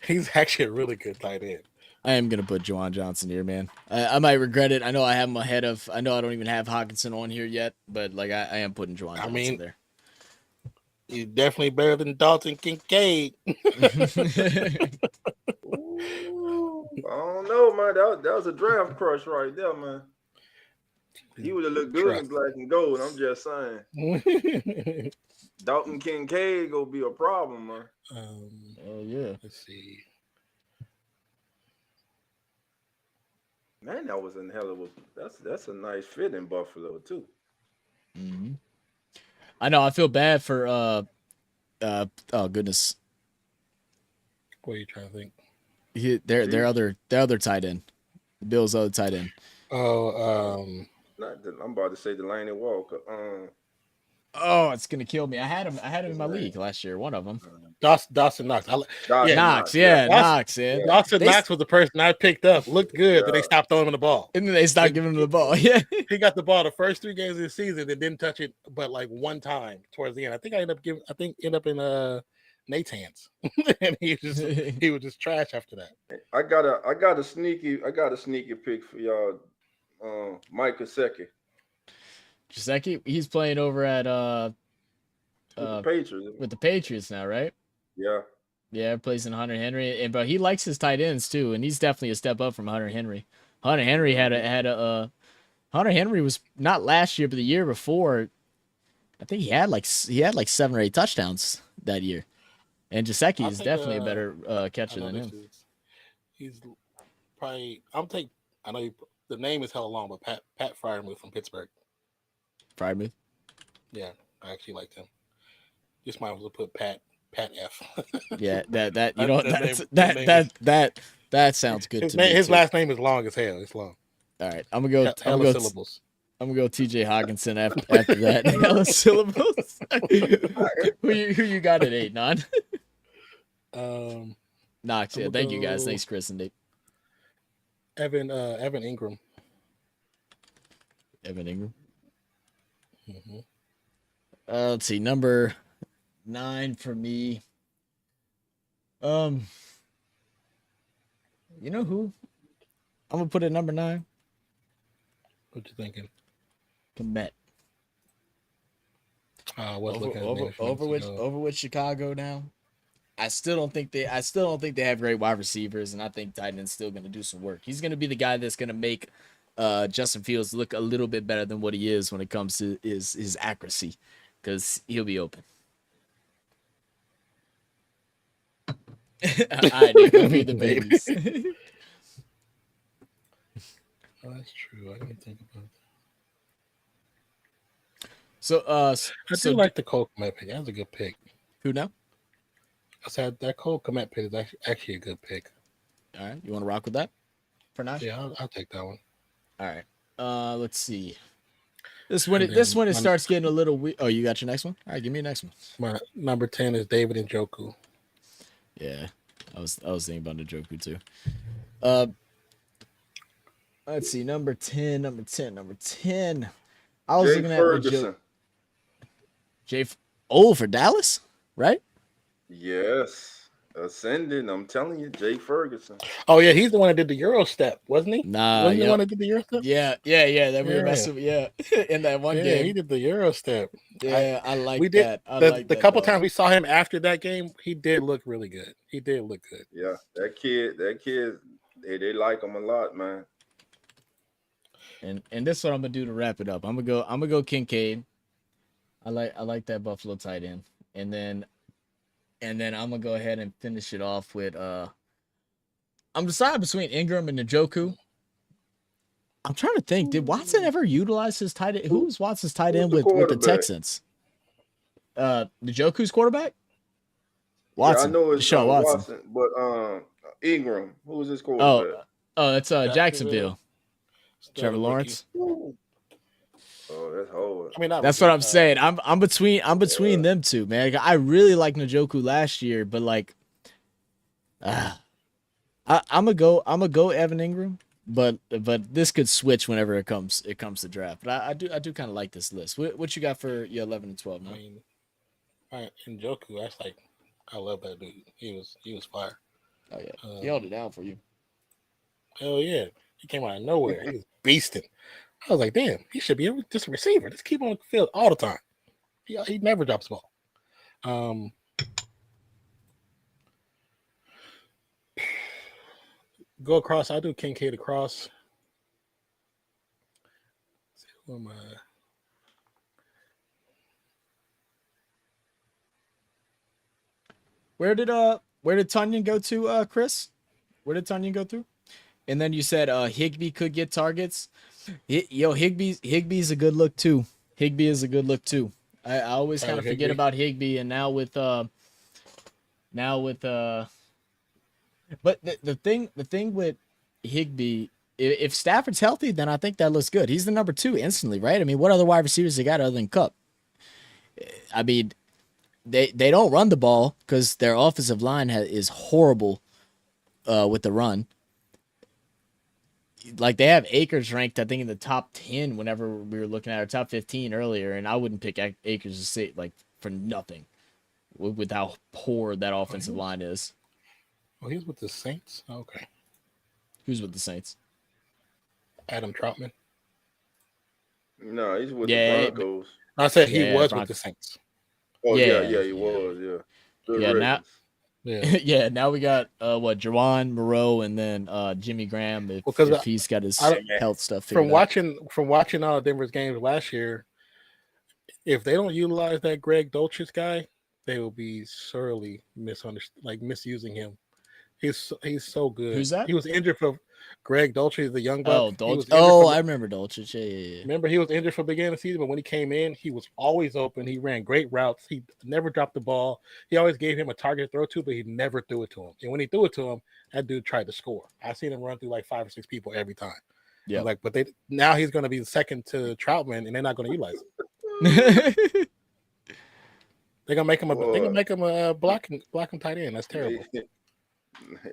He's actually a really good tight end. I am gonna put Juwan Johnson here, man. I might regret it. I know I have him ahead of. I know I don't even have Hawkinson on here yet, but like I am putting Juwan Johnson there. He's definitely better than Dalton Kincaid. I don't know, man. That was a draft crush right there, man. He would have looked good in black and gold. I'm just saying. Dalton Kincaid gonna be a problem, man. Oh yeah. Let's see. Man, that was a hell of a. That's a nice fit in Buffalo too. Mm-hmm. I know. I feel bad for. Oh goodness. What are you trying to think? Their other tight end. The Bills' other tight end. Oh, I'm about to say Delaney Walker. Oh, it's gonna kill me. I had him in my league last year. One of them. Dawson Knox. Knox. Yeah, Knox. Yeah. Dawson Knox was the person I picked up. Looked good, but they stopped throwing him the ball. And then they stopped giving him the ball. Yeah. He got the ball the first 3 games of the season and didn't touch it, but like one time towards the end. I think ended up in Nate's hands, and he was just trash after that. I got a sneaky pick for y'all. Mike Gesicki. Gesicki, he's playing over at with the Patriots. With the Patriots now, right? Yeah. Yeah, replacing Hunter Henry, but he likes his tight ends too, and he's definitely a step up from Hunter Henry. Hunter Henry Hunter Henry was not last year, but the year before. I think he had like 7 or 8 touchdowns that year, and Gesicki is definitely a better catcher than him. He's probably. I know the name is hella long, but Pat Freiermuth from Pittsburgh. Freiermuth? Yeah, I actually liked him. Just might as well put Pat F. Yeah, that sounds good to me. His last name is long as hell. It's long. All right, I'm gonna go syllables. I'm gonna go T.J. Hawkinson after that. Hella syllables. Who you got at 8, 9? Knox. Yeah, thank you guys. Thanks, Chris and Dave. Evan Ingram. Evan Ingram. Mm-hmm. Let's see, number 9 for me. You know who? I'm gonna put it number 9. What you thinking? Komet. Over with Chicago now. I still don't think they have great wide receivers, and I think tight end's still gonna do some work. He's gonna be the guy that's gonna make Justin Fields look a little bit better than what he is when it comes to his accuracy, because he'll be open. I do be the babies. Oh, that's true. I didn't think about that. So, I do like the Cole Kmet pick. That's a good pick. Who now? I said that Cole Kmet pick is actually a good pick. All right, you want to rock with that for now? Yeah, I'll take that one. All right. Let's see. This one it starts getting a little weird. Oh, you got your next one? All right, give me your next one. My number 10 is David Njoku. Yeah, I was thinking about Njoku too. Let's see, number 10. I was Jay looking Ferguson. at for Dallas, right? Yes. ascending. I'm telling you, Jake Ferguson. Oh yeah, he's the one that did the Euro step, wasn't he? Nah, Wasn't he the one that did the Euro step? Yeah. That we were messing with, in that one Yeah, game. he did the Euro step. Yeah, I like we did, that. I the, like the that, couple dog. times we saw him after that game, he did look really good. He did look good. Yeah, that kid, they like him a lot, man. And this is what I'm gonna do to wrap it up. I'm gonna go Kincaid. I like that Buffalo tight end. And then I'm gonna go ahead and finish it off with I'm deciding between Ingram and Njoku. I'm trying to think. Did Watson ever utilize his tight end? Who was Watson's tight end with the Texans? Njoku's quarterback? Watson. Yeah, I know it's Deshaun Watson, but Ingram, who was his quarterback? Oh, it's Jacksonville. Trevor Lawrence. Oh, that's hard. I mean, that's what I'm saying. I'm between them two, man. I really like Njoku last year, but like, I'm gonna go Evan Ingram, but this could switch whenever it comes to draft. But I do kind of like this list. What you got for your 11 and 12? Man? I mean, Njoku, that's like, I love that dude. He was fire. Oh yeah, he held it down for you. Hell yeah, he came out of nowhere. He was beasting. I was like, damn, he should be just a receiver. Just keep him on the field all the time. He never drops the ball. Go across. I do Kincaid across. Let's see, who am I? Where did Tunyon go to, Chris? Where did Tunyon go through? And then you said Higbee could get targets. Higbee's a good look too. Higbee is a good look too. I always kind of forget about Higbee, and now with but the thing with Higbee, if Stafford's healthy, then I think that looks good. He's the number 2 instantly, right? I mean, what other wide receivers they got other than Kupp? I mean, they don't run the ball because their offensive line is horrible with the run. Like, they have Akers ranked, I think, in the top 10 whenever we were looking at our top 15 earlier, and I wouldn't pick Akers to say, like, for nothing with how poor that offensive line is. Oh, he's with the Saints? Okay. Who's with the Saints? Adam Troutman. No, he's with the Broncos. I said he was with the Saints. Oh, yeah, he was, yeah. Good now... Yeah, now we got Jawan Moreau and then Jimmy Graham if he's got his health stuff figured out. From watching all of Denver's games last year, if they don't utilize that Greg Dulcich guy, they will be sorely misusing him. He's so good. Who's that? He was injured for Greg Dulcich, the young buck. I remember Dulcich. Yeah. Remember, he was injured for the beginning of the season, but when he came in, he was always open. He ran great routes. He never dropped the ball. He always gave him a target to throw to, but he never threw it to him. And when he threw it to him, that dude tried to score. I've seen him run through like 5 or 6 people every time. Yeah, but now he's going to be the second to Troutman, and they're not going to utilize him. They're gonna make him a blocking tight end. That's terrible.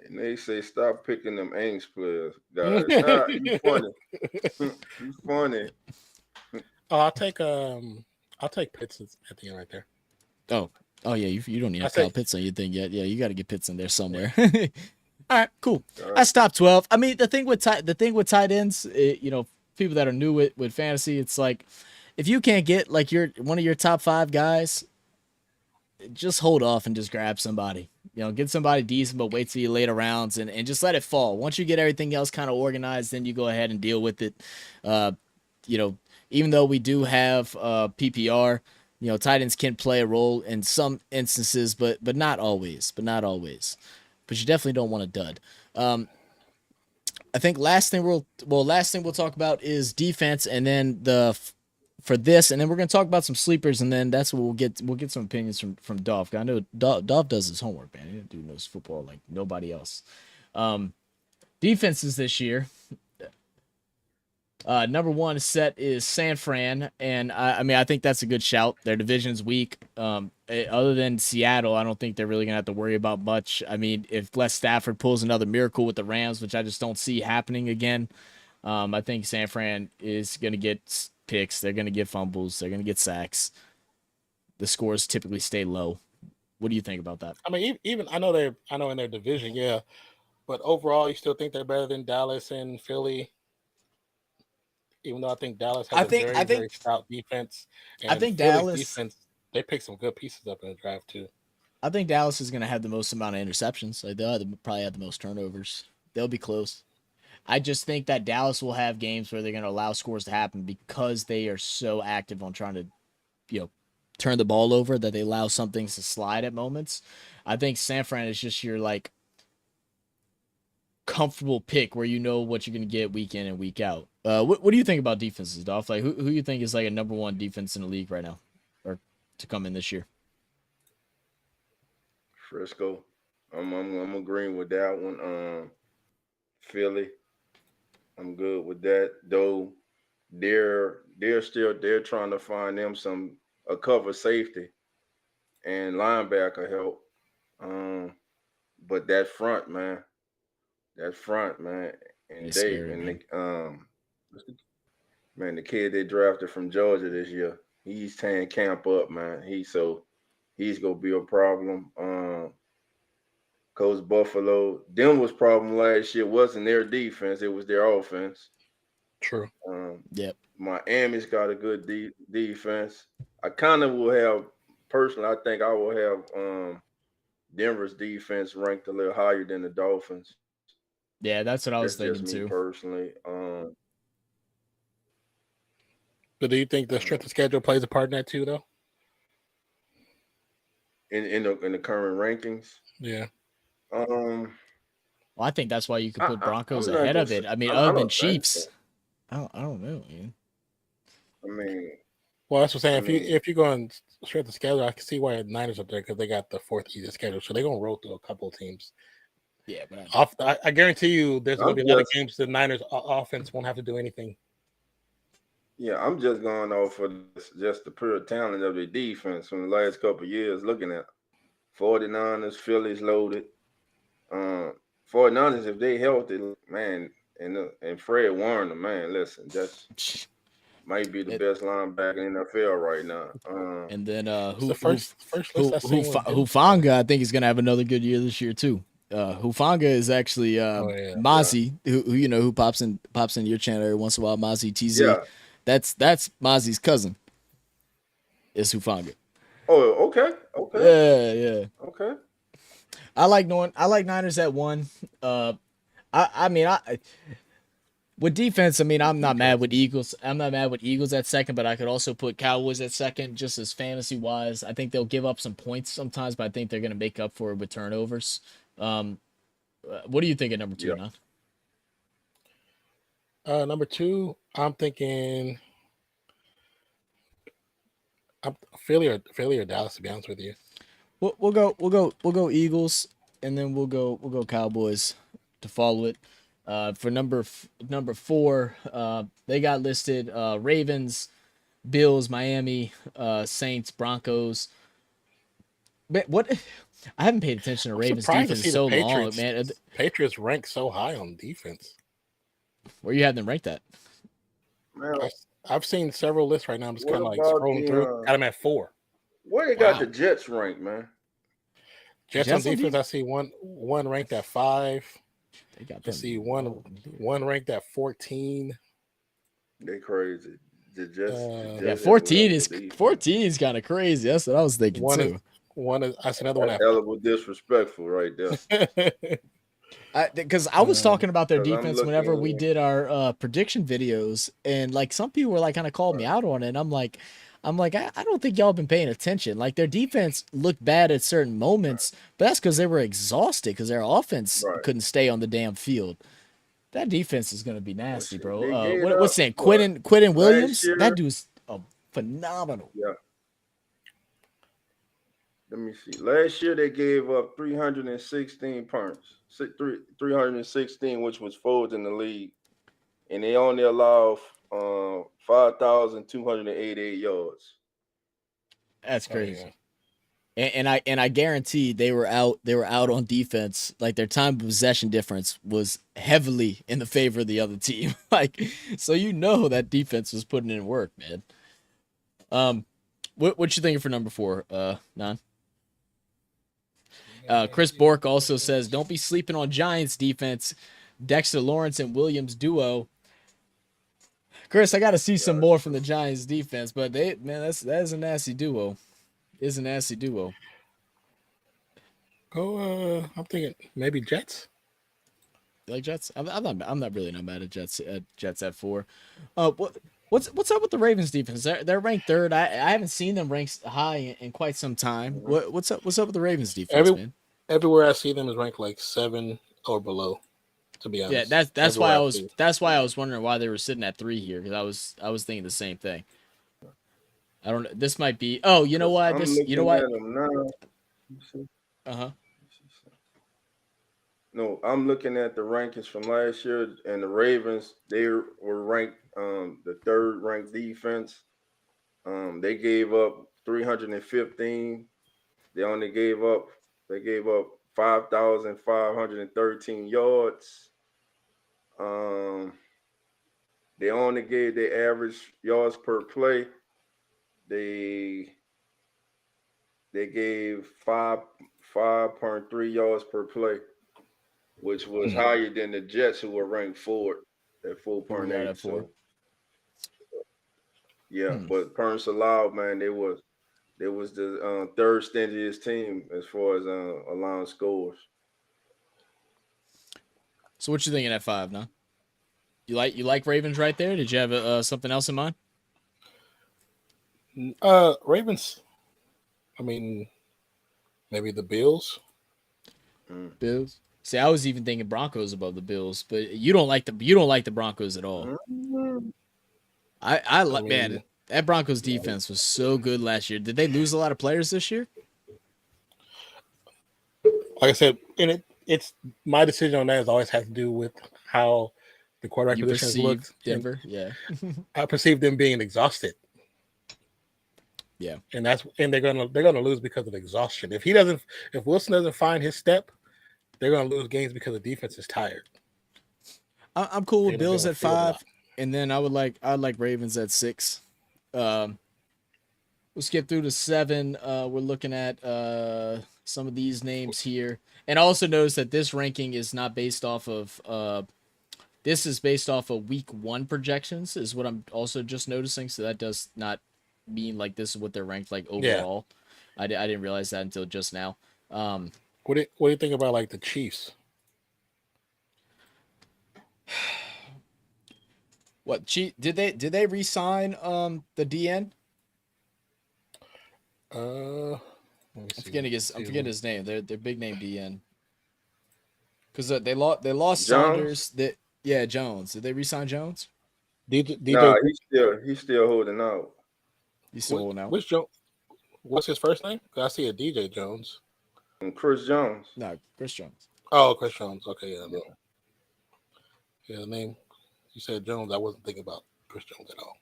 They say stop picking them Aints players, guys. You funny. You funny. Oh, I'll take Pitts at the end right there. Oh yeah. You don't need to call Pitts on your thing yet. Yeah, you got to get Pitts in there somewhere. All right, cool. That's top 12. I mean, the thing with tight ends, people that are new with fantasy, it's like if you can't get like one of your top 5 guys, just hold off and just grab somebody. Get somebody decent, but wait till you later rounds and just let it fall. Once you get everything else kind of organized, then you go ahead and deal with it. Even though we do have PPR, tight ends can play a role in some instances, but not always. But you definitely don't want a dud. I think last thing we'll talk about is defense, and then for this, and then we're gonna talk about some sleepers, and then that's what we'll get some opinions from Dolph. I know Dolph does his homework, man. He dude knows football like nobody else. Defenses this year. Number 1 set is San Fran, and I think that's a good shout. Their division's weak. Other than Seattle, I don't think they're really gonna have to worry about much. I mean, if Les Stafford pulls another miracle with the Rams, which I just don't see happening again, I think San Fran is gonna get picks. They're gonna get fumbles. They're gonna get sacks. The scores typically stay low. What do you think about that? I mean, even I know in their division, yeah, but overall, you still think they're better than Dallas and Philly. Even though I think Dallas has very stout defense, and I think Philly's Dallas defense, they picked some good pieces up in the draft too. I think Dallas is going to have the most amount of interceptions. Like they'll probably have the most turnovers. They'll be close. I just think that Dallas will have games where they're going to allow scores to happen because they are so active on trying to, turn the ball over that they allow some things to slide at moments. I think San Fran is just your like comfortable pick where you know what you're going to get week in and week out. What do you think about defenses, Dolph? Like who you think is like a number one defense in the league right now, or to come in this year? Frisco. I'm agreeing with that one. Philly. I'm good with that. Though they're trying to find them a cover safety and linebacker help. But that front, man, and It's scary, and man. the kid they drafted from Georgia this year, he's tearing camp up, man. He's gonna be a problem. Coach Buffalo, them was problem last year wasn't their defense, it was their offense. True. Yep. Miami's got a good defense. I kind of will have personally. I think I will have Denver's defense ranked a little higher than the Dolphins. Yeah, that's what I was That's thinking just me too. personally. But do you think the strength of schedule plays a part in that too, though? In the current rankings, yeah. Well, I think that's why you could put Broncos ahead of it. I mean, other than Chiefs, I don't know, man. I mean, well, that's what I'm saying. If you go on strength of schedule, I can see why the Niners up there because they got the fourth easiest schedule, so they're gonna roll through a couple of teams. Yeah, but I guarantee you, there's gonna be a lot of games the Niners offense won't have to do anything. Yeah, I'm just going off for just the pure talent of the defense from the last couple of years. Looking at 49ers, Phillies loaded. 49ers, if they healthy, man, and Fred Warner, man, listen, that's might be the best linebacker in the NFL right now. And then Hufanga, I think is gonna have another good year this year too. Hufanga is actually Mozzie, who pops in your channel every once in a while. Mozzie TZ, yeah. That's Mozzie's cousin. Is Hufanga. Oh, okay. Yeah. Okay. I like Niners at 1. With defense, I'm not mad with Eagles. I'm not mad with Eagles at second, but I could also put Cowboys at second, just as fantasy wise. I think they'll give up some points sometimes, but I think they're going to make up for it with turnovers. What do you think at number 2, Nan? Number 2, I'm thinking Philly or Dallas. To be honest with you, we'll go Eagles, and then we'll go Cowboys to follow it. For number 4, they got listed Ravens, Bills, Miami, Saints, Broncos. But what? I haven't paid attention to Ravens defense so long, man. Patriots rank so high on defense. Where you have them ranked at? I've seen several lists right now. I'm just kind of like scrolling through. Got them at 4. Where they got the Jets ranked, man? Jets on defense, I see one ranked at 5. I see one ranked at 14. They crazy. The Jets, 14 is kind of crazy. That's what I was thinking too. I see another one at hell of a disrespectful right there. Because I was talking about their defense whenever we did our prediction videos, and like some people were like kind of called me out on it. And I'm like, I don't think y'all been paying attention. Like their defense looked bad at certain moments, but that's because they were exhausted because their offense couldn't stay on the damn field. That defense is gonna be nasty, bro. What's that? Quentin Williams? That dude's phenomenal. Yeah. Let me see. Last year they gave up 316 punts, 316, which was fourth in the league, and they only allowed 5,288 yards. That's crazy. Oh, yeah. And I guarantee they were out on defense. Like their time of possession difference was heavily in the favor of the other team. Like, so that defense was putting in work, man. What you thinking for number 4, Nan? Chris Bork also says, don't be sleeping on Giants defense. Dexter Lawrence and Williams duo. Chris, I got to see some more from the Giants defense, but that is a nasty duo. It's a nasty duo. I'm thinking maybe Jets. You like Jets? I'm not really not mad at Jets at 4. What's up with the Ravens defense? They're ranked 3rd. I haven't seen them ranked high in quite some time. What's up with the Ravens defense, man? Everywhere I see them is ranked like 7 or below. To be honest, yeah, that's why I was wondering why they were sitting at 3 here, because I was thinking the same thing. I don't know. This might be. Oh, you know what? You know what? Uh-huh. No, I'm looking at the rankings from last year, and the Ravens, they were ranked the 3rd ranked defense. They gave up 315. They gave up 5,513 yards. They only gave their average yards per play. They gave 5.3 yards per play, which was higher than the Jets, who were ranked 4th at 4.8. So, yeah, but points allowed, man, they was the 3rd stingiest team as far as allowing scores. So what you thinking at 5 now? You like Ravens right there? Did you have something else in mind? Ravens. I mean, maybe the Bills. Bills. See, I was even thinking Broncos above the Bills, but you don't like the Broncos at all. I like, man, that Broncos defense was so good last year. Did they lose a lot of players this year? Like I said, and it's my decision on that has always had to do with how the quarterback position looked. Denver, yeah. I perceive them being exhausted. Yeah, and they're gonna lose because of exhaustion. If Wilson doesn't find his step, they're gonna lose games because the defense is tired. I'm cool with Bills at 5, and then I'd like Ravens at 6. We'll skip through to 7. We're looking at some of these names here, and also notice that this ranking is not based off of. This is based off of week 1 projections, is what I'm also just noticing. So that does not mean like this is what they're ranked like overall. Yeah. I didn't realize that until just now. What do you think about like the Chiefs? What did they re-sign the DN? I'm forgetting his name. Their big name DN. Because they lost Jones? Saunders. Jones. Did they re-sign Jones? DJ, he's still holding out. He's still holding out. Which Jones? What's his first name? I see a DJ Jones. And Chris Jones. No, Chris Jones. Oh, Chris Jones. Okay, yeah, no. Yeah, the name. You said Jones. I wasn't thinking about Chris Jones at all.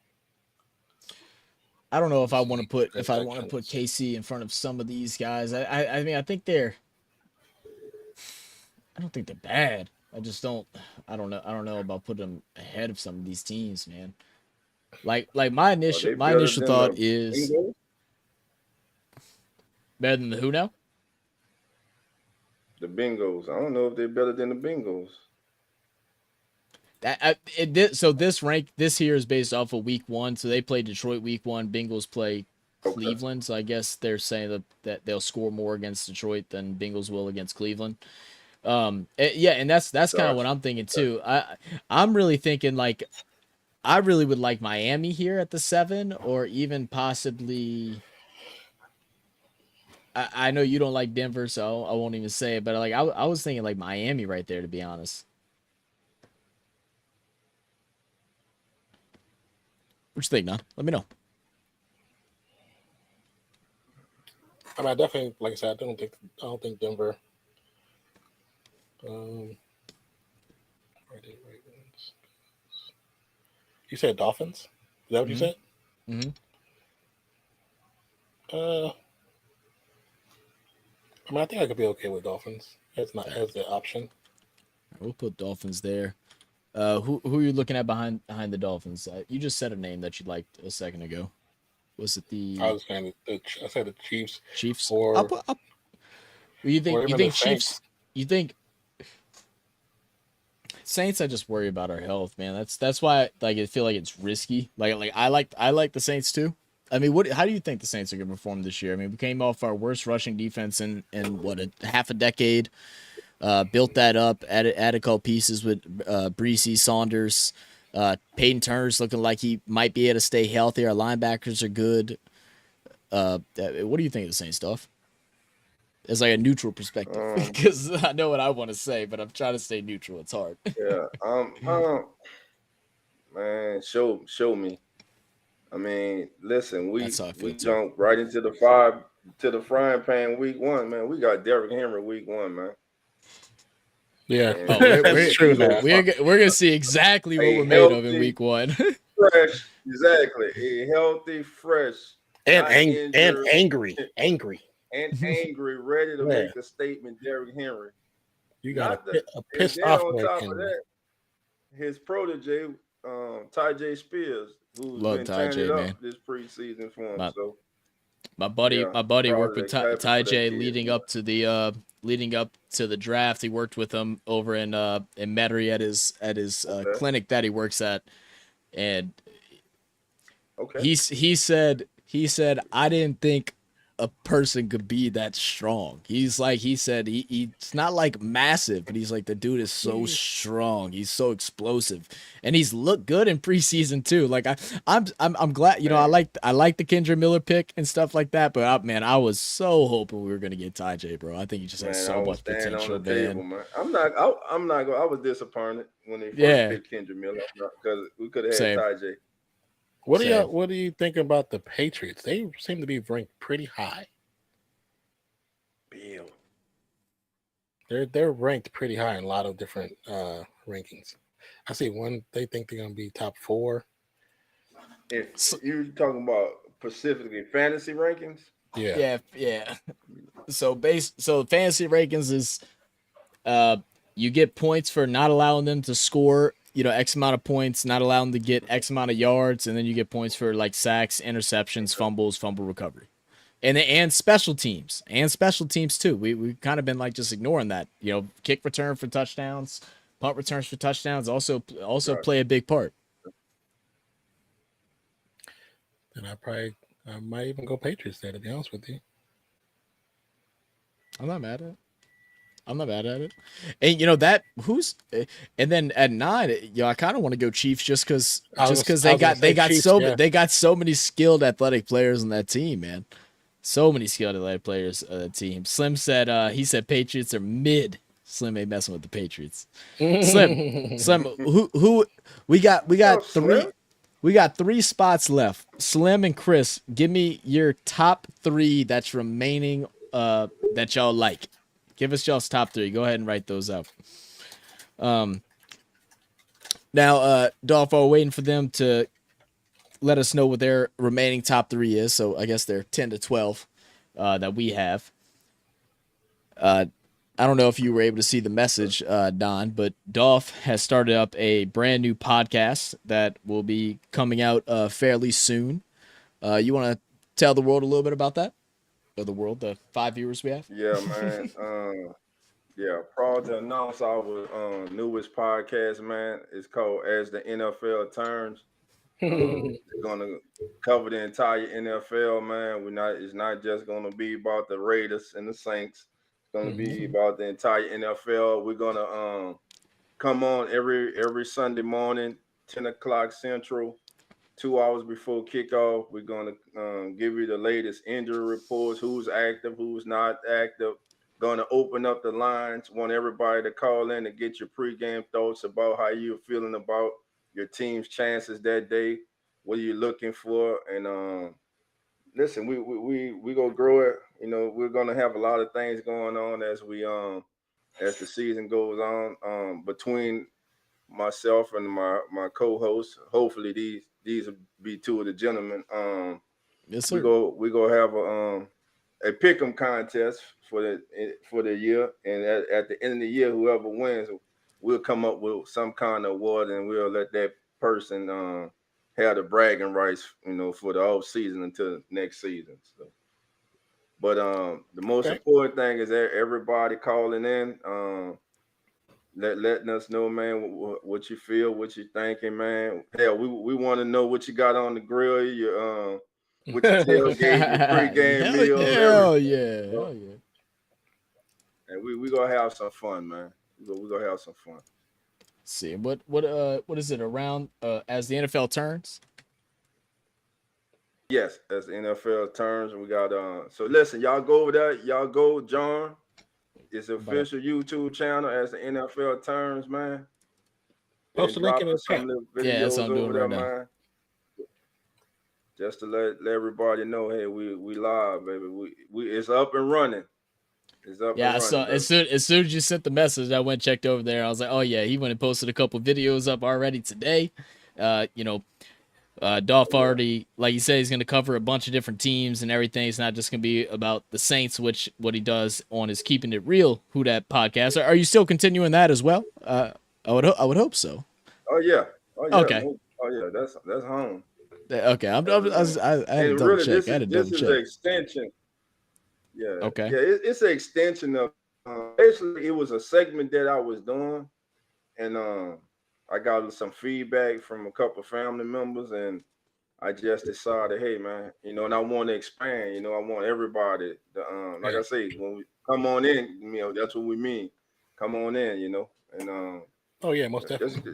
I don't know if I want to put KC in front of some of these guys. I mean, I don't think they're bad. I just don't. I don't know about putting them ahead of some of these teams, man. Like my initial thought is better than the who now? The Bengals. I don't know if they're better than the Bengals. So this here is based off of week 1. So they play Detroit week 1. Bengals play Cleveland. So I guess they're saying that they'll score more against Detroit than Bengals will against Cleveland. And that's kind of what I'm thinking too. I'm really thinking like I really would like Miami here at the 7, or even possibly. I know you don't like Denver, so I won't even say it. But like I was thinking like Miami right there, to be honest. What you think, now? Let me know. I mean, I definitely, like I said, I don't think Denver. You said Dolphins? Is that what you said? Mm-hmm. I mean, I think I could be okay with Dolphins. That's not as the option. We'll put Dolphins there. Who are you looking at behind the Dolphins? You just said a name that you liked a second ago. Was it the? I was saying I said the Chiefs. Chiefs. Or You think or you even the think Chiefs? Saints. You think Saints? I just worry about our health, man. That's why I feel like it's risky. I like the Saints too. I mean, what? How do you think the Saints are going to perform this year? I mean, we came off our worst rushing defense in what a half a decade. Built that up, added a couple pieces with Breesy, Saunders, Peyton Turner's looking like he might be able to stay healthy. Our linebackers are good. What do you think of the Saints stuff? As like a neutral perspective, because I know what I want to say, but I'm trying to stay neutral. It's hard. Yeah. Man, show me. I mean, listen, That's how I feel we too. jump right into the frying pan week 1, man. We got Derrick Henry week 1, man. Yeah, Oh, And that's true. Now, we're gonna see exactly what we're a made of in healthy, week 1. fresh, exactly, a healthy, fresh, not and injured, angry. and angry, ready to Yeah, make a statement. Derrick Henry, you got not the, a and pissed then off on Derrick top of Henry. that, his protege, Ty J. Spears, who's Love been Ty turning it J, up man. this preseason for him. My So my buddy yeah, my buddy worked with probably happy Ty for that J kid, leading up to the draft. He worked with him over in Metairie at his Okay, clinic that he works at, and okay. he said I didn't think a person could be that strong. He said he's not like massive, but he's like the dude is so strong. He's so explosive, and he's looked good in preseason too. Like I'm glad Man, I like the Kendra Miller pick and stuff like that. But man, I was so hoping we were gonna get Ty J, bro. I think he just has man, I so was much staying on potential, the table, man. man. I'm not going. I was disappointed when they first Yeah, picked Kendra Miller because we could have had same, Ty J. same. What do you think about the Patriots? They seem to be ranked pretty high. Bill. They're ranked pretty high in a lot of different rankings. I see one they think they're gonna be top 4. If So, you're talking about specifically fantasy rankings, Yeah. yeah, yeah. So fantasy rankings is you get points for not allowing them to score, X amount of points, not allowing them to get X amount of yards, and then you get points for like sacks, interceptions, fumbles, fumble recovery. And special teams. And special teams too. We've kind of been like just ignoring that. Kick return for touchdowns, punt returns for touchdowns also right? play a big part. And I might even go Patriots there, to be honest with you. I'm not mad at it. I'm not mad at it. And that who's and then at 9, I kind of want to go Chiefs just because I was gonna say Chiefs, yeah. they got so many skilled athletic players on that team, man. So many skilled athletic players on that team. Slim said he said Patriots are mid. Slim ain't messing with the Patriots. Slim, who we got Oh, Slim. we got 3 spots left. Slim and Chris, give me your top 3 that's remaining that y'all like. Give us y'all's top 3. Go ahead and write those up. Now, Dolph, we're waiting for them to let us know what their remaining top 3 is. So I guess they're 10 to 12 that we have. I don't know if you were able to see the message, Don, but Dolph has started up a brand new podcast that will be coming out fairly soon. You want to tell the world a little bit about that? Or the world, the 5 viewers we have? Yeah, man. Yeah, proud to announce our newest podcast, man. It's called As the NFL Turns. It's gonna cover the entire NFL, man. It's not just gonna be about the Raiders and the Saints. It's gonna be about the entire NFL. We're gonna come on every Sunday morning, 10 o'clock Central, 2 hours before kickoff. We're gonna give you the latest injury reports, who's active, who's not active. Gonna open up the lines. Want everybody to call in and get your pregame thoughts about how you're feeling about your team's chances that day. What are you looking for? And listen, we gonna grow it. We're gonna have a lot of things going on as the season goes on. Between myself and my co-hosts. Hopefully these will be 2 of the gentlemen. Yes, We sir. go have a pick'em contest for the year, and at the end of the year, whoever wins, we'll come up with some kind of award, and we'll let that person have the bragging rights, for the whole season until next season. So But the most important thing is that everybody calling in, letting us know, man, what you feel, what you thinking, man. Hell, we want to know what you got on the grill, your what you tailgate, your pregame meals, hell everything. yeah, hell yeah. And we gonna have some fun, man. We gonna have some fun. See what is it around as the NFL turns? Yes, as the NFL turns, we got so listen, y'all go over there, y'all go join. It's official YouTube channel as the NFL turns, man. Post the link in the chat. Some of the Yeah, that's what videos I'm doing over there, right now. man. Just to let everybody know, hey, we live, baby. We it's up and running. It's up and running. So as soon as you sent the message, I went and checked over there. I was like, oh yeah, he went and posted a couple videos up already today. Dolph already, like you said, he's going to cover a bunch of different teams and everything. It's not just going to be about the Saints, which what he does on his Keeping It Real Who Dat podcast. Are you still continuing that as well? I would hope so. Oh yeah. Okay. Oh yeah. That's home. Okay. I had to double check. This is an extension. Yeah. Okay. Yeah. It's an extension of. Basically, it was a segment that I was doing, and I got some feedback from a couple of family members, and I just decided, hey man, and I want to expand. I want everybody to, like I say, when we come on in, that's what we mean. Come on in, and oh yeah, most definitely.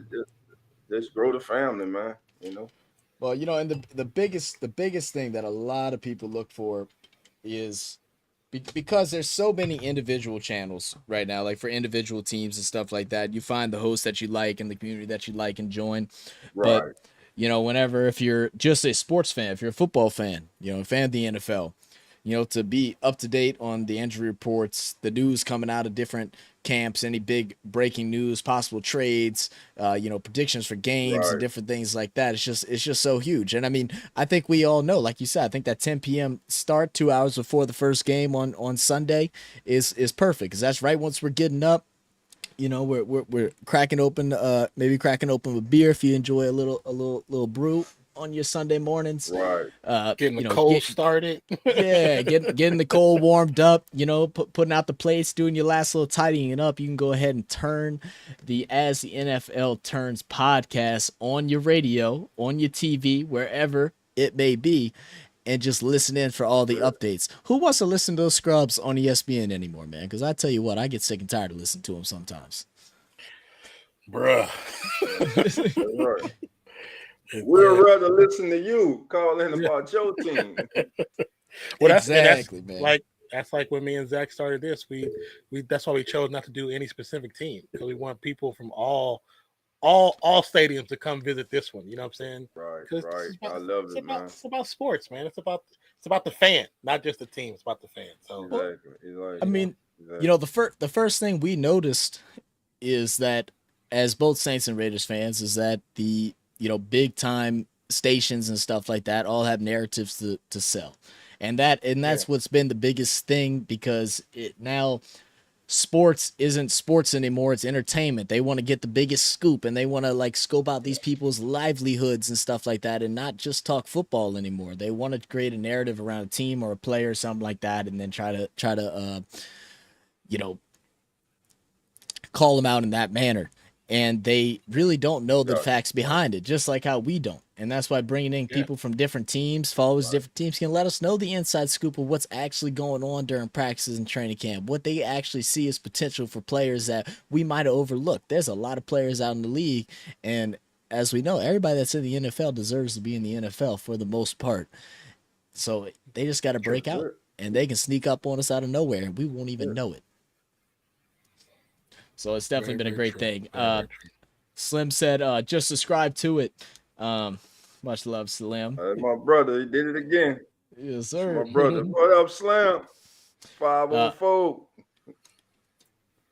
Just grow the family, man. Well, and the biggest thing that a lot of people look for is because there's so many individual channels right now, like for individual teams and stuff like that. You find the host that you like and the community that you like and join. Right. But whenever, if you're just a sports fan, if you're a football fan, a fan of the NFL, to be up to date on the injury reports, the news coming out of different camps, any big breaking news, possible trades, predictions for games and different things like that. It's just so huge. And I mean, I think we all know, like you said, I think that 10 p.m. start 2 hours before the first game on Sunday is perfect, because that's right once we're getting up. We're cracking open, maybe cracking open with beer if you enjoy a little brew on your Sunday mornings. Right. Getting the cold started. Yeah, getting the cold warmed up, putting out the plates, doing your last little tidying up. You can go ahead and turn the As the NFL Turns podcast on your radio, on your TV, wherever it may be, and just listen in for all the updates. Who wants to listen to those scrubs on ESPN anymore, man? Because I tell you what, I get sick and tired of listening to them sometimes. Bruh. We'd rather listen to you calling about your team. Well, exactly, man. That's like when me and Zach started this. We that's why we chose not to do any specific team, because we want people from all stadiums to come visit this one. You know what I'm saying? Right. I love it, man. It's about sports, man. It's about the fan, not just the team. It's about the fan. So exactly. I mean, the first thing we noticed is that, as both Saints and Raiders fans, is that the big time stations and stuff like that all have narratives to sell. And that's what's been the biggest thing, because now sports isn't sports anymore. It's entertainment. They want to get the biggest scoop, and they want to scope out these people's livelihoods and stuff like that, and not just talk football anymore. They want to create a narrative around a team or a player or something like that, and then try to call them out in that manner. And they really don't know the facts behind it, just like how we don't. And that's why bringing in people from different teams, followers different teams, can let us know the inside scoop of what's actually going on during practices and training camp, what they actually see as potential for players that we might have overlooked. There's a lot of players out in the league, and as we know, everybody that's in the NFL deserves to be in the NFL for the most part. So they just got to break out, and they can sneak up on us out of nowhere, and we won't even know it. So it's definitely been a great thing. Slim said, just subscribe to it. Much love, Slim. My brother, he did it again. Yes, sir. My brother. What up, Slim? 504.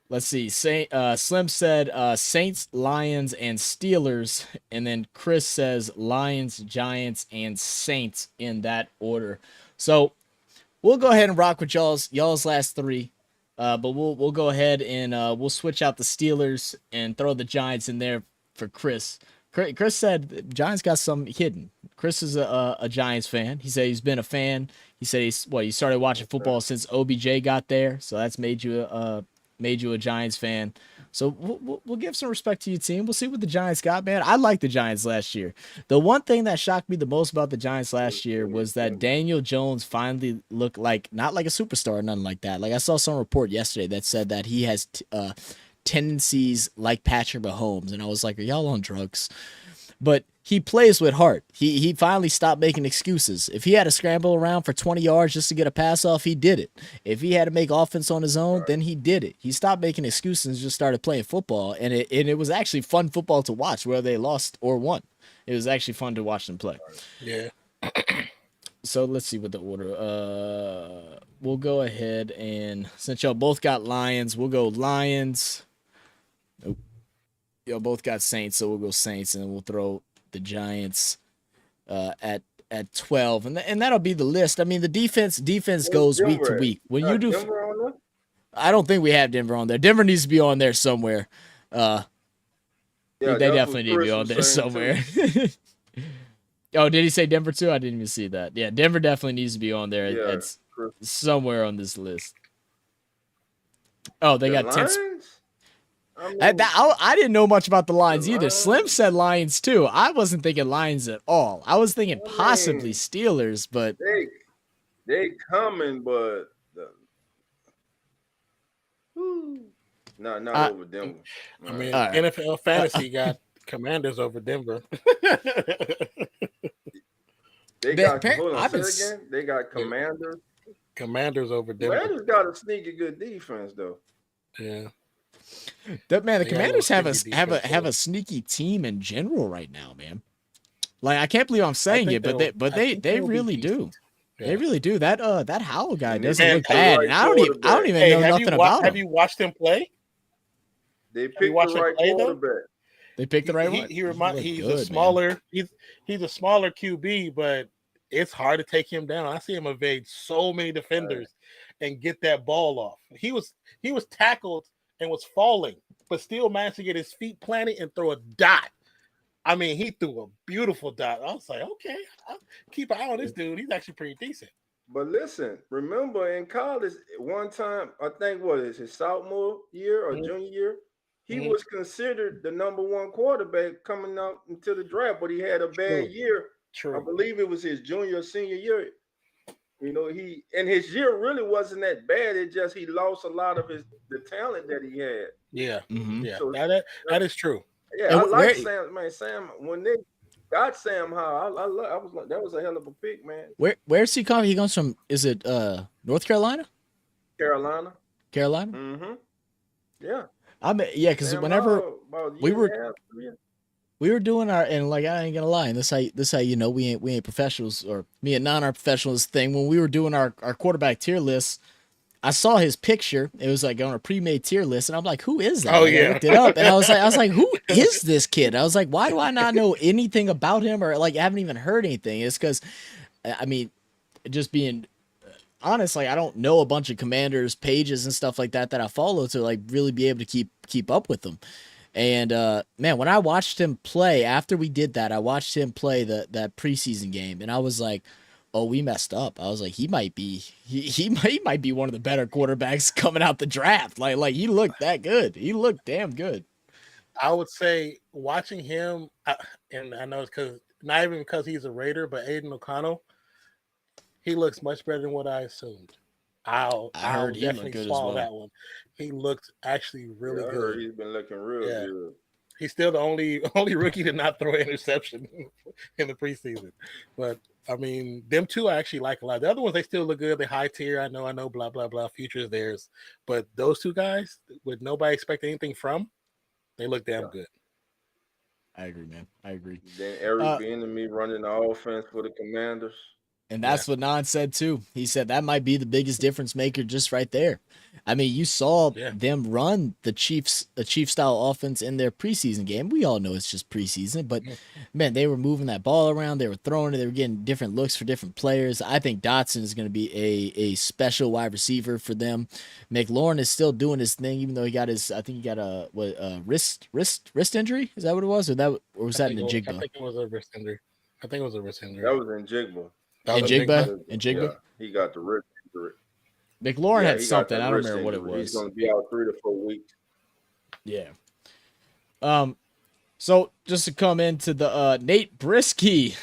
Let's see. Slim said Saints, Lions, and Steelers. And then Chris says Lions, Giants, and Saints in that order. So we'll go ahead and rock with y'all's last three. But we'll go ahead and we'll switch out the Steelers and throw the Giants in there for Chris Chris said Giants got some hidden. Chris is a Giants fan. He said he's been a fan. He said he started watching football since OBJ got there, so that's made you a Giants fan. So we'll give some respect to your team. We'll see what the Giants got, man. I liked the Giants last year. The one thing that shocked me the most about the Giants last year was that Daniel Jones finally looked like not like a superstar or nothing like that. Like I saw some report yesterday that said that he has tendencies like Patrick Mahomes, and I was like, are y'all on drugs? But he plays with heart. He finally stopped making excuses. If he had to scramble around for 20 yards just to get a pass off, he did it. If he had to make offense on his own, then he did it. He stopped making excuses and just started playing football, and it was actually fun football to watch, whether they lost or won. It was actually fun to watch them play. Yeah. So let's see what the order. We'll go ahead and since y'all both got Lions, we'll go Lions. Nope. Y'all both got Saints, so we'll go Saints, and we'll throw the Giants at 12, and that'll be the list. I mean, the defense goes Denver week to week. When you do, Denver on there? I don't think we have Denver on there. Denver needs to be on there somewhere. They definitely need to be on there somewhere. Oh, did he say Denver too? I didn't even see that. Yeah, Denver definitely needs to be on there. Yeah, It's somewhere on this list. Oh, they got Lions? 10. I didn't know much about the Lions either. Slim said Lions too. I wasn't thinking Lions at all. I was thinking possibly Steelers, but they coming, but not over Denver. I mean, NFL fantasy got Commanders over Denver. They got again. They got Commanders. Commanders over Denver. Commanders got a sneaky good defense though. Yeah. The Commanders have a sneaky team in general right now, man. Like I can't believe I'm saying it, but they really do. Yeah. They really do. That Howell guy doesn't look bad, and I don't even know nothing about him. Have you watched him play? They picked the right quarterback. They picked the right one. He's a smaller QB, but it's hard to take him down. I see him evade so many defenders and get that ball off. He was tackled and was falling, but still managed to get his feet planted and throw a dot. I mean, he threw a beautiful dot. I was like, okay, I'll keep an eye on this dude. He's actually pretty decent. But listen, remember in college, one time, I think his sophomore year or junior year, he was considered the number one quarterback coming out into the draft, but he had a bad year. True. I believe it was his junior or senior year. You know, his year really wasn't that bad. It just he lost a lot of the talent that he had. Yeah, yeah, so that is true. Yeah, I like Sam. Man, Sam, when they got Sam Howell, I was like, that was a hell of a pick, man. Where's he coming? He comes from? Is it North Carolina? Carolina. Mm-hmm. Yeah. Because whenever we were doing our, and like I ain't gonna lie, and this how you know we ain't professionals, or me and non are professionals thing. When we were doing our quarterback tier list, I saw his picture. It was like on a pre-made tier list, and I'm like, who is that? Oh, yeah. I looked it up, and I was like, who is this kid? I was like, why do I not know anything about him, or like I haven't even heard anything? It's because, I mean, just being honest, like I don't know a bunch of Commanders pages and stuff like that I follow to like really be able to keep up with them. And man, when I watched him play after we did that, I watched him play that preseason game, and I was like, oh, we messed up. I was like, he might be one of the better quarterbacks coming out the draft. Like he looked that good. He looked damn good. I would say watching him, and I know it's not even because he's a Raider, but Aiden O'Connell, he looks much better than what I assumed. I heard he definitely good swallow that one. He looked actually really good. Heard he's been looking real good. He's still the only rookie to not throw an interception in the preseason. But I mean, them two I actually like a lot. The other ones, they still look good. They high tier. I know, blah, blah, blah. Future is theirs. But those two guys, with nobody expecting anything from, they look damn good. I agree, man. I agree. Then Eric Bieniemy running the offense for the Commanders. And that's what Non said too. He said that might be the biggest difference maker just right there. I mean, you saw them run the Chiefs, a Chief style offense in their preseason game. We all know it's just preseason, but man, they were moving that ball around. They were throwing it. They were getting different looks for different players. I think Dotson is going to be a special wide receiver for them. McLaurin is still doing his thing, even though he got his, I think he got a wrist injury. Is that what it was, or was that in the Jigba? I think it was a wrist injury. I think it was a wrist injury. That was in Jigba. In Jigba? Yeah, he got the wrist injury. McLaurin had something. I don't remember what it was. He's going to be out 3 to 4 weeks. Yeah. So just to come into the Nate Brisky.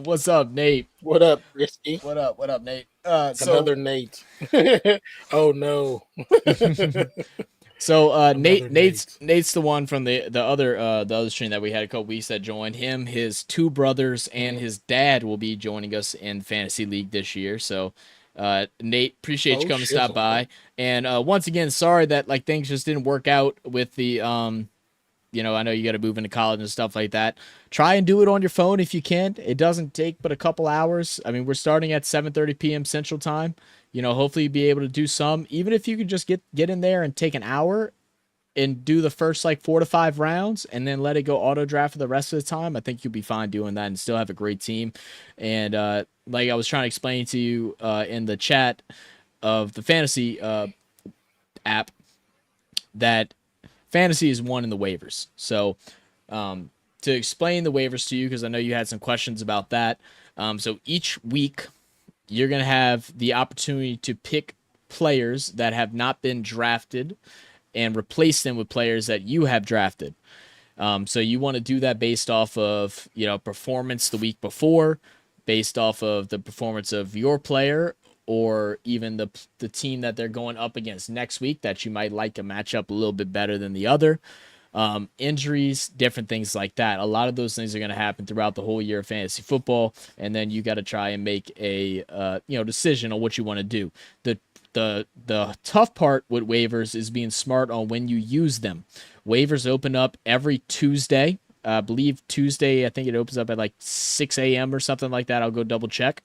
What's up, Nate? What up, Brisky? What up, Nate? Another Nate. Oh no. So Nate's the one from the other stream that we had a couple weeks that joined him. His 2 brothers and his dad will be joining us in Fantasy League this year. So Nate, appreciate you coming to stop by. And once again, sorry that like things just didn't work out with the I know you got to move into college and stuff like that. Try and do it on your phone if you can. It doesn't take but a couple hours. I mean, we're starting at 7:30 p.m. Central Time. Hopefully you'll be able to do some. Even if you could just get in there and take an hour and do the first like 4 to 5 rounds and then let it go auto draft for the rest of the time, I think you'll be fine doing that and still have a great team. And like I was trying to explain to you in the chat of the fantasy app, that fantasy is one in the waivers. So to explain the waivers to you, because I know you had some questions about that. So each week you're going to have the opportunity to pick players that have not been drafted and replace them with players that you have drafted. So you want to do that based off of, performance the week before, based off of the performance of your player, or even the team that they're going up against next week that you might like a matchup a little bit better than the other. Injuries, different things like that. A lot of those things are going to happen throughout the whole year of fantasy football, and then you got to try and make a decision on what you want to do. The tough part with waivers is being smart on when you use them. Waivers open up every Tuesday. I believe Tuesday, I think it opens up at like 6 a.m. or something like that. I'll go double check.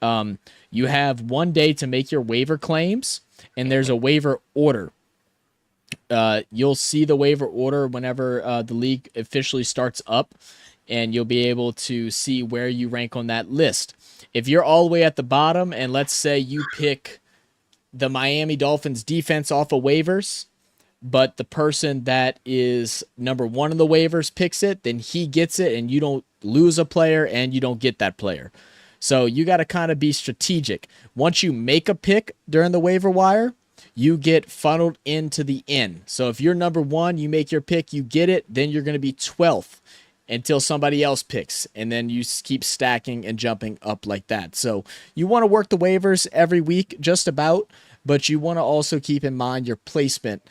You have 1 day to make your waiver claims, and there's a waiver order. You'll see the waiver order whenever the league officially starts up, and you'll be able to see where you rank on that list. If you're all the way at the bottom, and let's say you pick the Miami Dolphins defense off of waivers, but the person that is number 1 in the waivers picks it, then he gets it, and you don't lose a player, and you don't get that player. So you got to kind of be strategic. Once you make a pick during the waiver wire, you get funneled into the end. So if you're number 1, you make your pick, you get it, then you're going to be 12th until somebody else picks, and then you keep stacking and jumping up like that. So you want to work the waivers every week, just about, but you want to also keep in mind your placement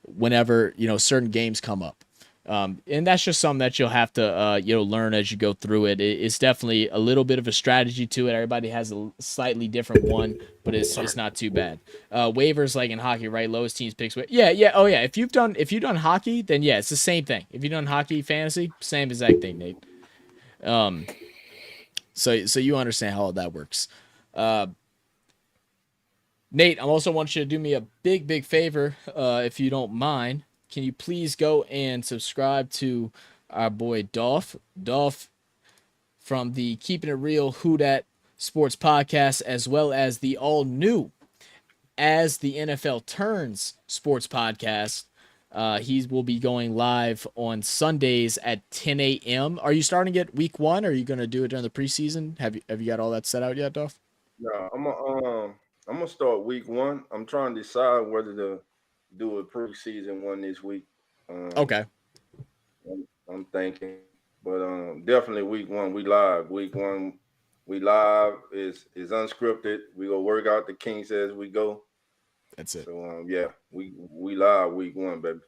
whenever certain games come up. And that's just something that you'll have to learn as you go through it. It's definitely a little bit of a strategy to it. Everybody has a slightly different one, but it's not too bad. Waivers, like in hockey, right? Lowest teams picks. Oh yeah. If you've done hockey, then yeah, it's the same thing. If you've done hockey fantasy, same exact thing, Nate. So you understand how all that works. Nate, I also want you to do me a big favor, if you don't mind. Can you please go and subscribe to our boy Dolph? Dolph from the Keeping It Real Who Dat Sports Podcast, as well as the all-new As the NFL Turns Sports Podcast. He will be going live on Sundays at 10 a.m. Are you starting it week 1, or are you going to do it during the preseason? Have you got all that set out yet, Dolph? No, I'm gonna start week 1. I'm trying to decide whether to do a preseason one this week. Okay. I'm thinking, but definitely week 1 we live. Week 1 we live is unscripted. We go work out the kinks as we go. That's it. So we live week 1, baby.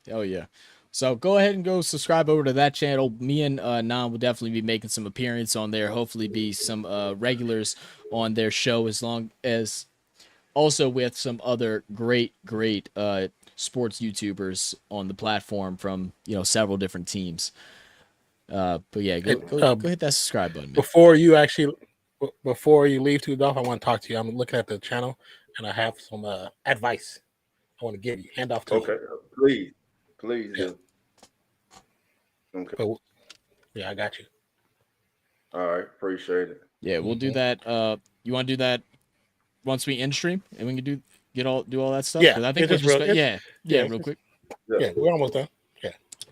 Oh yeah. So go ahead and go subscribe over to that channel. Me and Nan will definitely be making some appearance on there. Hopefully be some regulars on their show, as long as also with some other great sports YouTubers on the platform from several different teams. But yeah, go hit that subscribe button. Before you actually Before you leave to Dolph, I want to talk to you. I'm looking at the channel, and I have some advice I want to give you. Hand off to you. Okay, please Yeah. do. Okay. But, yeah, I got you. All right, appreciate it. Yeah, we'll do that. You want to do that once we end stream, and we can do all that stuff? Yeah, 'Cause I think it's we're just just real- real quick. Yeah, we're almost done.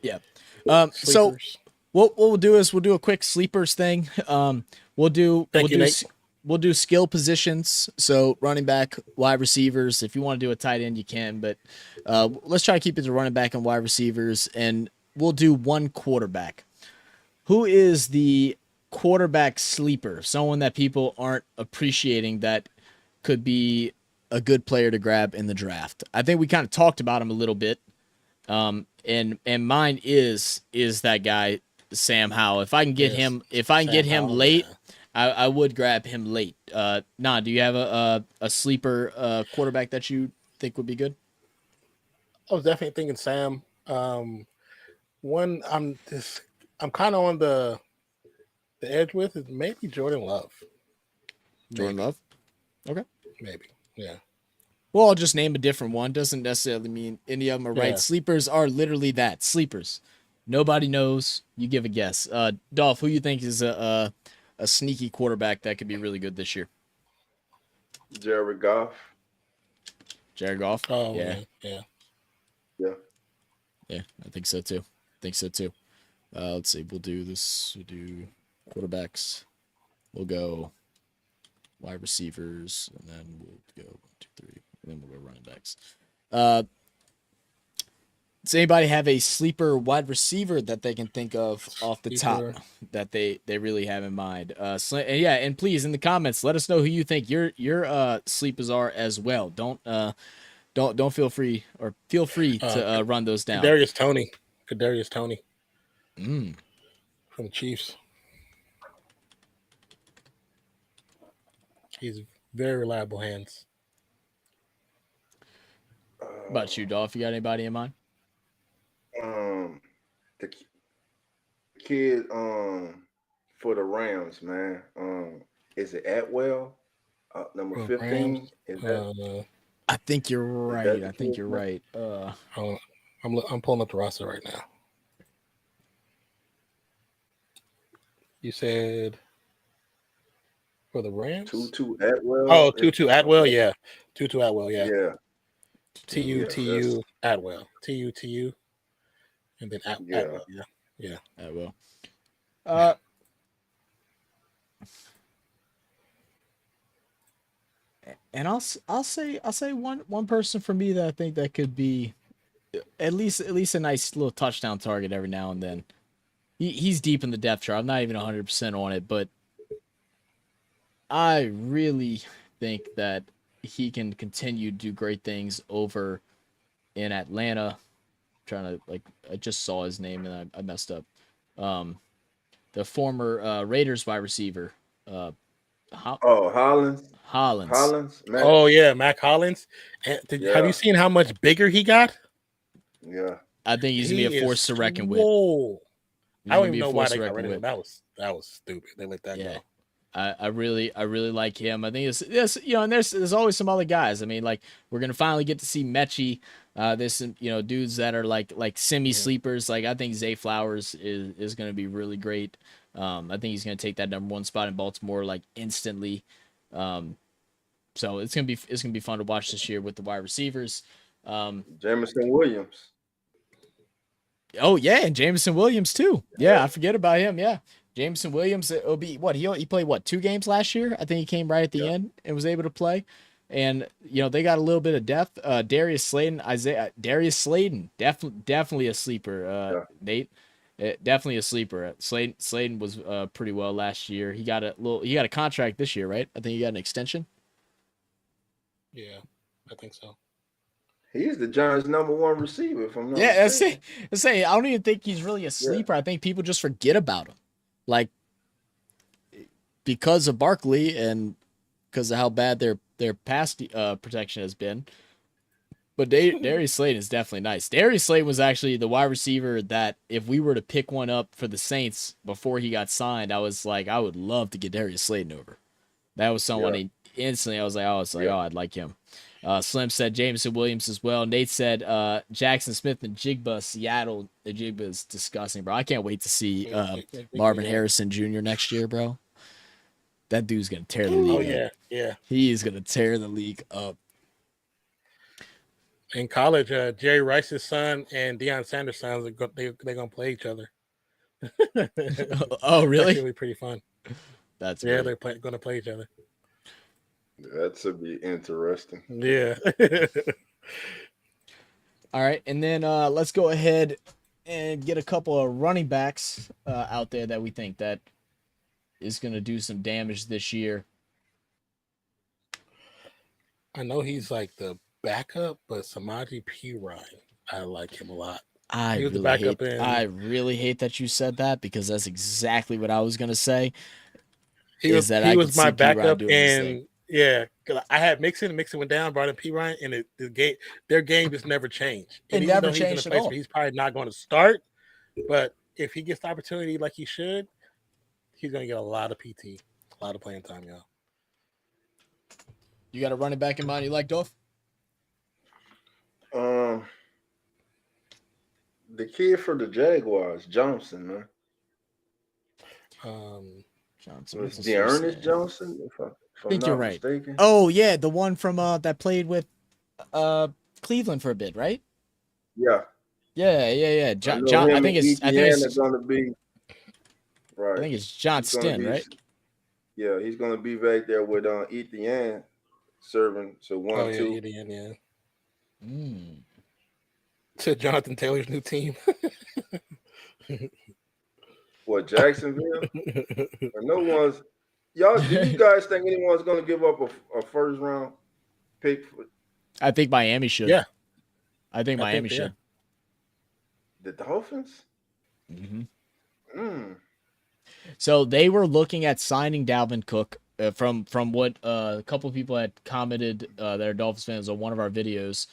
Yeah. So Sleepers. what we'll do is we'll do a quick sleepers thing. We'll do Nate. we'll do skill positions. So running back, wide receivers. If you want to do a tight end, you can, but let's try to keep it to running back and wide receivers, and we'll do one quarterback. Who is the quarterback sleeper? Someone that people aren't appreciating that could be a good player to grab in the draft. I think we kind of talked about him a little bit. And mine is that guy Sam Howell. If I can get him, late, I would grab him late. Nah, do you have a sleeper quarterback that you think would be good? I was definitely thinking Sam. One I'm kind of on the edge with is maybe Jordan Love. Jordan Love. Okay. Maybe. Yeah. Well, I'll just name a different one. Doesn't necessarily mean any of them are right. Sleepers are literally that. Sleepers. Nobody knows. You give a guess. Dolph, who you think is a sneaky quarterback that could be really good this year? Jared Goff. Jared Goff? Oh, yeah. Yeah. Yeah, I think so too. Let's see. We'll do this. We'll do quarterbacks. We'll go wide receivers, and then we'll go 1, 2, 3, and then we'll go running backs. Does anybody have a sleeper wide receiver that they can think of off the top that they really have in mind? And please in the comments let us know who you think your sleepers are as well. Don't feel free to run those down. Kadarius Toney. From the Chiefs. He's very reliable hands. What about you, Dolph? You got anybody in mind? The kid for the Rams, man. Is it Atwell? Number 15? Is that I think you're right. I'm pulling up the roster right now. You said for the Rams? Tutu Atwell. Oh, Tutu Atwell, yeah. Tutu Atwell, yeah. Yeah. Tutu Atwell. Tutu. And then Atwell, yeah. Atwell. And I'll say one person for me that I think that could be at least a nice little touchdown target every now and then. He's deep in the depth chart. I'm not even 100% on it, but I really think that he can continue to do great things over in Atlanta. I just saw his name and I messed up. The former Raiders wide receiver. Hollins. Mac. Oh yeah, Mac Hollins. Have you seen how much bigger he got? Yeah. I think he's gonna be a force to reckon with. I don't even know why they got rid of him. That was stupid. They let that go. I really like him. I think it's and there's always some other guys. I mean, like we're gonna finally get to see Mechie. There's some dudes that are like semi sleepers. Like I think Zay Flowers is gonna be really great. I think he's gonna take that number 1 spot in Baltimore like instantly. So it's gonna be fun to watch this year with the wide receivers. Jameson Williams. Oh yeah, and Jameson Williams too. Yeah, I forget about him. Yeah. Jameson Williams, it'll be what he played 2 games last year. I think he came right at the end and was able to play. And they got a little bit of depth. Darius Slayton, definitely a sleeper. Nate, definitely a sleeper. Slayton was pretty well last year. He got a contract this year, right? I think he got an extension. Yeah, I think so. He's the Giants' number 1 receiver. If I'm not mistaken. That's it. I don't even think he's really a sleeper. I think people just forget about him. Like because of Barkley and because of how bad their pass protection has been. But Darius Slayton is definitely nice. Darius Slayton was actually the wide receiver that if we were to pick one up for the Saints before he got signed, I was like, I would love to get Darius Slayton over. That was someone he instantly. I was like, oh, I'd like him. Slim said Jameson Williams as well. Nate said Jackson Smith and Jigba Seattle. The Jigba is disgusting, bro. I can't wait to see Marvin Harrison Jr. next year, bro. That dude's gonna tear the league. Oh yeah, yeah. He is gonna tear the league up. In college, Jerry Rice's son and Deion Sanders' sons they're gonna play each other. Oh, really? That's gonna be pretty fun. That's they're gonna play each other. That should be interesting. Yeah. All right, and then let's go ahead and get a couple of running backs out there that we think that is going to do some damage this year. I know he's like the backup, but Samaje Perine, I like him a lot. I really hate that you said that because that's exactly what I was going to say. He was my backup, and yeah, because I had Mixon went down, brought in Perine, and their game just never changed. It never changed at all. He's probably not going to start, but if he gets the opportunity like he should, he's going to get a lot of PT, a lot of playing time, y'all. You got a running back in mind you like, Dolph? The kid for the Jaguars, Johnson, man. Johnson. Was Dearness Johnson? If I think you're right. Mistaken. Oh yeah, the one from that played with Cleveland for a bit, right? Yeah. John, I think it's going to be right. I think it's John Sten, right? Yeah, he's going to be back there with Etienne serving. So 1-2. Etienne, yeah. To Jonathan Taylor's new team. What, Jacksonville? No one's. Y'all, do you guys think anyone's going to give up a first round pick? I think Miami should. Yeah. I think Miami should. The Dolphins? So they were looking at signing Dalvin Cook from what a couple of people had commented that are Dolphins fans on one of our videos.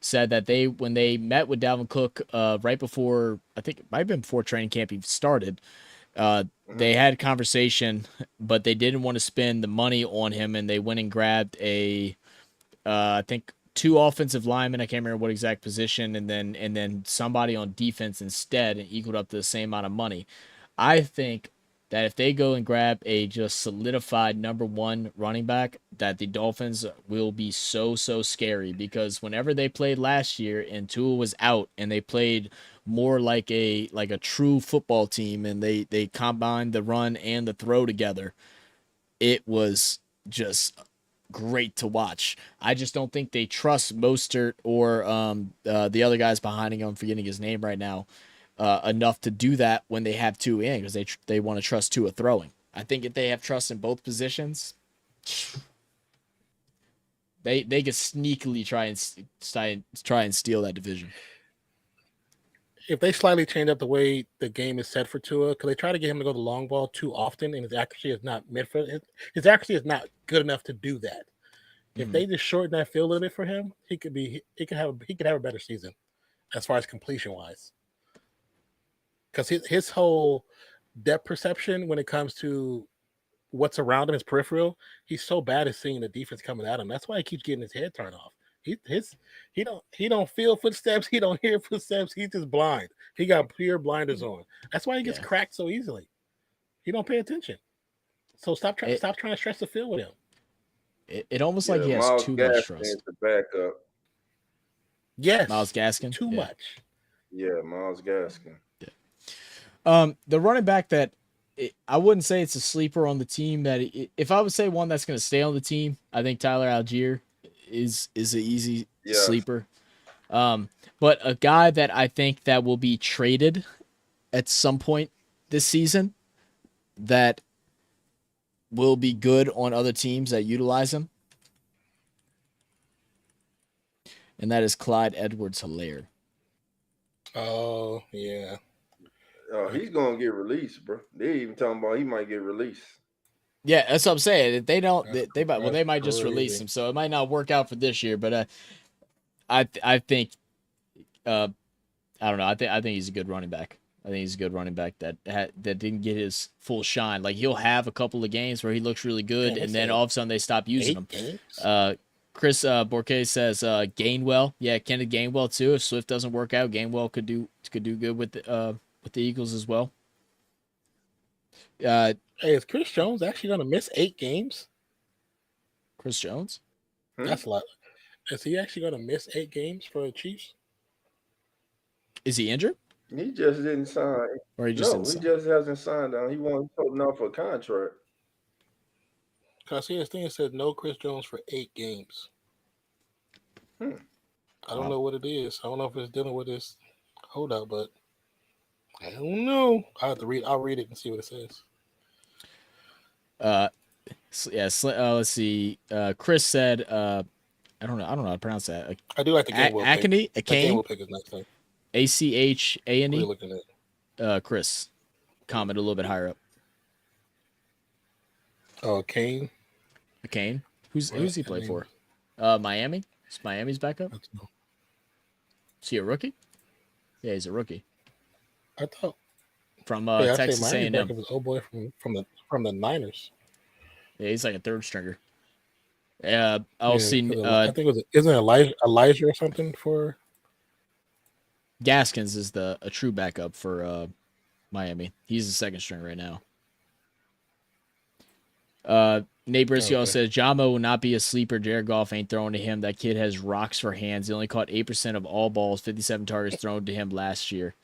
Said that when they met with Dalvin Cook right before, I think it might have been before training camp even started, they had a conversation, but they didn't want to spend the money on him, and they went and grabbed I think 2 offensive linemen. I can't remember what exact position, and then somebody on defense instead, and equaled up to the same amount of money. I think that if they go and grab a just solidified number 1 running back, that the Dolphins will be so scary, because whenever they played last year and Tua was out and they played more like a true football team and they combined the run and the throw together, it was just great to watch. I just don't think they trust Mostert or the other guys behind him. I'm forgetting his name right now. Enough to do that when they have 2 in, because they want to trust Tua throwing. I think if they have trust in both positions, they could sneakily try and steal that division. If they slightly change up the way the game is set for Tua, because they try to get him to go the long ball too often, and his accuracy is not not good enough to do that. If they just shorten that field a bit for him, he could have a better season as far as completion wise. Because his whole depth perception when it comes to what's around him, his peripheral, he's so bad at seeing the defense coming at him. That's why he keeps getting his head turned off. He don't feel footsteps. He don't hear footsteps. He's just blind. He got pure blinders on. That's why he gets cracked so easily. He don't pay attention. So stop trying to stretch the field with him. It almost like he has too much trust. The backup. Yes, Myles Gaskin. Too much. Yeah, Myles Gaskin. The running back that I wouldn't say it's a sleeper on the team. That if I would say one that's going to stay on the team, I think Tyler Algier is an easy sleeper. But a guy that I think that will be traded at some point this season that will be good on other teams that utilize him, and that is Clyde Edwards-Helaire. Oh yeah. Oh, he's gonna get released, bro. They even talking about he might get released. Yeah, that's what I'm saying. If they don't, they might just release him. So it might not work out for this year. But I think, I don't know. I think he's a good running back. I think he's a good running back that didn't get his full shine. Like he'll have a couple of games where he looks really good, and then all of a sudden they stop using him. Chris Borquet says Gainwell, yeah, Kenneth Gainwell too. If Swift doesn't work out, Gainwell could do good with the Eagles as well. Hey, is Chris Jones actually going to miss 8 games? Chris Jones? That's a lot. Is he actually going to miss 8 games for the Chiefs? Is he injured? He just didn't sign. Or he just just hasn't signed on. He wasn't holding off a contract. Because I see this thing that said no Chris Jones for 8 games. I don't know what it is. I don't know if it's dealing with this holdout, but I don't know. I have to read. I'll read it and see what it says. Let's see. Chris said, I don't know how to pronounce that. I do like the Gainwell Akane? pick. The Gainwell pick is nice thing. Achane? Looking at Chris. Comment a little bit higher up. Oh, Kane. Kane? Who's he play for? Miami? Is Miami's backup? Is he a rookie? Yeah, he's a rookie. I thought from Texas A&M. Was old boy from the Niners. Yeah, he's like a third stringer. I think isn't it Elijah or something for Gaskins is a true backup for Miami. He's the second string right now. Nate Briscoe says Jamo will not be a sleeper. Jared Goff ain't throwing to him. That kid has rocks for hands. He only caught 8% of all balls, 57 targets thrown to him last year.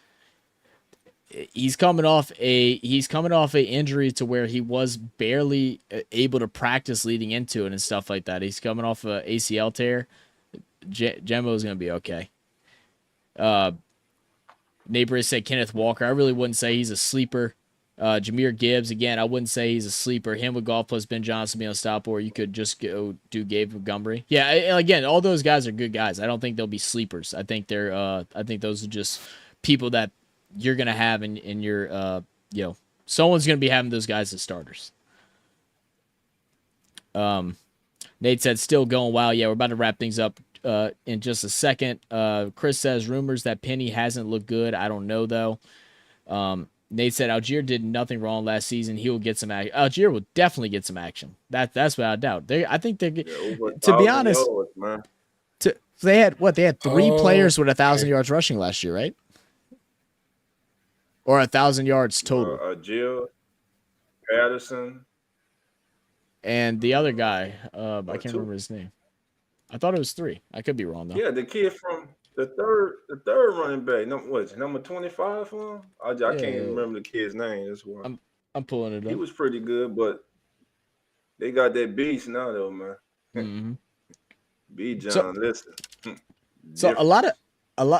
He's coming off a injury to where he was barely able to practice leading into it and stuff like that. He's coming off a ACL tear. Jamo is going to be okay. Neighbor said Kenneth Walker. I really wouldn't say he's a sleeper. Jahmyr Gibbs, again, I wouldn't say he's a sleeper. Him with Goff plus Ben Johnson be unstoppable, or you could just go do Gabe Montgomery. Yeah, again, all those guys are good guys. I don't think they'll be sleepers. I think those are just people that you're gonna have in your someone's gonna be having those guys as starters. Nate said still going well. Yeah, we're about to wrap things up in just a second. Chris says rumors that Penny hasn't looked good. I don't know though. Nate said Algier did nothing wrong last season. He will get some action. Algier will definitely get some action. That's without a doubt. I think they're to be honest. They had 3 players with 1,000 yards rushing last year, right? Or 1,000 yards total. Algier, Patterson, and the other guy. I can't remember his name. I thought it was 3. I could be wrong though. Yeah, the kid from the third running back. Number 25 for him? I can't even remember the kid's name. This one. I'm pulling it up. He was pretty good, but they got that beast now though, man. Mm-hmm. B. John, listen. So a lot.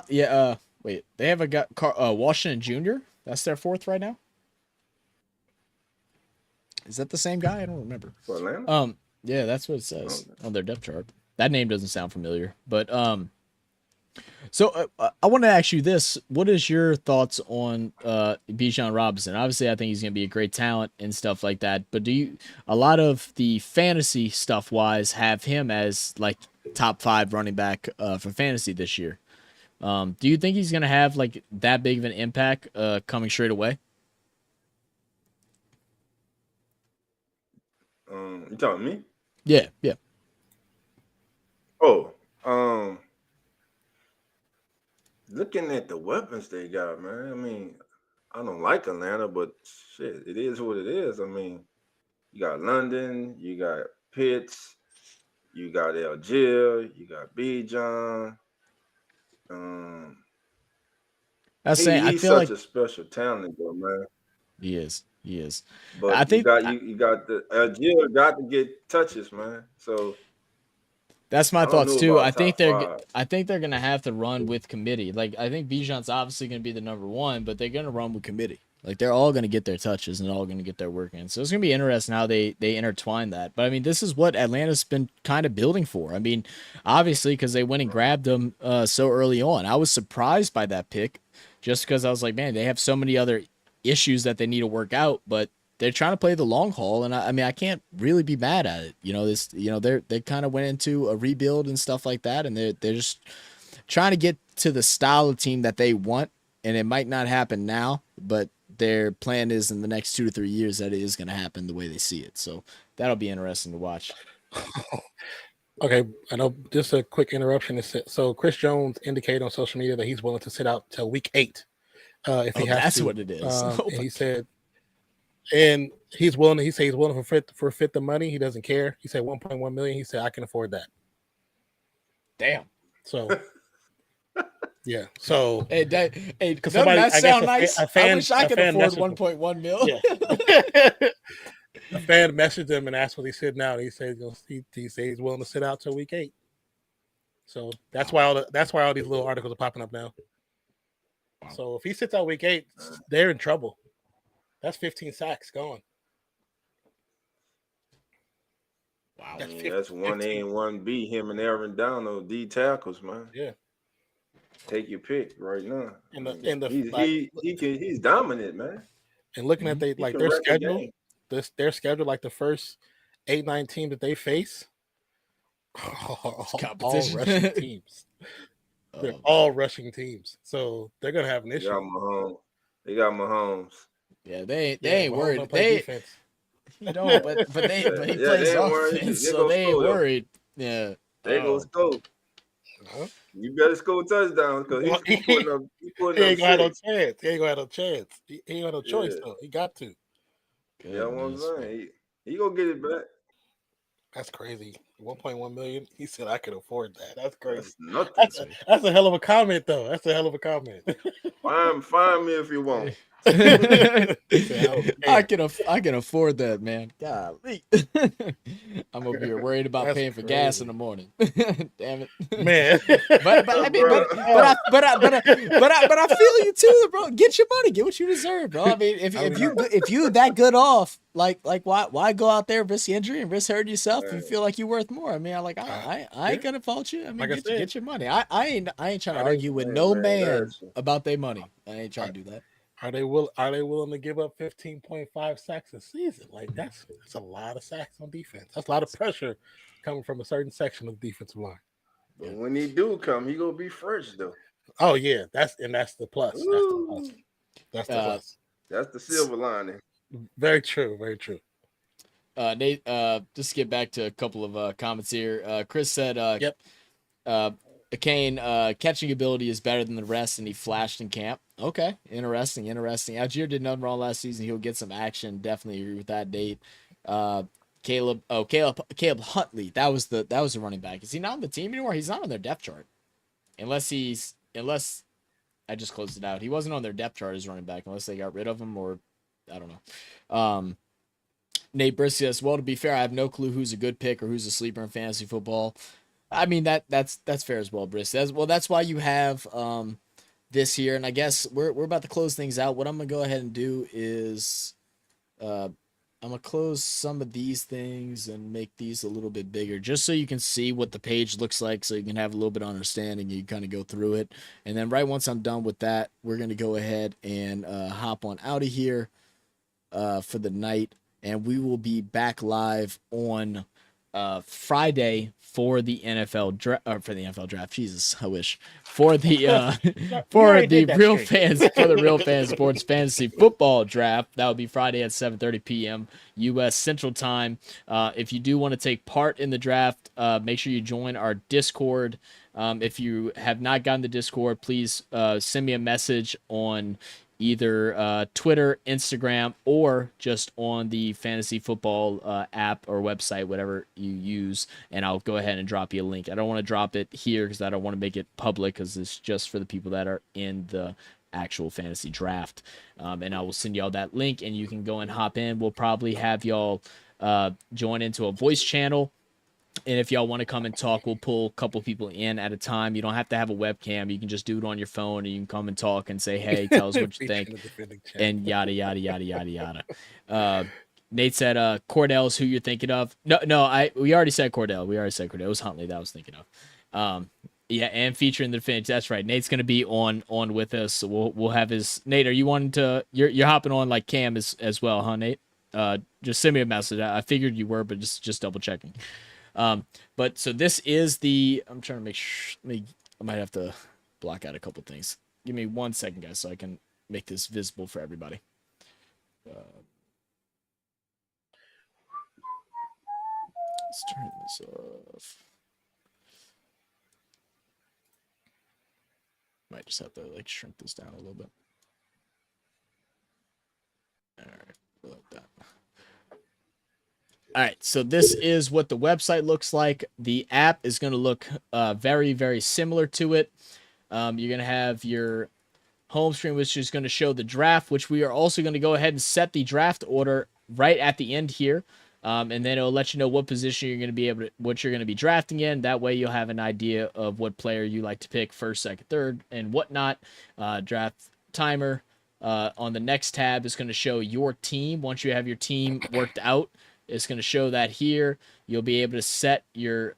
Yeah. Wait, they have a guy, Washington Jr. That's their 4th right now. Is that the same guy? I don't remember. For Atlanta? Yeah, that's what it says on their depth chart. That name doesn't sound familiar, but So I want to ask you this: what is your thoughts on Bijan Robinson? Obviously, I think he's going to be a great talent and stuff like that. But do you, a lot of the fantasy stuff wise, have him as like top 5 running back for fantasy this year? Do you think he's going to have like that big of an impact coming straight away? You talking me? Yeah. Oh, looking at the weapons they got, man. I mean, I don't like Atlanta, but shit, it is what it is. I mean, you got London, you got Pitts, you got Algier, you got Bijan. He's I feel such a special talent, though, man. He is. But I think you got the Algier got to get touches, man. So that's my thoughts too. I think they're gonna have to run with committee. Like I think Bijan's obviously gonna be the number 1, but they're gonna run with committee. Like they're all gonna get their touches and all gonna get their work in. So it's gonna be interesting how they intertwine that. But I mean, this is what Atlanta's been kind of building for. I mean, obviously because they went and grabbed him so early on. I was surprised by that pick, just because I was like, man, they have so many other issues that they need to work out, but they're trying to play the long haul, and I mean I can't really be mad at it. They kind of went into a rebuild and stuff like that, and they're just trying to get to the style of team that they want, and it might not happen now, but their plan is in the next 2 to 3 years that it is going to happen the way they see it. So that'll be interesting to watch. Okay, I know. Just a quick interruption. So Chris Jones indicated on social media that he's willing to sit out till week 8 if he has that's to. what it is. And he said, and he's willing. He said he's willing to forfeit the money. He doesn't care. He said 1.1 million. He said I can afford that. Damn. So. Yeah. So hey, because somebody, that sound nice. I wish I could afford 1.1 mil. Yeah. A fan messaged him and asked what he's sitting out. He said he's willing to sit out till week 8. So that's why all these little articles are popping up now. Wow. So if he sits out week 8, they're in trouble. That's 15 sacks gone. Wow, that's 1A and 1B. Him and Aaron Donald, D tackles, man. Yeah. Take your pick right now. He's dominant, man. And looking at their schedule, their schedule, like the first 8-9 teams that they face, all rushing teams. They're all rushing teams, so they're gonna have an issue. They got Mahomes. Yeah, they ain't worried. They don't, but he plays offense, so they ain't worried. Yeah, they go scope. You better score touchdowns because he's putting up. He ain't gonna have no chance. He ain't gonna have no chance. He ain't got no choice though. He got to. Yeah, what I'm saying. He gonna get it back. That's crazy. 1.1 million. He said I could afford that. That's crazy. That's nothing. That's a hell of a comment, though. That's a hell of a comment. Find me if you want. I can afford that, man. Golly. I'm over here worried about paying for gas in the morning. Damn it, man. But I feel you too, bro. Get your money, get what you deserve, bro. I mean, if you that good off, like why go out there risk injury and risk hurting yourself? If you feel like you're worth more. I mean, I ain't gonna fault you. I mean, get your money. I ain't trying to argue with no man about their money. I ain't trying to do that. Are they willing to give up 15.5 sacks a season? Like that's a lot of sacks on defense. That's a lot of pressure coming from a certain section of the defensive line. But when he do come, he gonna be fresh though. Oh yeah, that's the plus. That's the plus. That's the silver lining. Very true. Very true. Nate, just to get back to a couple of comments here. Chris said, "Yep, Kane catching ability is better than the rest, and he flashed in camp." Okay, interesting. Algier did nothing wrong last season. He'll get some action. Definitely agree with that, Nate. Caleb Huntley. That was the running back. Is he not on the team anymore? He's not on their depth chart. Unless I just closed it out. He wasn't on their depth chart as running back unless they got rid of him, or I don't know. Nate Brisky says, well, to be fair, I have no clue who's a good pick or who's a sleeper in fantasy football. I mean, that's fair as well, Briss. That's why you have this year, and I guess we're about to close things out. What I'm gonna go ahead and do is I'm gonna close some of these things and make these a little bit bigger, just so you can see what the page looks like, so you can have a little bit of understanding. You kind of go through it, and then right once I'm done with that, we're gonna go ahead and hop on out of here for the night, and we will be back live on Friday for the NFL draft. Jesus, I wish for the Real Fans Sports Fantasy Football Draft. That would be Friday at 7:30 p.m. U.S. Central Time. If you do want to take part in the draft, make sure you join our Discord. If you have not gotten the Discord, please send me a message on either Twitter, Instagram, or just on the fantasy football app or website, whatever you use, and I'll go ahead and drop you a link. I don't want to drop it here because I don't want to make it public, because it's just for the people that are in the actual fantasy draft. And I will send y'all that link, and you can go and hop in. We'll probably have y'all join into a voice channel. And if y'all want to come and talk, we'll pull a couple people in at a time. You don't have to have a webcam. You can just do it on your phone, and you can come and talk and say, hey, tell us what you think, and yada, yada, yada, yada, yada. Nate said Cordell's who you're thinking of. No, we already said Cordell. It was Huntley that I was thinking of. Yeah, and featuring the Finch. That's right. Nate's going to be on with us. So we'll have his... Nate, are you wanting to... You're hopping on like Cam as well, huh, Nate? Just send me a message. I figured you were, but just double checking. But so this is the, I'm trying to make sure, I might have to block out a couple things. Give me 1 second, guys, so I can make this visible for everybody. Let's turn this off. Might just have to like shrink this down a little bit. All right, like that. All right, so this is what the website looks like. The app is going to look very, very similar to it. You're going to have your home screen, which is going to show the draft, which we are also going to go ahead and set the draft order right at the end here. And then it'll let you know what position you're going to be able to, what you're going to be drafting in. That way you'll have an idea of what player you like to pick first, second, third, and whatnot. Draft timer on the next tab is going to show your team. Once you have your team worked out, it's going to show that here. You'll be able to set your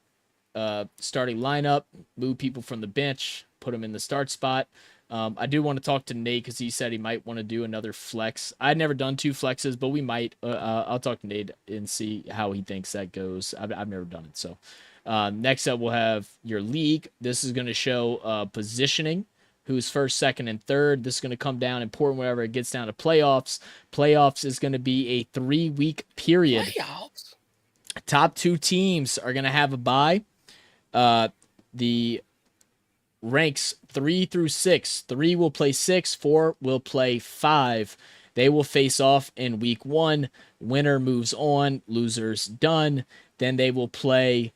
starting lineup, move people from the bench, put them in the start spot. I do want to talk to Nate because he said he might want to do another flex. I'd never done 2 flexes, but we might. I'll talk to Nate and see how he thinks that goes. I've never done it. So next up, we'll have your league. This is going to show positioning, who's first, second, and third. This is going to come down important whenever it gets down to playoffs. Playoffs is going to be a 3-week period. Playoffs. Top 2 teams are going to have a bye. The ranks 3 through 6. 3 will play 6. 4 will play 5. They will face off in week 1. Winner moves on. Losers done. Then they will play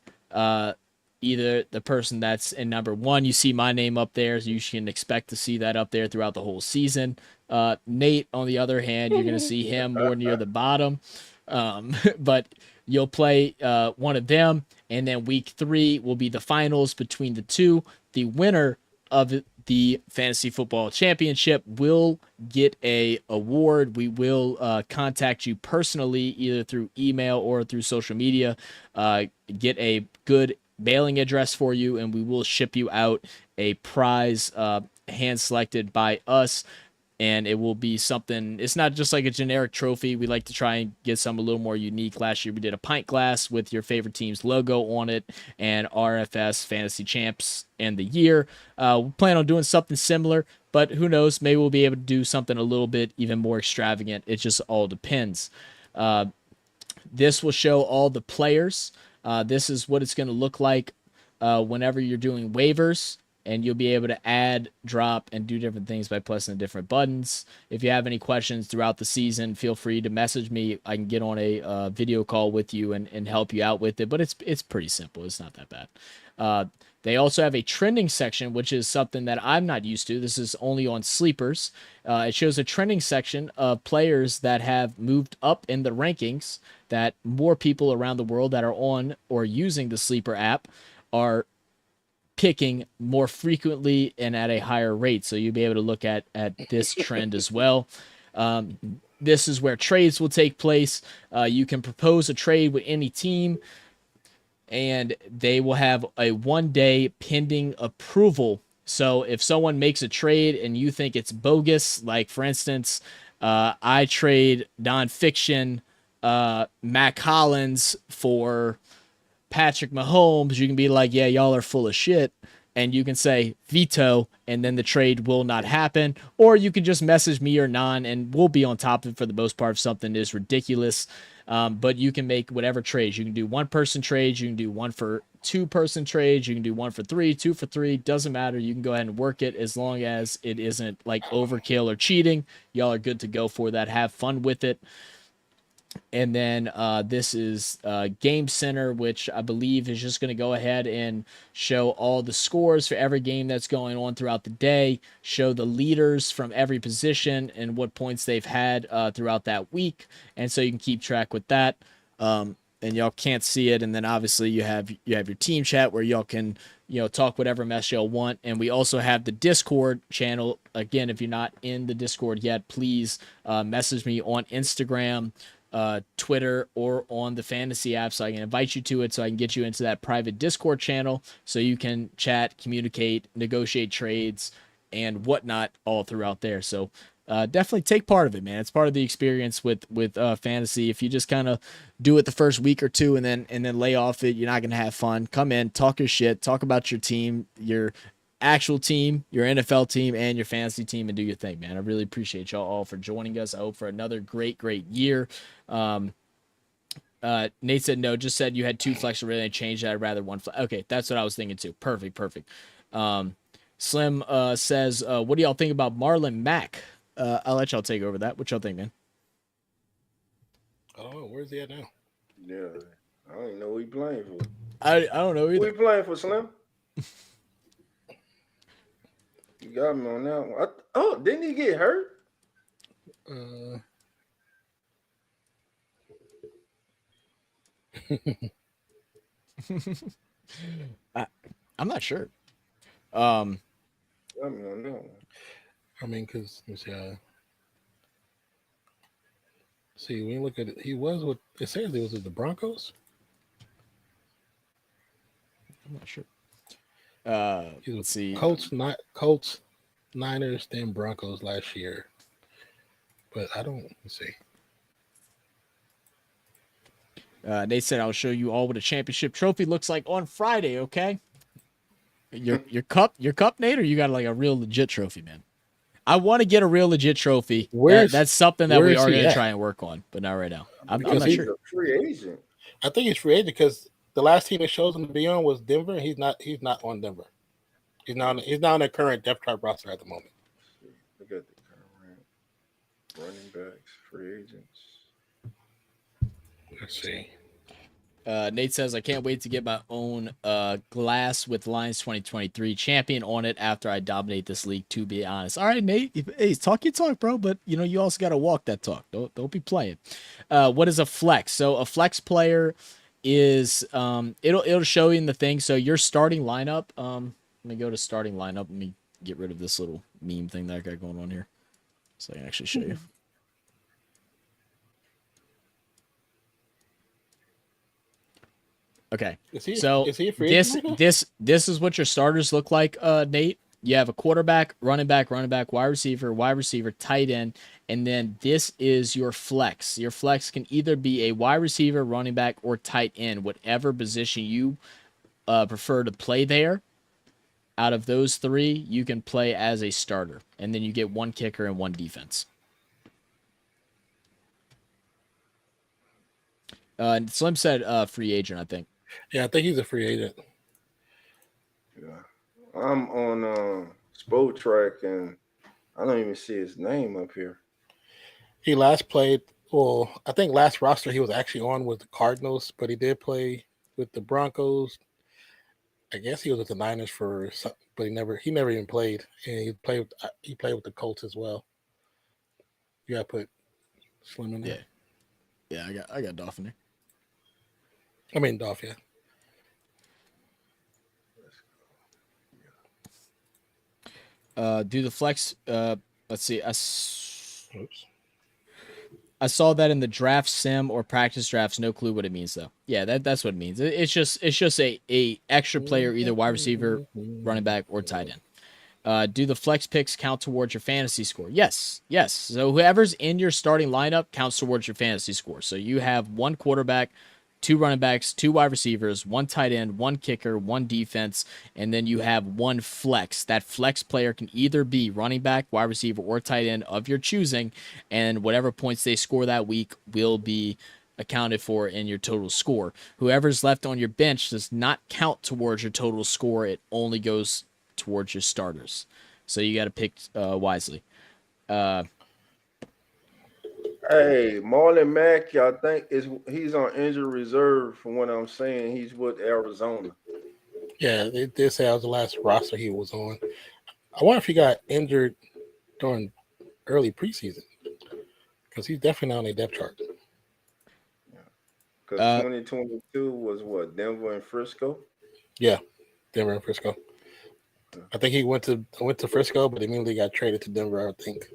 either the person that's in number 1. You see my name up there, so you can expect to see that up there throughout the whole season. Nate, on the other hand, you're going to see him more near the bottom. But you'll play one of them, and then week 3 will be the finals between the 2. The winner of the Fantasy Football Championship will get a award. We will contact you personally, either through email or through social media, get a good mailing address for you, and we will ship you out a prize hand-selected by us. And it will be something, it's not just like a generic trophy. We like to try and get some a little more unique. Last year we did a pint glass with your favorite team's logo on it and RFS Fantasy Champs and the year. We plan on doing something similar, but who knows? Maybe we'll be able to do something a little bit even more extravagant. It just all depends. This will show all the players. This is what it's going to look like whenever you're doing waivers. And you'll be able to add, drop, and do different things by pressing the different buttons. If you have any questions throughout the season, feel free to message me. I can get on a video call with you and help you out with it. But it's pretty simple. It's not that bad. They also have a trending section, which is something that I'm not used to. This is only on sleepers. It shows a trending section of players that have moved up in the rankings, that more people around the world that are on or using the sleeper app are picking more frequently and at a higher rate. So you'll be able to look at this trend as well. This is where trades will take place. You can propose a trade with any team, and they will have a 1-day pending approval. So if someone makes a trade and you think it's bogus, like for instance, I trade Nonpfixion, Mac Collins for Patrick Mahomes, you can be like, yeah, y'all are full of shit, and you can say veto, and then the trade will not happen. Or you can just message me or Non, and we'll be on top of it for the most part if something is ridiculous. But you can make whatever trades. You can do 1-person trades, you can do 1 for 2-person trades, you can do 1 for 3, 2 for 3, doesn't matter. You can go ahead and work it as long as it isn't like overkill or cheating. Y'all are good to go for that. Have fun with it. And then this is Game Center, which I believe is just going to go ahead and show all the scores for every game that's going on throughout the day, show the leaders from every position and what points they've had throughout that week. And so you can keep track with that. And y'all can't see it. And then obviously you have your team chat where y'all can, talk whatever mess y'all want. And we also have the Discord channel. Again, if you're not in the Discord yet, please message me on Instagram, Twitter, or on the fantasy app, so I can invite you to it, so I can get you into that private Discord channel so you can chat, communicate, negotiate trades, and whatnot all throughout there. So definitely take part of it, man. It's part of the experience with fantasy. If you just kind of do it the first week or two and then lay off it, you're not gonna have fun. Come in, talk your shit, talk about your team, your actual team, your NFL team, and your fantasy team, and do your thing, man. I really appreciate y'all all for joining us. I hope for another great year. Nate said no, just said you had 2 flex already and changed that. I'd rather 1 flex. Okay, that's what I was thinking too. Perfect. Slim says, what do y'all think about Marlon Mack? I'll let y'all take over that. What y'all think, man? Oh, where's he at now? Yeah, I don't even know who he playing for. I don't know either. Who he playing for, Slim? You got me on that one. Oh, didn't he get hurt? I'm not sure. Got me on that one. I mean, because let me see, when you look at it, he was with. It says he was with the Broncos. I'm not sure. Let's see. Colts, Niners, then Broncos last year. But I don't. Let's see. They said I'll show you all what a championship trophy looks like on Friday. Okay. Your cup, Nate, or you got like a real legit trophy, man? I want to get a real legit trophy. That's something that we are going to try and work on, but not right now. I'm not sure. He's a free agent. I think he's free agent because the last team it shows him to be on was Denver. And he's not on Denver. He's not on the current depth chart roster at the moment. Look at the current running backs, free agents. Let's see. Nate says, I can't wait to get my own glass with Lions 2023 champion on it after I dominate this league, to be honest. All right, Nate. Hey, talk your talk, bro, but you also got to walk that talk. Don't be playing. What is a flex? So a flex player is it'll show you in the thing. So your starting lineup, let me go to starting lineup. Let me get rid of this little meme thing that I got going on here so I can actually show you. Okay, so is he a free agent right now? this is what your starters look like, Nate. You have a quarterback, running back, wide receiver, tight end, and then this is your flex. Your flex can either be a wide receiver, running back, or tight end, whatever position you prefer to play there. Out of those 3, you can play as a starter, and then you get 1 kicker and 1 defense. Slim said free agent, I think. Yeah, I think he's a free agent. Yeah. I'm on Sport Track, and I don't even see his name up here. He last played, I think last roster he was actually on was the Cardinals, but he did play with the Broncos. I guess he was with the Niners but he never even played. And he played with the Colts as well. You got to put Slim in there. Yeah, I got Dolphin there. I mean, Dolph, yeah. Do the flex. Let's see. I saw that in the draft sim or practice drafts. No clue what it means though. Yeah, that's what it means. It's just a extra player, either wide receiver, running back, or tight end. Do the flex picks count towards your fantasy score? Yes. So whoever's in your starting lineup counts towards your fantasy score. So you have 1 quarterback, 2 running backs, 2 wide receivers, 1 tight end, 1 kicker, 1 defense, and then you have 1 flex. That flex player can either be running back, wide receiver, or tight end of your choosing, and whatever points they score that week will be accounted for in your total score. Whoever's left on your bench does not count towards your total score. It only goes towards your starters. So you got to pick wisely. Hey, Marlon Mack, I think he's on injury reserve from what I'm saying. He's with Arizona. Yeah, they did say that was the last roster he was on. I wonder if he got injured during early preseason because he's definitely not on a depth chart. Because 2022 was what, Denver and Frisco? Yeah, Denver and Frisco. I think he went to Frisco, but immediately got traded to Denver, I think,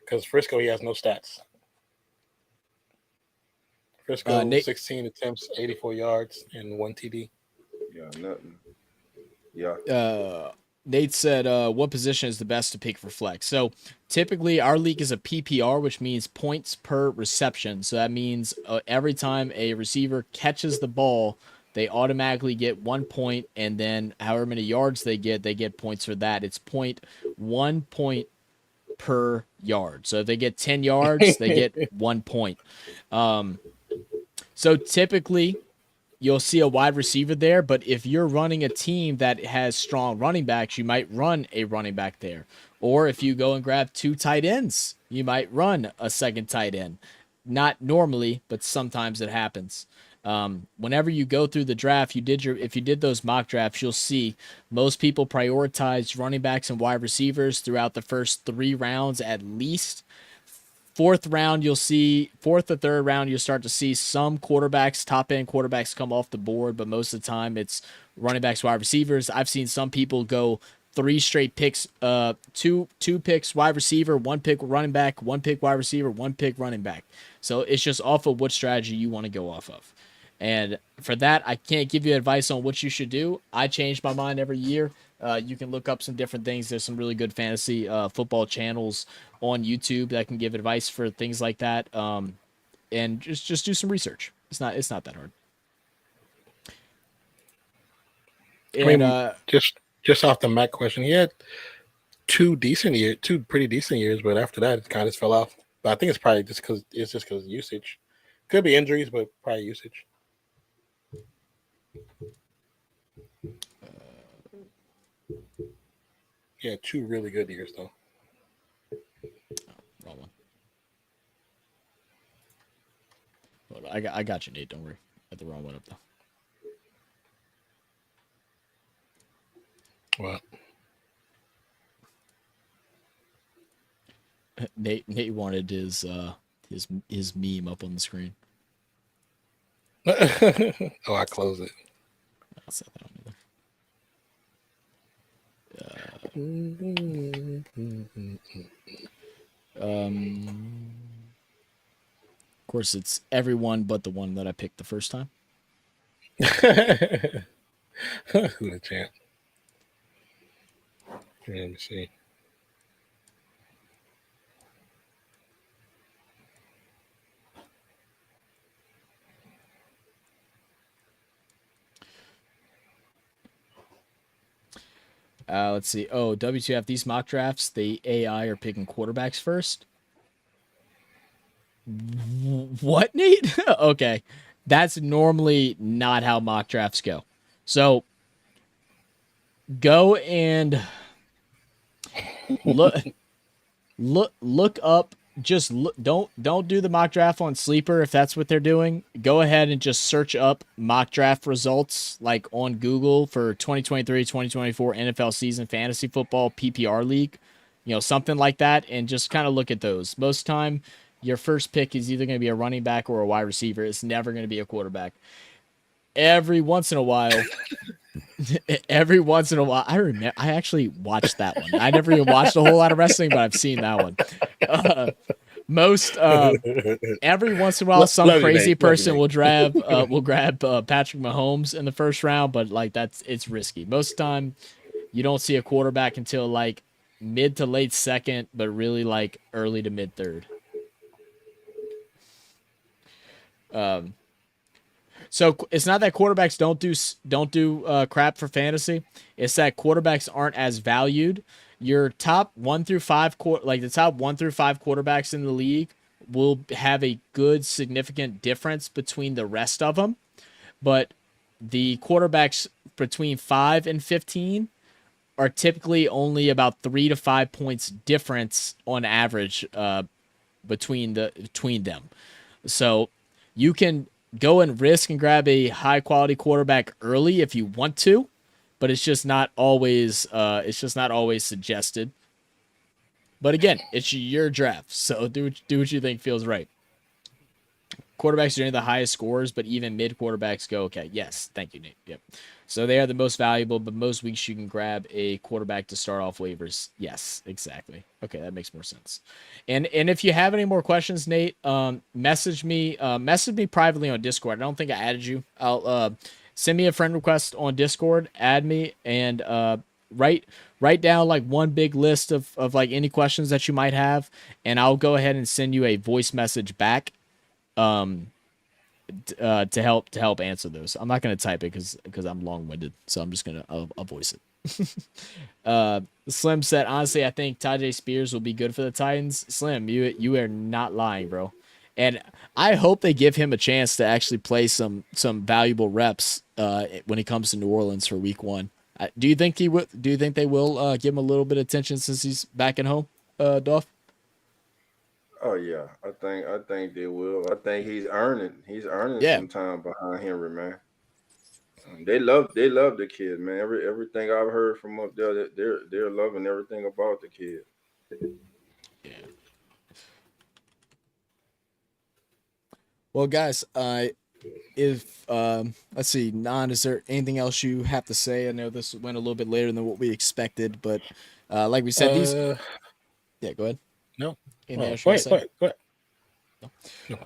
because Frisco he has no stats. Frisco, 16 attempts, 84 yards, and 1 TD. Yeah, nothing. Yeah. Nate said, what position is the best to pick for flex? So typically our league is a PPR, which means points per reception. So that means every time a receiver catches the ball, they automatically get 1 point, and then however many yards they get points for that. It's 1 point per yard. So if they get 10 yards, they get 1 point. So typically you'll see a wide receiver there, but if you're running a team that has strong running backs, you might run a running back there. Or if you go and grab 2 tight ends, you might run a second tight end. Not normally, but sometimes it happens. Whenever you go through the draft, if you did those mock drafts, you'll see most people prioritize running backs and wide receivers throughout the first 3 rounds at least. Fourth or third round, you'll start to see some quarterbacks, top end quarterbacks come off the board, but most of the time it's running backs, wide receivers. I've seen some people go 3 straight picks, two picks wide receiver, 1 pick running back, 1 pick wide receiver, 1 pick running back. So it's just off of what strategy you want to go off of. And for that, I can't give you advice on what you should do. I change my mind every year. You can look up some different things. There's some really good fantasy football channels on YouTube that can give advice for things like that. And just do some research. It's not that hard. And I mean, just off the Mac question, he had 2 pretty decent years, but after that, it kind of fell off. But I think it's probably just because of usage. Could be injuries, but probably usage. Yeah, 2 really good years though. Wrong one. Hold on, I got you, Nate. Don't worry. I got the wrong one up though. What? Nate wanted his meme up on the screen. Oh, I closed it. I'll set that on either. Of course, it's everyone but the one that I picked the first time. Who the champ? Let me see. Let's see. Oh, WTF, these mock drafts, the AI are picking quarterbacks first. What, Nate? Okay. That's normally not how mock drafts go. So go and look up. Just don't do the mock draft on Sleeper if that's what they're doing. Go ahead and just search up mock draft results like on Google for 2023-2024 NFL season fantasy football PPR league, something like that, and just kind of look at those. Most of the time, your first pick is either going to be a running back or a wide receiver. It's never going to be a quarterback. Every once in a while, I remember. I actually watched that one. I never even watched a whole lot of wrestling, but I've seen that one. Every once in a while, some crazy person will grab Patrick Mahomes in the first round, but it's risky. Most of the time, you don't see a quarterback until like mid to late second, but really like early to mid third. So it's not that quarterbacks don't do crap for fantasy. It's that quarterbacks aren't as valued. Your top 1 through 5 the top 1 through 5 quarterbacks in the league will have a good significant difference between the rest of them, but the quarterbacks between 5 and 15 are typically only about 3 to 5 points difference on average between them. So you can go and risk and grab a high quality quarterback early if you want to, but it's just not always suggested. But again, it's your draft, so do what you think feels right. Quarterbacks are generally the highest scores, but even mid quarterbacks go, okay, yes, thank you, Nate. Yep. So they are the most valuable, but most weeks you can grab a quarterback to start off waivers. Yes, exactly. Okay, that makes more sense. And if you have any more questions, Nate, message me privately on Discord. I don't think I added you. I'll send me a friend request on Discord, add me, and write down like one big list of like any questions that you might have, and I'll go ahead and send you a voice message back. to help answer those. I'm not gonna type it because I'm long winded, so I'm just gonna I'll voice it. Slim said, honestly, I think Tajay Spears will be good for the Titans. Slim, you are not lying, bro. And I hope they give him a chance to actually play some valuable reps when he comes to New Orleans for Week 1. Do you think he would? Do you think they will give him a little bit of attention since he's back at home, Dolph? Oh yeah, I think they will. I think he's earning Yeah. some time behind Henry, man. They love the kid, man. Everything I've heard from up there, that they're loving everything about the kid. Yeah. Well, guys, if let's see, Non, is there anything else you have to say? I know this went a little bit later than what we expected, but like we said, these. Yeah, go ahead. No. Anything else you want to say? Go ahead.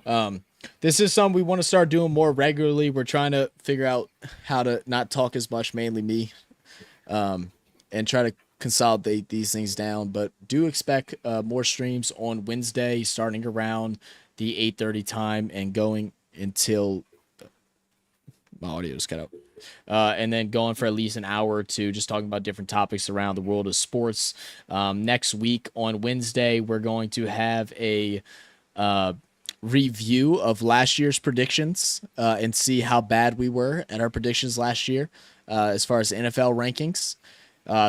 No. This is something we want to start doing more regularly. We're trying to figure out how to not talk as much, mainly me, and try to consolidate these things down. But do expect more streams on Wednesday, starting around the 8:30 time and going until my audio just cut out. And then going for at least an hour or two, just talking about different topics around the world of sports. Next week on Wednesday, we're going to have a review of last year's predictions and see how bad we were at our predictions last year as far as NFL rankings.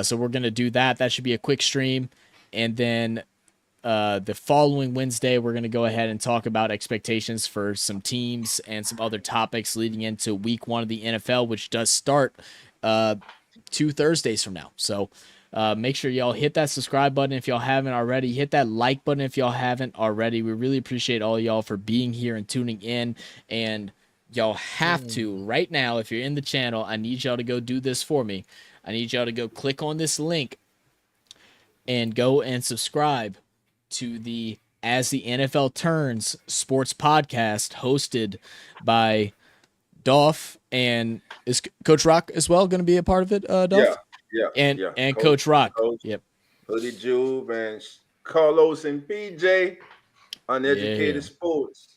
So we're going to do that. That should be a quick stream. And then the following Wednesday, we're going to go ahead and talk about expectations for some teams and some other topics leading into Week 1 of the NFL, which does start 2 Thursdays from now. So make sure y'all hit that subscribe button if y'all haven't already. Hit that like button if y'all haven't already. We really appreciate all y'all for being here and tuning in. And y'all have to, right now, if you're in the channel, I need y'all to go do this for me. I need y'all to go click on this link and go and subscribe to the As the NFL Turns sports podcast hosted by Dolph, and is Coach Rock as well going to be a part of it, Dolph? Yeah. And Coach Rock. Yep. Hoodie Jube and Carlos and PJ, Uneducated Sports.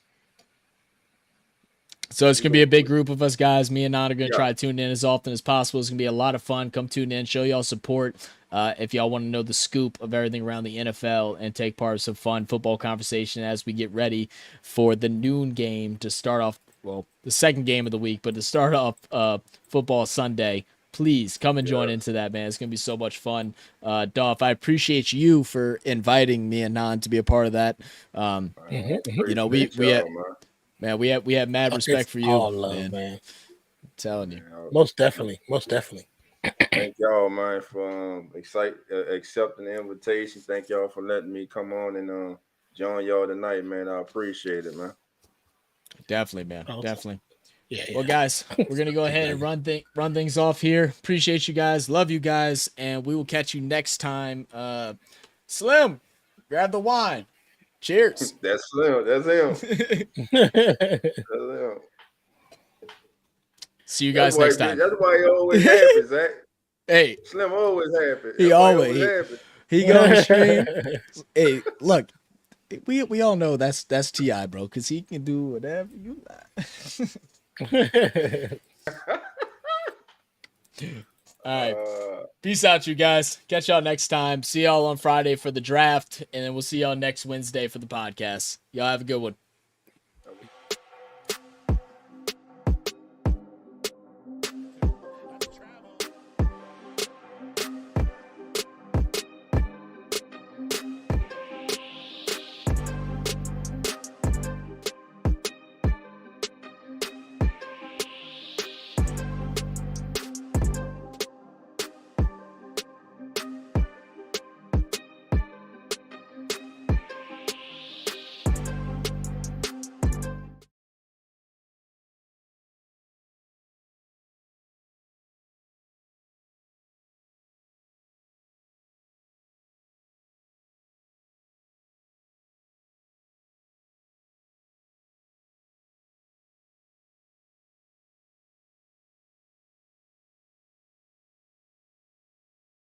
So it's going to be a big group of us guys. Me and Nan are going to try to tune in as often as possible. It's going to be a lot of fun. Come tune in, show y'all support. If y'all want to know the scoop of everything around the NFL and take part in some fun football conversation as we get ready for the noon game to start off, well, the second game of the week, but to start off football Sunday, please come and join into that, man. It's going to be so much fun. Dolph, I appreciate you for inviting me and Nan to be a part of that. You know, we have mad respect for you. All love, man. I'm telling you. Most definitely. Thank y'all, man, for accepting the invitation. Thank y'all for letting me come on and join y'all tonight, man. I appreciate it, man. Definitely, man. Awesome. Definitely. Yeah. Well, guys, we're gonna go ahead and run things off here. Appreciate you guys. Love you guys, and we will catch you next time. Slim, grab the wine. Cheers. That's Slim. That's him. That's him. See you guys next time. That's why he always happy, Zach. Hey, Slim always happy. He go on the stream. Hey, look, we all know that's T.I., bro, because he can do whatever you like. All right. Peace out, you guys. Catch y'all next time. See y'all on Friday for the draft, and then we'll see y'all next Wednesday for the podcast. Y'all have a good one.